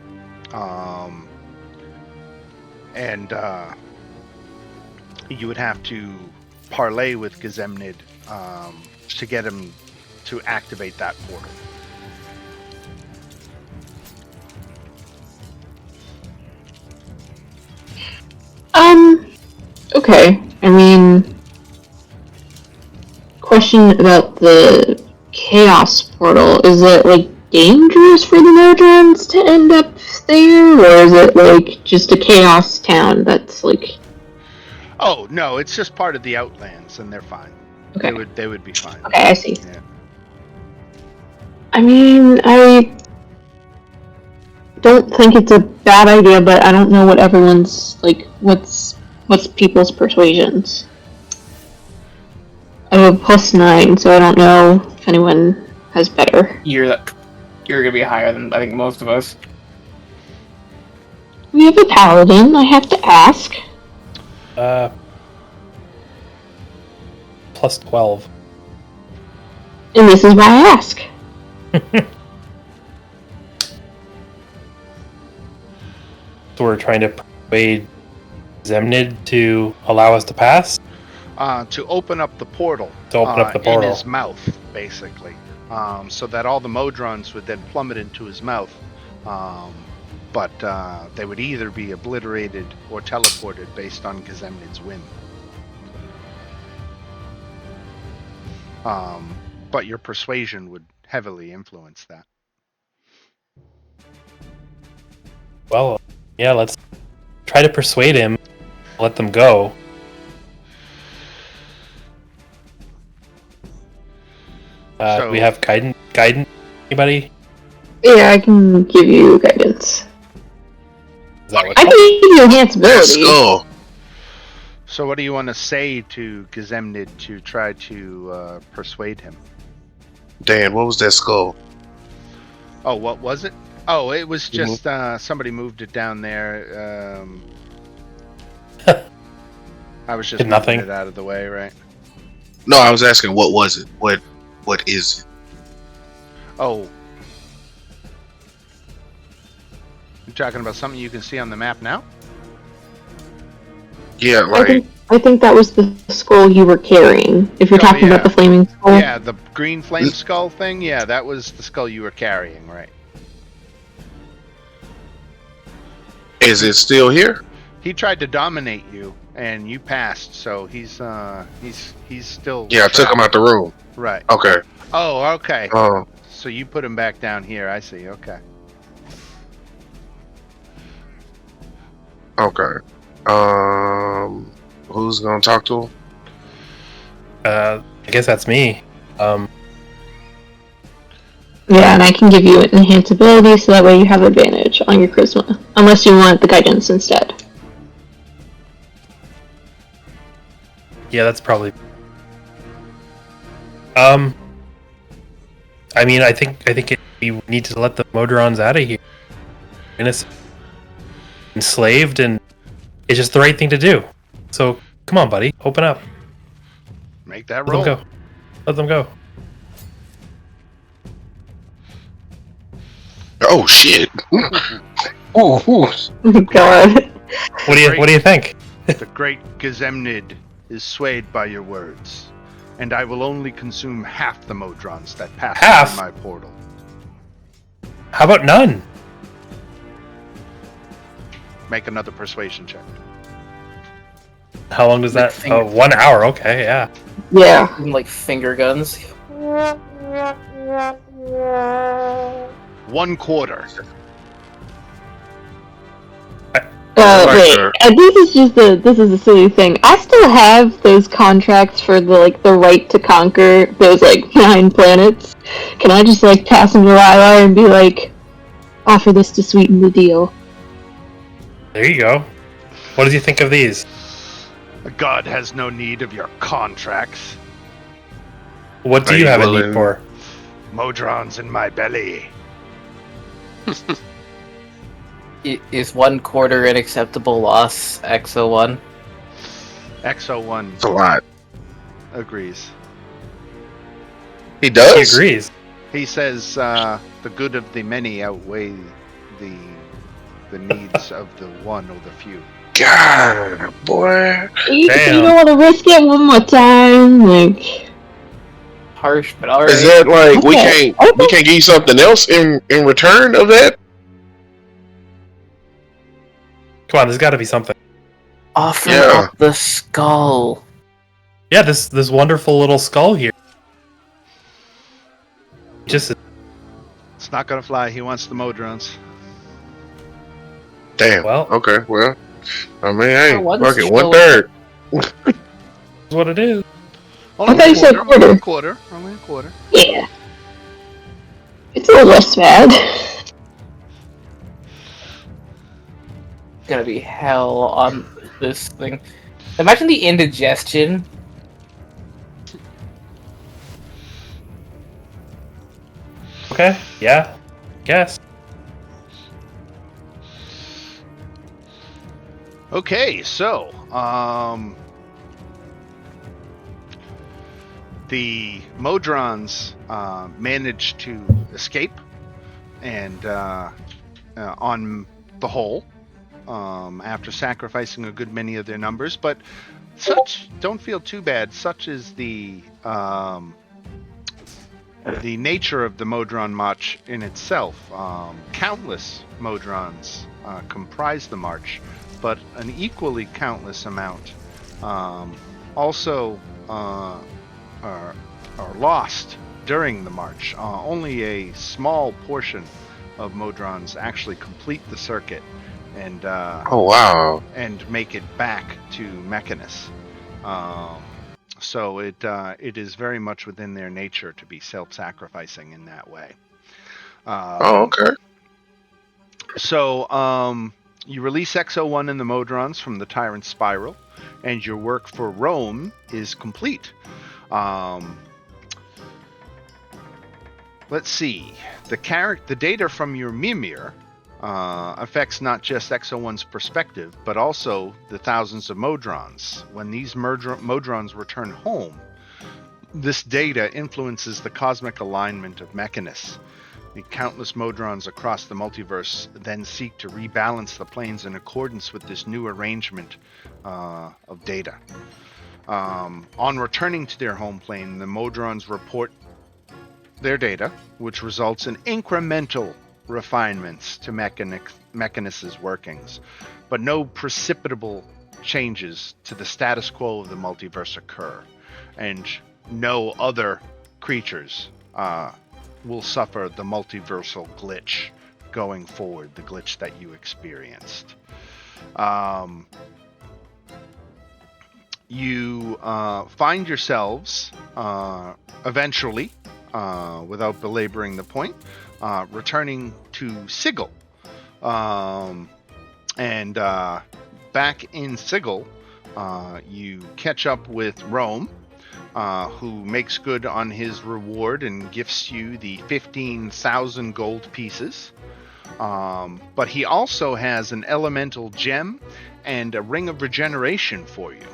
And you would have to parlay with Gazemnid to get him to activate that portal. Okay. I mean, question about the Chaos portal. Is it, dangerous for the Modrons to end up there, or is it like just a chaos town that's like? Oh no, it's just part of the Outlands, and they're fine. Okay. They would be fine. Okay, I see. Yeah. I mean, I don't think it's a bad idea, but I don't know what everyone's like. What's people's persuasions? I have a +9, so I don't know if anyone has better. You're gonna be higher than I think most of us. We have a paladin. I have to ask. +12. And this is why I ask. So we're trying to persuade Zemnid to allow us to pass? To open up the portal. To open up the portal. In his mouth, basically. So that all the Modrons would then plummet into his mouth. But they would either be obliterated or teleported based on Gazemnid's whim. But your persuasion would heavily influence that. Well, yeah, let's try to persuade him. Let them go. Do we have guidance? Anybody? Yeah, I can give you guidance. Is that what? I can give you Let's enhanceability. go. So what do you want to say to Gazemnid to try to persuade him? Dan, what was that skull? Oh, what was it? Oh, it was just somebody moved it down there. I was just Did nothing. moving it out of the way, right? No, I was asking what was it? What is it? Oh. You're talking about something you can see on the map now? Yeah, like I think that was the skull you were carrying. If you're Oh, talking yeah. about the flaming skull. Yeah, the green flame skull thing? Yeah, that was the skull you were carrying, right? is it still here? He tried to dominate you, and you passed, so he's still... Yeah, I took him out the room. Right. Okay. Oh, okay. Oh, So you put him back down here, I see, okay. okay. Who's gonna talk to him? I guess that's me. Yeah, and I can give you an enhanceability so that way you have advantage on your charisma. Unless you want the guidance instead. Yeah, that's probably. I mean, I think we need to let the Modrons out of here. Innocent, enslaved, and it's just the right thing to do. So come on, buddy, open up. Make that Let roll. them go. Let them go. Oh shit! Ooh. Oh God. What do you think? The great Gazemnid is swayed by your words, and I will only consume half the Modrons that pass Half? through my portal. How about none? Make another persuasion check. How long does that? Like Oh, 1 hour. Okay, yeah. Yeah. Like finger guns. 1/4. Like Wait. her. This is a silly thing. I still have those contracts for the right to conquer those 9 planets. Can I just pass them to Lila and be like, offer this to sweeten the deal? There you go. What did you think of these? God has no need of your contracts. What do Are you you have a willing- need for? Modrons in my belly. Is 1/4 an acceptable loss, XO1? XO1 It's a lot. agrees. He does. He agrees. He says the good of the many outweigh the needs of the one or the few. God, boy. You Damn. don't want to risk it one more time? Harsh, but alright. Is that like we Okay. can't give you something else in return of that? Come on, there's got to be something. Offer Yeah. up the skull. Yeah, this wonderful little skull here. Just It's It's not gonna fly. He wants the Modrons. Damn. Well- Okay. Well, I mean, hey, For once, fuck it. chill. 1/3. That's what it is. Only thought you said Only a quarter. quarter. Only a quarter. Yeah. It's a little less bad. Gonna be hell on this thing. Imagine the indigestion. Okay. Yeah. Guess. Okay, so the Modrons managed to escape, and on the whole, after sacrificing a good many of their numbers, but such don't feel too bad. Such is the nature of the Modron march in itself. Countless Modrons comprise the march, but an equally countless amount also are lost during the march. Only a small portion of Modrons actually complete the circuit and Oh, wow. and make it back to Mechanus. So it is very much within their nature to be self-sacrificing in that way. Oh, okay. So you release X01 and the Modrons from the Tyrant Spiral, and your work for Rome is complete. Let's see. The data from your Mimir affects not just X01's perspective, but also the thousands of Modrons. When these Modrons return home, this data influences the cosmic alignment of Mechanus. The countless Modrons across the multiverse then seek to rebalance the planes in accordance with this new arrangement of data. On returning to their home plane, the Modrons report their data, which results in incremental refinements to Mechanus's workings, but no precipitable changes to the status quo of the multiverse occur, and no other creatures will suffer the multiversal glitch going forward, the glitch that you experienced. You find yourselves eventually, without belaboring the point, returning to Sigil. And back in Sigil, you catch up with Rome, who makes good on his reward and gifts you the 15,000 gold pieces. But he also has an elemental gem and a ring of regeneration for you.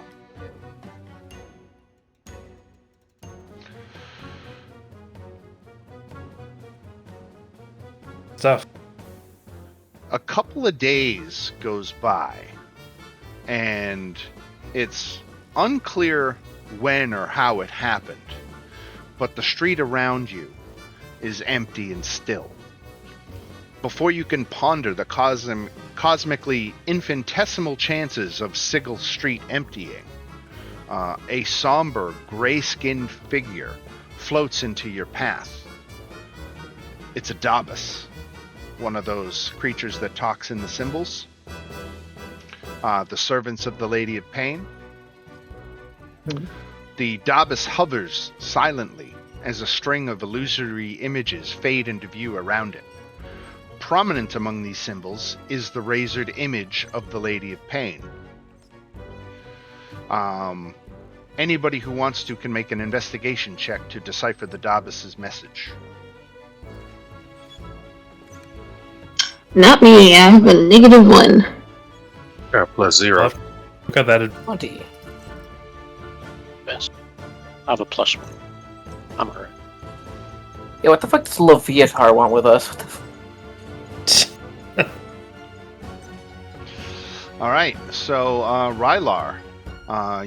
Stuff. A couple of days goes by, and it's unclear when or how it happened, but the street around you is empty and still. Before you can ponder the cosmically infinitesimal chances of Sigil Street emptying, a somber, gray-skinned figure floats into your path. It's a Dabus, one of those creatures that talks in the symbols. The servants of the Lady of Pain. The Dabus hovers silently as a string of illusory images fade into view around it. Prominent among these symbols is the razored image of the Lady of Pain. Anybody who wants to can make an investigation check to decipher the Dabus's message. Not me, I have a -1. Got +0. Look at that. 20. Best. I have a +1. I'm alright. Yeah, what the fuck does Leviatar want with us? What the All right, so Rylar,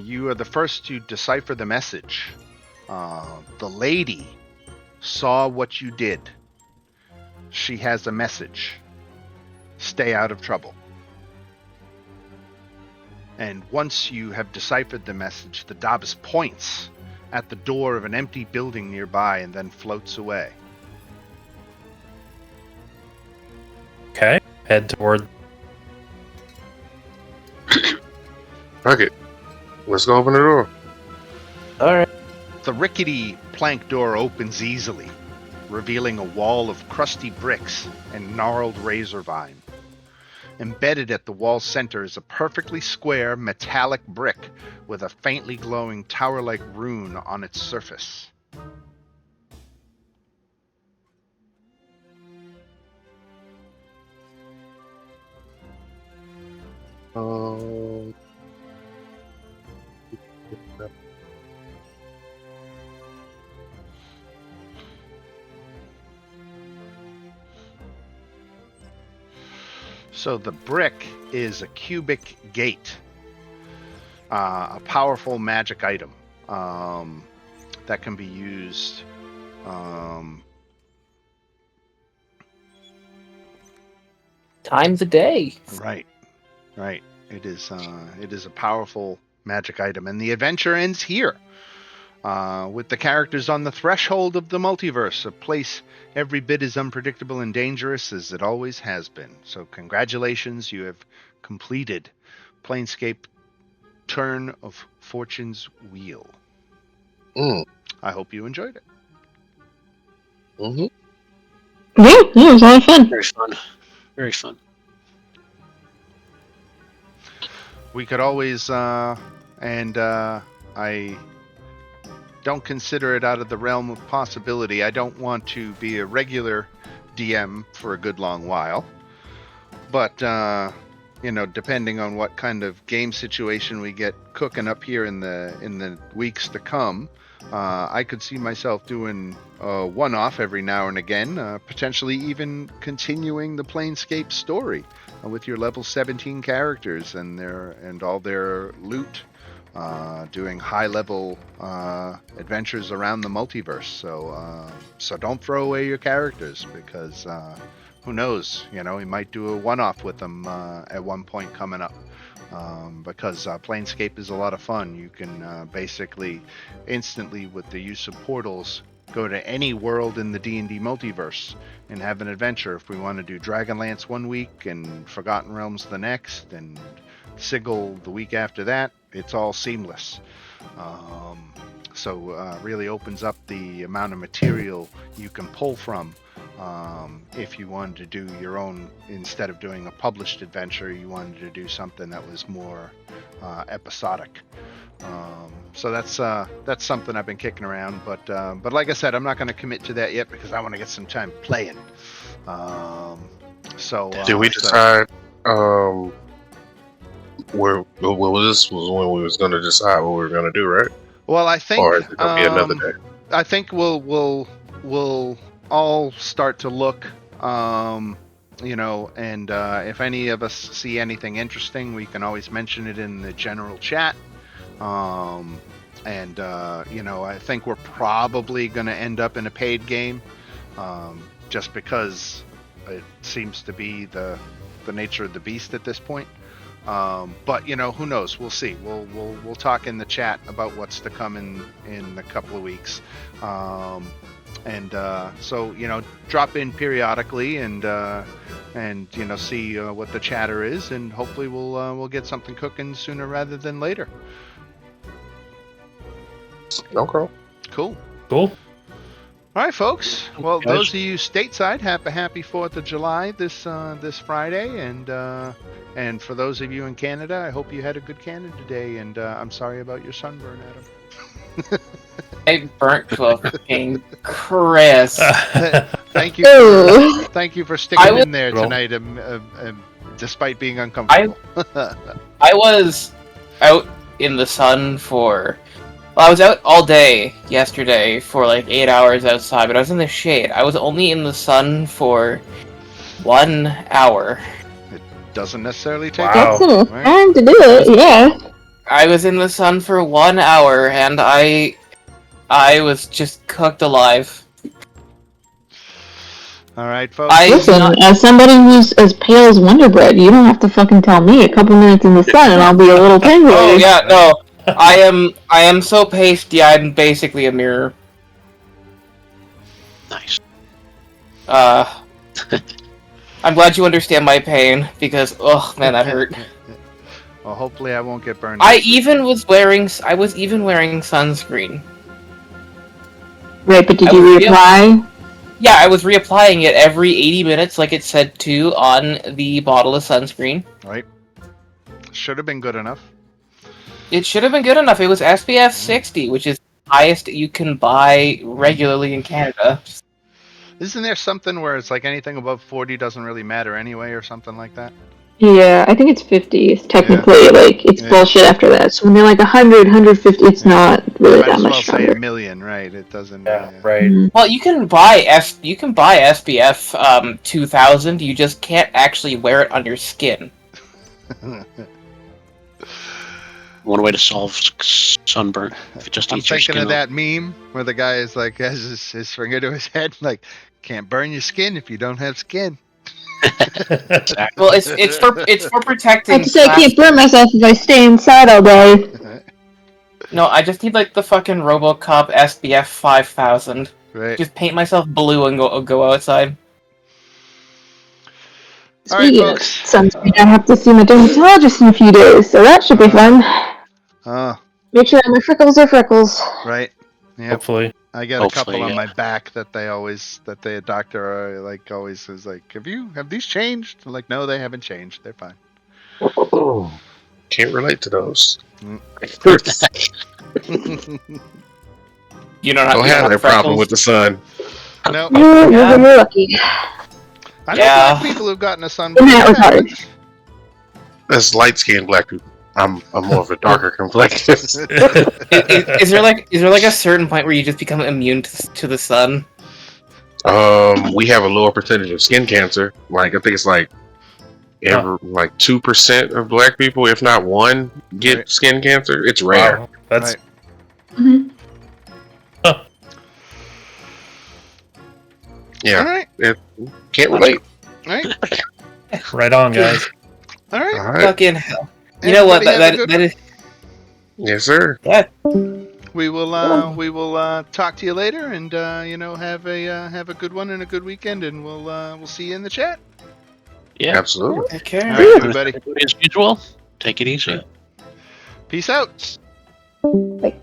you are the first to decipher the message. The lady saw what you did. She has a message. Stay out of trouble. And once you have deciphered the message, the Dabus points at the door of an empty building nearby and then floats away. Okay. Head toward. Fuck it. Let's go open the door. Alright. The rickety plank door opens easily, revealing a wall of crusty bricks and gnarled razor vine. Embedded at the wall's center is a perfectly square metallic brick with a faintly glowing tower-like rune on its surface. Um, So the brick is a cubic gate, a powerful magic item that can be used. Times a day. Right. It is a powerful magic item, and the adventure ends here. With the characters on the threshold of the multiverse, a place every bit as unpredictable and dangerous as it always has been. So congratulations, you have completed Planescape Turn of Fortune's Wheel. I hope you enjoyed it. Yeah, it was a lot of fun. Very fun. Very fun. We could always, I don't consider it out of the realm of possibility. I don't want to be a regular DM for a good long while. But, depending on what kind of game situation we get cooking up here in the weeks to come, I could see myself doing a one-off every now and again, potentially even continuing the Planescape story with your level 17 characters and all their loot. Doing high-level adventures around the multiverse. So don't throw away your characters, because who knows? We might do a one-off with them at one point coming up. Because Planescape is a lot of fun. You can basically instantly, with the use of portals, go to any world in the D&D multiverse and have an adventure. If we want to do Dragonlance one week and Forgotten Realms the next, and Sigil the week after that, it's all seamless. So really opens up the amount of material you can pull from. If you wanted to do your own, instead of doing a published adventure, you wanted to do something that was more episodic. So that's something I've been kicking around, but like I said, I'm not going to commit to that yet because I want to get some time playing. Did we decide where? Well, this was when we was going to decide what we were going to do, right? Well, I think, or is it going to be another day? I think we'll all start to look, and if any of us see anything interesting, we can always mention it in the general chat. I think we're probably going to end up in a paid game, just because it seems to be the nature of the beast at this point. But who knows? We'll see. We'll talk in the chat about what's to come in a couple of weeks. So drop in periodically and see what the chatter is, and hopefully we'll get something cooking sooner rather than later. Okay. Cool. Cool. All right, folks. Well, Okay. those of you stateside, have a happy 4th of July this Friday, and for those of you in Canada, I hope you had a good Canada Day, and I'm sorry about your sunburn, Adam. I burnt fucking Chris. Thank you for sticking in there tonight, despite being uncomfortable. I was out in the sun for... Well, I was out all day yesterday for like 8 hours outside, but I was in the shade. I was only in the sun for 1 hour. It doesn't necessarily take Wow. That's enough Right. time to do it, yeah. I was in the sun for 1 hour, and I was just cooked alive. All right, folks. Listen, as somebody who's as pale as Wonder Bread, you don't have to fucking tell me. A couple minutes in the sun and I'll be a little tingly. Oh yeah, no. I am so pasty, I'm basically a mirror. Nice. I'm glad you understand my pain, because, oh man, that hurt. Well, hopefully I won't get burned. I was even wearing sunscreen. Right, but did I you was reapply? Yeah, I was reapplying it every 80 minutes, like it said to on the bottle of sunscreen. Right. Should have been good enough. It should have been good enough. It was SPF 60, which is the highest you can buy regularly in Canada. Isn't there something where it's like anything above 40 doesn't really matter anyway, or something like that? Yeah, I think it's 50. It's technically, like, it's Yeah. bullshit after that. So when they're like 100, 150, it's not really Might that as well much say stronger. a million, right? It doesn't. Yeah, right. Mhm. Well, you can buy SPF 2000. You just can't actually wear it on your skin. One way to solve sunburn, if it just I'm eats your thinking skin of that meme where the guy is like has his finger to his head, like can't burn your skin if you don't have skin. Exactly. Well, it's for I protecting. have to say, I can't burn myself if I stay inside all day. No, I just need like the fucking RoboCop SPF 5000. Right. Just paint myself blue and go outside. All right, Speaking of folks. sunscreen, I have to see my dermatologist in a few days, so that should be fun. Make sure that my freckles are freckles. Right. Yep. Hopefully. I got a Hopefully, couple on yeah. my back that a doctor like always is like, have these changed? I'm like, no, they haven't changed. They're fine. Can't relate to those. You don't Don't have that problem with the sun. No. You're lucky. I know Yeah. black people who've gotten a sunburn. In that What regard. happens? That's light skinned black people. I'm more of a darker complexion. Is there like a certain point where you just become immune to the sun? We have a lower percentage of skin cancer. Like I think it's like like 2% of black people, if not one, get Right. skin cancer. It's rare. Wow, that's Right. Mhm. Yeah, All right. can't relate. All right. right on, guys. All right. All right. Fucking hell. You know what? Everybody have a good That is. Yes, sir. Yeah. We will talk to you later, and have a good one and a good weekend, and we'll see you in the chat. Yeah. Absolutely. Take care. All right, everybody. As usual, take it easy. Peace out. Bye.